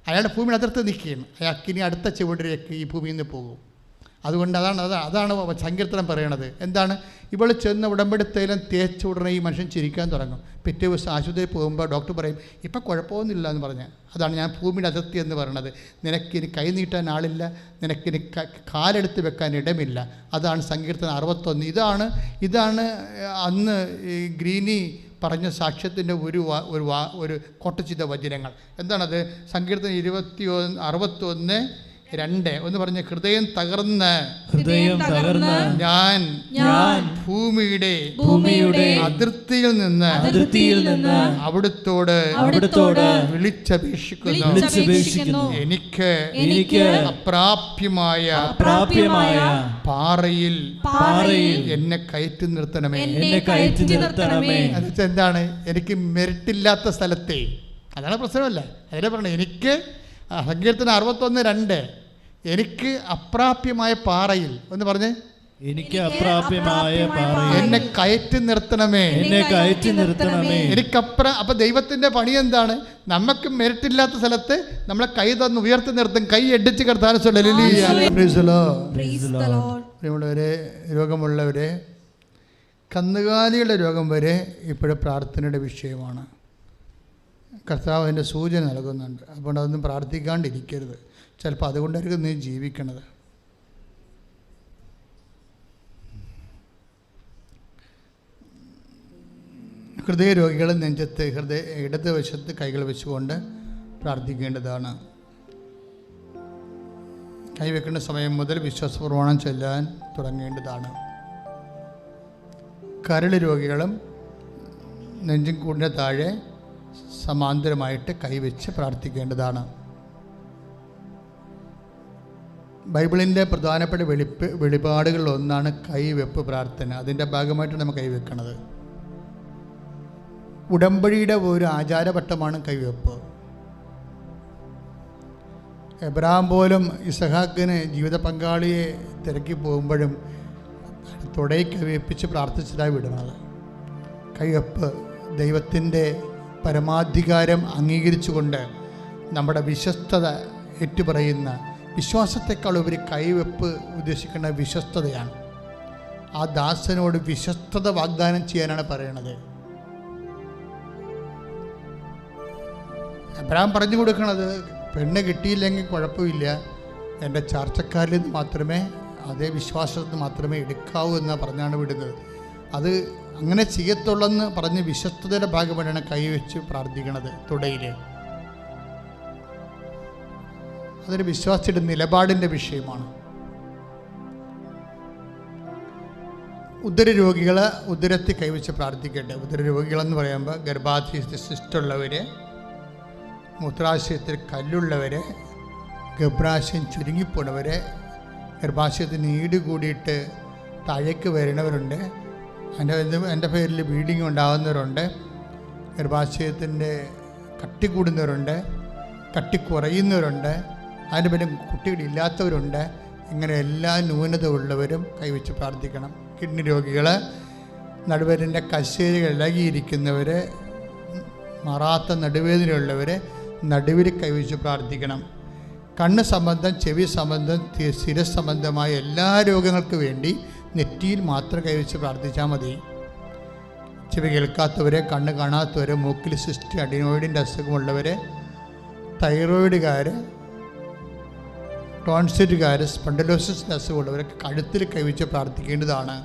അയാളുടെ ഭൂമിയുടെ അതിർത്തി നിൽക്കുകയാണ്. അയാൾക്ക് ഇനി അടുത്ത ചുവടിലേക്ക് ഈ ഭൂമിയിൽ നിന്ന് പോകും. അതുകൊണ്ട് അതാണ് സങ്കീർത്തനം പറയണത്. എന്താണ്? ഇവൾ ചെന്ന് ഉടമ്പടി തൈലം തേച്ച ഉടനെ ഈ മനുഷ്യൻ ചിരിക്കാൻ തുടങ്ങും. പിറ്റേ ദിവസം ആശുപത്രിയിൽ പോകുമ്പോൾ ഡോക്ടർ പറയും, ഇപ്പം കുഴപ്പമൊന്നുമില്ല എന്ന് പറഞ്ഞാൽ. അതാണ് ഞാൻ ഭൂമിയുടെ അതിർത്തി എന്ന് പറയണത്. നിനക്കിനി കൈ നീട്ടാൻ ആളില്ല, നിനക്കിനി കാലെടുത്ത് വെക്കാൻ ഇടമില്ല. അതാണ് സങ്കീർത്തനം 61. ഇതാണ് അന്ന് ഈ ഗ്രീനി പറഞ്ഞ സാക്ഷ്യത്തിൻ്റെ ഒരു കൊട്ടച്ചിത വചനങ്ങൾ. എന്താണത്? സങ്കീർത്തനം 61:2 ഒന്ന് പറഞ്ഞ്. ഹൃദയം തകർന്ന് ഞാൻ ഭൂമിയുടെ അതിർത്തിയിൽ നിന്ന് അവിടുത്തോട് വിളിച്ചപേക്ഷിക്കുന്നു. എനിക്ക് അപ്രാപ്യമായ പാറയിൽ എന്നെ കയറ്റി നിർത്തണമേ. എന്താണ്? എനിക്ക് മെറിറ്റില്ലാത്ത സ്ഥലത്തെ. അതാണ് പ്രശ്നമല്ല. അതിനെ പറഞ്ഞത് എനിക്ക് സങ്കീർത്തനം 61:2 എനിക്ക് അപ്രാപ്യമായ പാറയിൽ ഒന്ന് പറഞ്ഞേ. എനിക്ക് അപ്രാപ്യമായ പാറയിൽ എന്നെ കയറ്റി നിർത്തണമേ. അപ്പൊ ദൈവത്തിന്റെ പണി എന്താണ്? നമുക്ക് മെറിറ്റില്ലാത്ത സ്ഥലത്ത് നമ്മളെ കൈ തന്ന് ഉയർത്തി നിർത്തും. കൈ അടിച്ച് കർത്താനുള്ളവരെ, രോഗമുള്ളവരെ, കന്നുകാലികളുടെ രോഗം വരെ ഇപ്പോഴും പ്രാർത്ഥനയുടെ വിഷയമാണ്. കർത്താവ് അതിൻ്റെ സൂചന നൽകുന്നുണ്ട്. അതുകൊണ്ട് അതൊന്നും പ്രാർത്ഥിക്കാണ്ടിരിക്കരുത്. ചിലപ്പോൾ അതുകൊണ്ടായിരിക്കും നീ ജീവിക്കണത്. ഹൃദയരോഗികൾ നെഞ്ചത്ത് ഇടത് വശത്ത് കൈകൾ വെച്ചുകൊണ്ട് പ്രാർത്ഥിക്കേണ്ടതാണ്. കൈവെക്കേണ്ട സമയം മുതൽ വിശ്വാസപ്രമാണം ചൊല്ലാൻ തുടങ്ങേണ്ടതാണ്. കരൾ രോഗികളും നെഞ്ചും കൂടിൻ്റെ താഴെ സമാന്തരമായിട്ട് കൈവച്ച് പ്രാർത്ഥിക്കേണ്ടതാണ്. ബൈബിളിൻ്റെ പ്രധാനപ്പെട്ട വെളിപാടുകളിലൊന്നാണ് കൈവെപ്പ് പ്രാർത്ഥന. അതിൻ്റെ ഭാഗമായിട്ടാണ് നമ്മൾ കൈവെക്കുന്നത്. ഉടമ്പടിയുടെ ഒരു ആചാരവട്ടമാണ് കൈവെപ്പ്. എബ്രഹാം പോലും ഇസഹാക്കിന് ജീവിത പങ്കാളിയെ തിരക്കി പോകുമ്പോഴും തുടയിൽ കൈവെപ്പിച്ച് പ്രാർത്ഥിച്ചിട്ടാണ് വിടുന്നത്. കൈവെപ്പ് ദൈവത്തിൻ്റെ പരമാധികാരം അംഗീകരിച്ചുകൊണ്ട് നമ്മുടെ വിശ്വസ്തത ഏറ്റുപറയുന്ന, വിശ്വാസത്തെക്കാൾ ഉപരി കൈവെപ്പ് ഉദ്ദേശിക്കുന്ന വിശ്വസ്തതയാണ്. ആ ദാസനോട് വിശ്വസ്തത വാഗ്ദാനം ചെയ്യാനാണ് പറയണത്. അബ്രഹാം പറഞ്ഞു കൊടുക്കണത്, പെണ്ണ് കിട്ടിയില്ലെങ്കിൽ കുഴപ്പമില്ല, എൻ്റെ ചാർച്ചക്കാരിൽ നിന്ന് മാത്രമേ, അതേ വിശ്വാസത്തിൽ മാത്രമേ എടുക്കാവൂ എന്ന് പറഞ്ഞാണ് വിടുന്നത്. അത് അങ്ങനെ ചെയ്യത്തുള്ളെന്ന് പറഞ്ഞ് വിശ്വസ്തതയുടെ ഭാഗമായിട്ടാണ് കൈവച്ച് പ്രാർത്ഥിക്കണത് തുടയിൽ. അതൊരു വിശ്വാസിയുടെ നിലപാടിൻ്റെ വിഷയമാണ്. ഉദരരോഗികൾ ഉദരത്തിൽ കൈവച്ച് പ്രാർത്ഥിക്കട്ടെ. ഉദരരോഗികളെന്ന് പറയുമ്പോൾ ഗർഭാശയത്തിൽ സിസ്റ്റുള്ളവർ, മൂത്രാശയത്തിൽ കല്ലുള്ളവർ, ഗർഭാശയം ചുരുങ്ങിപ്പോണവർ, ഗർഭാശയത്തിന് ഈട് കൂടിയിട്ട് താഴേക്ക് വരുന്നവരുണ്ട്. എൻ്റെ പേരിൽ ബ്ലീഡിങ് ഉണ്ടാകുന്നവരുണ്ട്, ഗർഭാശയത്തിൻ്റെ കട്ടി കൂടുന്നവരുണ്ട്, കട്ടി കുറയുന്നവരുണ്ട്, അതിൻ്റെ പേരിൽ കുട്ടികളില്ലാത്തവരുണ്ട്. ഇങ്ങനെ എല്ലാ ന്യൂനത ഉള്ളവരും കൈവച്ച് പ്രാർത്ഥിക്കണം. കിഡ്നി രോഗികൾ, നടുവേദനയുടെ കശേരികൾ ഇളകിയിരിക്കുന്നവർ, മാറാത്ത നടുവേദനയുള്ളവർ നടുവിൽ കൈവച്ച് പ്രാർത്ഥിക്കണം. കണ്ണ് സംബന്ധം, ചെവി സംബന്ധം, ശിരസ് സംബന്ധമായ എല്ലാ രോഗങ്ങൾക്ക് വേണ്ടി നെറ്റിയിൽ മാത്രം കൈവച്ച് പ്രാർത്ഥിച്ചാൽ മതി. ചെവി കേൾക്കാത്തവരെ, കണ്ണ് കാണാത്തവരെ, മൂക്കിൽ സിസ്റ്റ്, അഡിനോയിഡിൻ്റെ അസുഖമുള്ളവർ, തൈറോയിഡുകാർ, ടോൺസിലുകാർ, സ്പൊണ്ടലോസിസിൻ്റെ അസുഖമുള്ളവരൊക്കെ കഴുത്തിൽ കൈവച്ച് പ്രാർത്ഥിക്കേണ്ടതാണ്.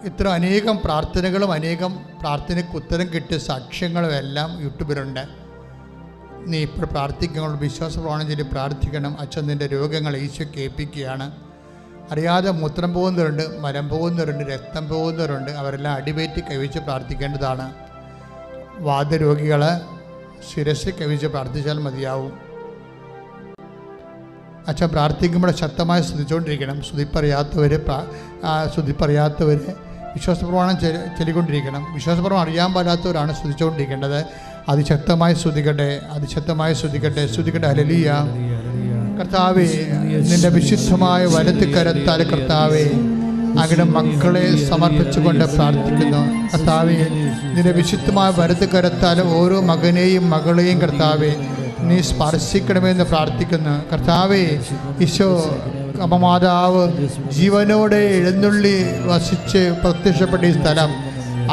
ഇത്ര അനേകം പ്രാർത്ഥനകളും അനേകം പ്രാർത്ഥനയ്ക്ക് ഉത്തരം കിട്ടിയ സാക്ഷ്യങ്ങളും എല്ലാം യൂട്യൂബിലുണ്ട്. നീ ഇപ്പോൾ പ്രാർത്ഥിക്കുമ്പോൾ വിശ്വാസപ്രമാണം ചൊല്ലി പ്രാർത്ഥിക്കണം. അച്ഛൻ നിൻ്റെ രോഗങ്ങൾ ഈശോ കേൾപ്പിക്കുകയാണ്. അറിയാതെ മൂത്രം പോകുന്നവരുണ്ട്, മരം പോകുന്നവരുണ്ട്, രക്തം പോകുന്നവരുണ്ട്. അവരെല്ലാം അടിവേറ്റി കൈവച്ച് പ്രാർത്ഥിക്കേണ്ടതാണ്. വാതരോഗികൾ ശിരസ് കൈവച്ച് പ്രാർത്ഥിച്ചാൽ മതിയാവും. അച്ഛൻ പ്രാർത്ഥിക്കുമ്പോൾ ശക്തമായി സ്തുതിച്ചുകൊണ്ടിരിക്കണം. സ്തുതിപ്പറിയാത്തവർ വിശ്വാസപ്രമാണം ചൊല്ലിക്കൊണ്ടിരിക്കണം. വിശ്വാസപ്രമാണം അറിയാൻ പാടാത്തവരാണ് സ്തുതിച്ചുകൊണ്ടിരിക്കേണ്ടത്. അതിശക്തമായി സ്തുതിക്കട്ടെ, അതിശക്തമായി സ്തുതിക്കട്ടെ, സ്തുതിക്കട്ടെ. ഹല്ലേലൂയ. കർത്താവേ, നിന്റെ വിശുദ്ധമായ വലത്ത് കരത്താൽ കർത്താവേ അങ്ങയുടെ മക്കളെ സമർപ്പിച്ചുകൊണ്ട് പ്രാർത്ഥിക്കുന്നു. കർത്താവേ, നിന്റെ വിശുദ്ധമായ വലത്ത് കരത്താൽ ഓരോ മകനെയും മകളെയും കർത്താവേ നീ സ്പർശിക്കണമെന്ന് പ്രാർത്ഥിക്കുന്നു. കർത്താവേ, ഈശോ അപമാതാവ് ജീവനോടെ എഴുന്നള്ളി വസിച്ച് പ്രത്യക്ഷപ്പെട്ട ഈ സ്ഥലം,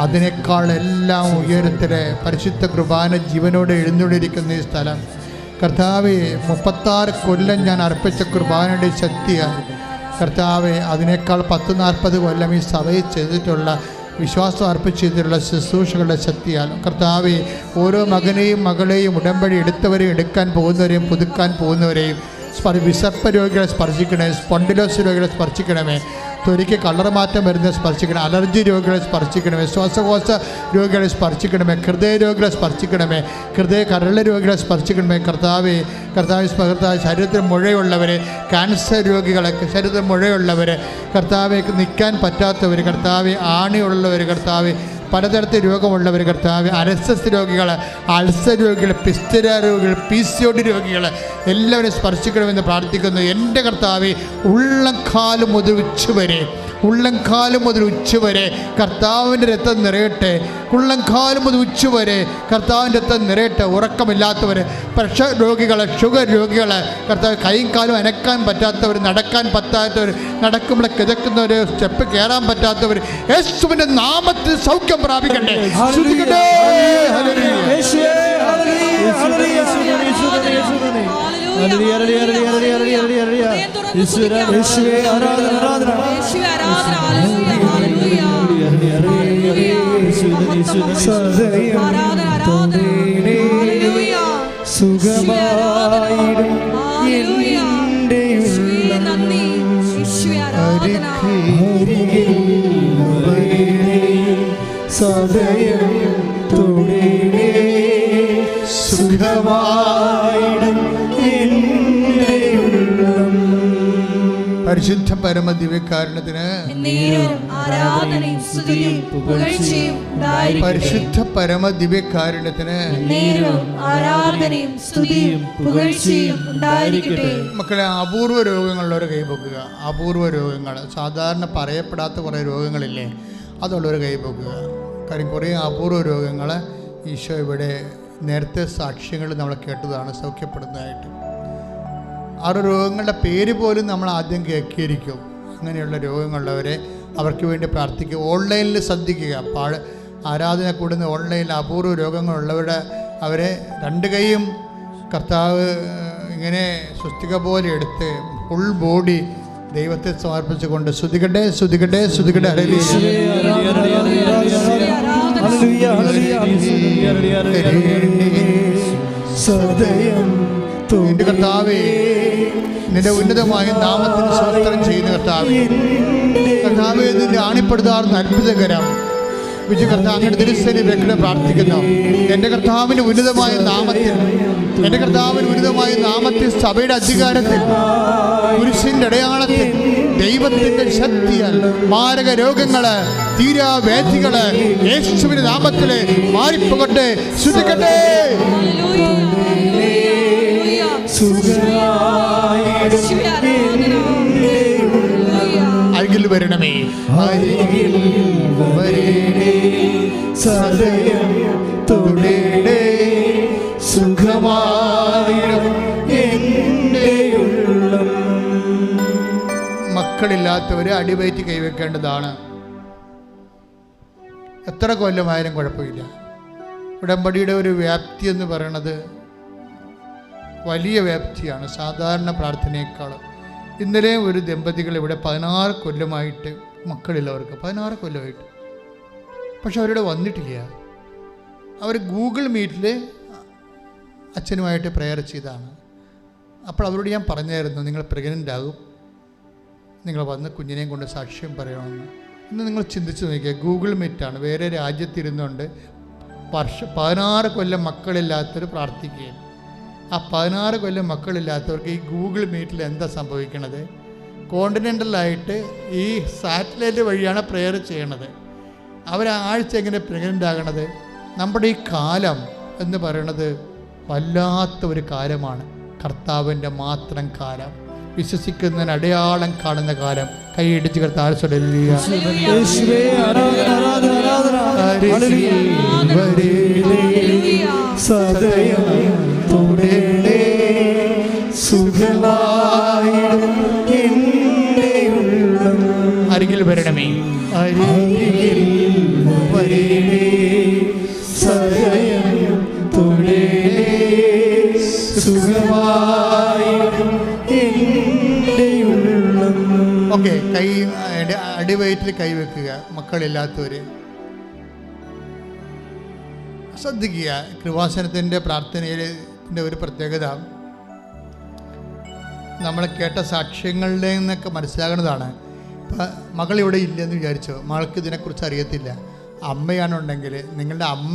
അതിനേക്കാൾ എല്ലാം ഉയരത്തിലെ പരിശുദ്ധ കുർബാന ജീവനോടെ എഴുന്നള്ളിയിരിക്കുന്ന ഈ സ്ഥലം കർത്താവേ, 36 കൊല്ലം ഞാൻ അർപ്പിച്ച കുർബാനയുടെ ശക്തിയാൽ കർത്താവേ, അതിനേക്കാൾ 10-40 കൊല്ലം ഈ സഭയിൽ ചെയ്തിട്ടുള്ള വിശ്വാസം അർപ്പിച്ചിട്ടുള്ള ശുശ്രൂഷകളുടെ ശക്തിയാൽ കർത്താവേ, ഓരോ മകനെയും മകളെയും ഉടമ്പടി എടുത്തവരെയും എടുക്കാൻ പോകുന്നവരെയും പുതുക്കാൻ പോകുന്നവരെയും വിസർപ്പ രോഗികളെ സ്പർശിക്കണമേ, സ്പോണ്ടിലോസ് രോഗികളെ സ്പർശിക്കണമേ, ത്വരിക്ക് കളർ മാറ്റം വരുന്ന സ്പർശിക്കണം, അലർജി രോഗികളെ സ്പർശിക്കണമേ, ശ്വാസകോശ രോഗികളെ സ്പർശിക്കണമേ, ഹൃദയ രോഗികളെ സ്പർശിക്കണമേ, ഹൃദയ കരള രോഗികളെ സ്പർശിക്കണമേ. കർത്താവേ, ശരീരത്തിൽ മുഴയുള്ളവരെ, ക്യാൻസർ രോഗികളെ, ശരീരത്തിൽ മുഴയുള്ളവർ, കർത്താവെ നിൽക്കാൻ പറ്റാത്തവർ, കർത്താവെ ആണിയുള്ളവർ, കർത്താവെ പലതരത്തിൽ രോഗമുള്ളവർ, കർത്താവ് അരസസ് രോഗികൾ, അൾസർ രോഗികൾ, പിസ്തര രോഗികൾ, PCOD രോഗികൾ എല്ലാവരും സ്പർശിക്കണമെന്ന് പ്രാർത്ഥിക്കുന്നു. എൻ്റെ കർത്താവെ, ഉള്ളംകാലം മുതൽ ഉച്ചവരെ കർത്താവിൻ്റെ രക്തം നിറയട്ടെ. ഉള്ളംകാലം മുതൽ ഉച്ചവരെ കർത്താവിൻ്റെ രക്തം നിറയട്ടെ. ഉറക്കമില്ലാത്തവർ, പ്രഷർ രോഗികൾ, ഷുഗർ രോഗികൾ, കർത്താവ് കൈയും കാലും അനക്കാൻ പറ്റാത്തവർ, നടക്കാൻ പറ്റാത്തവർ, നടക്കുമ്പോൾ കിതക്കുന്നവർ, സ്റ്റെപ്പ് കയറാൻ പറ്റാത്തവർ, യേശുവിൻ്റെ നാമത്തിൽ സൗഖ്യം പ്രാപിക്കട്ടെ. പരിശുദ്ധ പരമ ദിവ്യകാരുണ്യത്തിന് പരിശുദ്ധ പരമ ദിവ്യകാരുണ്യത്തിന് മക്കളെ, അപൂർവ രോഗങ്ങളുള്ളവർ കൈപൊക്കുക. അപൂർവ രോഗങ്ങൾ, സാധാരണ പറയപ്പെടാത്ത കുറേ രോഗങ്ങളില്ലേ, അതുള്ളവർ കൈപൊക്കുക. കാര്യം കുറേ അപൂർവ രോഗങ്ങൾ ഈശോ ഇവിടെ നേരത്തെ സാക്ഷ്യങ്ങൾ നമ്മൾ കേട്ടതാണ് സൗഖ്യപ്പെടുന്നതായിട്ട്. ആ രോഗങ്ങളുടെ പേര് പോലും നമ്മൾ ആദ്യം കേൾക്കിയിരിക്കും. അങ്ങനെയുള്ള രോഗങ്ങളുള്ളവരെ അവർക്ക് വേണ്ടി പ്രാർത്ഥിക്കുക. ഓൺലൈനിൽ ശ്രദ്ധിക്കുക. ആരാധന കൂടുന്ന ഓൺലൈനിൽ അപൂർവ രോഗങ്ങളുള്ളവരുടെ അവരെ രണ്ട് കൈയും കർത്താവ് ഇങ്ങനെ സ്വസ്തിക പോലെ എടുത്ത് ഫുൾ ബോഡി ദൈവത്തെ സമർപ്പിച്ചുകൊണ്ട് സ്തുതിക്കട്ടെ, സ്തുതിക്കട്ടെ, സ്തുതിക്കട്ടെ. നിന്റെ കർത്താവേ, നിന്റെ ഉന്നതമായ നാമത്തിന് സ്വസ്ത്രം ചെയ്യുന്ന കർത്താവേ, കർത്താവേ നിന്റെ ആണിപ്പെടുത്താറുന്ന അത്ഭുതകരം വിജയ കർത്താവ് അങ്ങയുടെ തിരുസേന വ്യക്തി പ്രാർത്ഥിക്കുന്നു. എൻ്റെ കർത്താവിൻ്റെ ഉന്നതമായ നാമത്തിൽ, എൻ്റെ കർത്താവിൻ്റെ ഉന്നതമായ നാമത്തിൽ, സഭയുടെ അധികാരത്തിൽ, കുരിശിൻ്റെ അടയാളത്തിൽ ദൈവത്തിൻ്റെ ശക്തിയാൽ മാരക രോഗങ്ങള്, തീരാവേദികള് യേശുവിന്റെ നാമത്തില് മാറിപ്പോകട്ടെ. ശ്രദ്ധിക്കട്ടെ. അരികിൽ വരണമേ, അരികിൽ വരണേ, സദയം തൊടേണേ, സുഖമായിരം എൻ്റെ ഉള്ളം. മക്കളില്ലാത്തവരെ അടിവയറ്റി കൈവെക്കേണ്ടതാണ്. എത്ര കൊല്ലമായാലും കുഴപ്പമില്ല. ഉടമ്പടിയുടെ ഒരു വ്യാപ്തി എന്ന് പറയുന്നത് വലിയ വ്യാപ്തിയാണ്, സാധാരണ പ്രാർത്ഥനയേക്കാൾ. ഇന്നലെ ഒരു ദമ്പതികൾ ഇവിടെ 16 കൊല്ലമായിട്ട് മക്കളില്ലവർക്ക്, 16 കൊല്ലമായിട്ട്. പക്ഷെ അവരിവിടെ വന്നിട്ടില്ല. അവർ ഗൂഗിൾ മീറ്റിൽ അച്ഛനുമായിട്ട് പ്രെയർ ചെയ്താണ്. അപ്പോൾ അവരോട് ഞാൻ പറഞ്ഞായിരുന്നു, നിങ്ങൾ പ്രഗ്നൻ്റ് ആകും, നിങ്ങൾ വന്ന് കുഞ്ഞിനെയും കൊണ്ട് സാക്ഷ്യം പറയണമെന്ന്. ഇന്ന് നിങ്ങൾ ചിന്തിച്ച് നോക്കിയാൽ ഗൂഗിൾ മീറ്റാണ്, വേറെ രാജ്യത്തിരുന്നുകൊണ്ട് 16 കൊല്ലം മക്കളില്ലാത്തവർ പ്രാർത്ഥിക്കുകയും. ആ 16 കൊല്ലം മക്കളില്ലാത്തവർക്ക് ഈ ഗൂഗിൾ മീറ്റിൽ എന്താ സംഭവിക്കണത്? കോണ്ടിനെൻ്റലായിട്ട് ഈ സാറ്റലൈറ്റ് വഴിയാണ് പ്രെയർ ചെയ്യണത്. അവരാഴ്ച എങ്ങനെ പ്രഗ്നൻ്റ് ആകണത്? നമ്മുടെ ഈ കാലം എന്ന് പറയുന്നത് വല്ലാത്ത ഒരു കാലമാണ്, കർത്താവിൻ്റെ മാത്രം കാലം, വിശ്വസിക്കുന്നതിന് അടയാളം കാണുന്ന കാലം. കൈയിടിച്ച് കർത്താവ് സദയം തൊടേണേ, സുഖമായിരം എൻ്റെ ഉള്ളം. അരികിൽ വരണമേ, അരികിൽ വരണേ, സദയം തൊടേണേ, സുഖമായിരം എൻ്റെ ഉള്ളം. ഓക്കെ, കൈ അടിവയറ്റിൽ കൈവെക്കുക. മക്കളില്ലാത്തവർ ശ്രദ്ധിക്കുക. കൃപാസനത്തിൻ്റെ പ്രാർത്ഥനയിലെ ഒരു പ്രത്യേകത നമ്മൾ കേട്ട സാക്ഷ്യങ്ങളുടെ നിന്നൊക്കെ മനസ്സിലാകുന്നതാണ്. ഇപ്പം മകളിവിടെ ഇല്ലെന്ന് വിചാരിച്ചോ, മകൾക്ക് ഇതിനെക്കുറിച്ച് അറിയത്തില്ല. അമ്മയാണുണ്ടെങ്കിൽ നിങ്ങളുടെ അമ്മ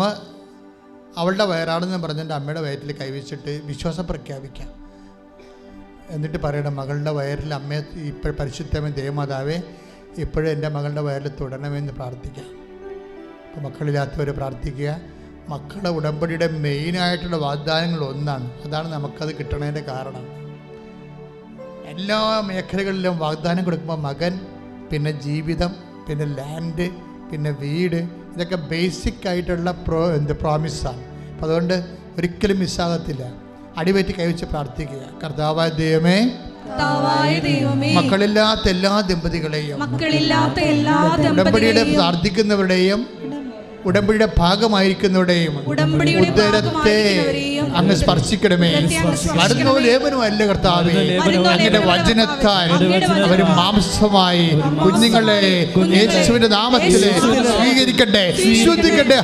അവളുടെ വയറാണെന്ന് പറഞ്ഞിട്ട് അമ്മയുടെ വയറ്റിൽ കൈവച്ചിട്ട് വിശ്വാസം പ്രഖ്യാപിക്കാം. എന്നിട്ട് പറയണം, മകളുടെ വയറിൽ അമ്മയെ ഇപ്പോൾ പരിശുദ്ധമേ ദേവമാതാവേ ഇപ്പോഴും എൻ്റെ മകളുടെ വയറിൽ തുടരണമെന്ന് പ്രാർത്ഥിക്കാം. അപ്പോൾ മക്കളില്ലാത്തവർ പ്രാർത്ഥിക്കുക. മക്കളുടെ ഉടമ്പടിയുടെ മെയിനായിട്ടുള്ള വാഗ്ദാനങ്ങൾ ഒന്നാണ്. അതാണ് നമുക്കത് കിട്ടണതിൻ്റെ കാരണം. എല്ലാ മേഖലകളിലും വാഗ്ദാനം കൊടുക്കുമ്പോൾ മകൻ, പിന്നെ ജീവിതം, പിന്നെ ലാൻഡ്, പിന്നെ വീട്, ഇതൊക്കെ ബേസിക് ആയിട്ടുള്ള പ്രോമിസാണ്. അപ്പം അതുകൊണ്ട് ഒരിക്കലും മിസ്സാകത്തില്ല. അടിവയറ്റി കൈവച്ച് പ്രാർത്ഥിക്കുക. കർത്താവായ ദൈവമേ, മക്കളില്ലാത്ത എല്ലാ ദമ്പതികളെയും, ഉടമ്പടിയുടെ പ്രാർത്ഥിക്കുന്നവരുടെയും ഉടമ്പടിയുടെ ഭാഗമായിരിക്കുന്നവരുടെയും ഉദരത്തെ അങ്ങ് സ്പർശിക്കണമേ. മരുന്നോ ലേപനോ അല്ല കർത്താവേ, അങ്ങയുടെ വചനത്താൽ അവർ മാംസമായി കുഞ്ഞുങ്ങളെ യേശുവിന്റെ നാമത്തിൽ സ്വീകരിക്കട്ടെ, ശ്രദ്ധിക്കട്ടെ.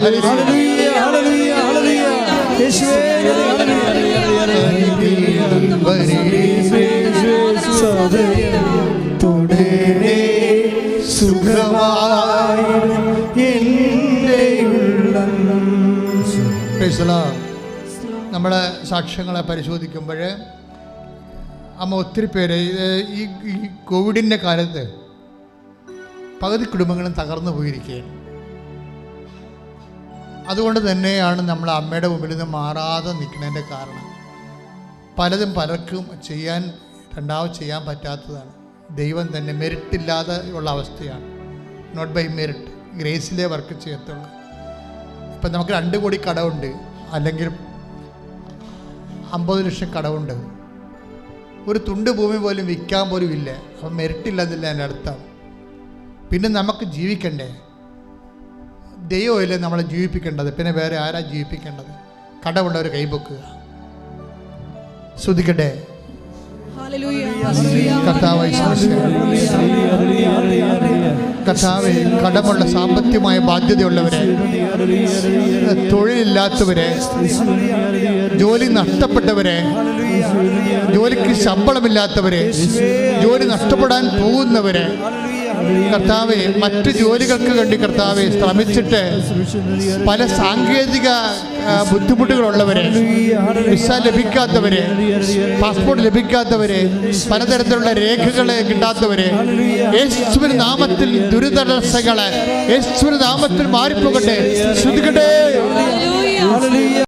നമ്മളെ സാക്ഷ്യങ്ങളെ പരിശോധിക്കുമ്പോൾ അമ്മ ഒത്തിരി പേര് ഈ കോവിഡിൻ്റെ കാലത്ത് പകുതി കുടുംബങ്ങളും തകർന്നു പോയിരിക്കുകയാണ്. അതുകൊണ്ട് തന്നെയാണ് നമ്മൾ അമ്മയുടെ മുമ്പിൽ നിന്ന് മാറാതെ നിൽക്കുന്നതിൻ്റെ കാരണം. പലതും പലർക്കും രണ്ടാമത് ചെയ്യാൻ പറ്റാത്തതാണ്. ദൈവം തന്നെ മെറിറ്റില്ലാതെ ഉള്ള അവസ്ഥയാണ്. നോട്ട് ബൈ മെറിറ്റ്, ഗ്രേസിലേ വർക്ക് ചെയ്യത്തുള്ളൂ. ഇപ്പം നമുക്ക് 2 കോടി കടമുണ്ട്, അല്ലെങ്കിൽ 50 ലക്ഷം കടമുണ്ട്, ഒരു തുണ്ട് ഭൂമി പോലും വിൽക്കാൻ പോലും ഇല്ല. അപ്പം മെറിറ്റില്ലെന്നില്ല എൻ്റെ അർത്ഥം. പിന്നെ നമുക്ക് ജീവിക്കണ്ടേ? ദൈവമല്ലേ നമ്മളെ ജീവിപ്പിക്കേണ്ടത്, പിന്നെ വേറെ ആരാ ജീവിപ്പിക്കേണ്ടത്? കടമുള്ളവർ കൈപൊക്കുക. ശ്രദ്ധിക്കട്ടെ. കർത്താവേ, കടമുള്ള സാമ്പത്തികമായ ബാധ്യതയുള്ളവരെ, തൊഴിലില്ലാത്തവരെ, ജോലി നഷ്ടപ്പെട്ടവരെ, ജോലിക്ക് ശമ്പളമില്ലാത്തവരെ, ജോലി നഷ്ടപ്പെടാൻ പോകുന്നവരെ, കർത്താവെ മറ്റ് ജോലികൾക്ക് വേണ്ടി കർത്താവെ ശ്രമിച്ചിട്ട് പല സാങ്കേതിക ബുദ്ധിമുട്ടുകളുള്ളവരെ, വിസ ലഭിക്കാത്തവരെ, പാസ്പോർട്ട് ലഭിക്കാത്തവരെ, പലതരത്തിലുള്ള രേഖകളെ കിട്ടാത്തവരെ, യേശുവിന്റെ നാമത്തിൽ ദുരിതടസ്സങ്ങളെ യേശുവിന്റെ നാമത്തിൽ മാറിപ്പോകട്ടെ. ശ്രദ്ധിക്കട്ടെ.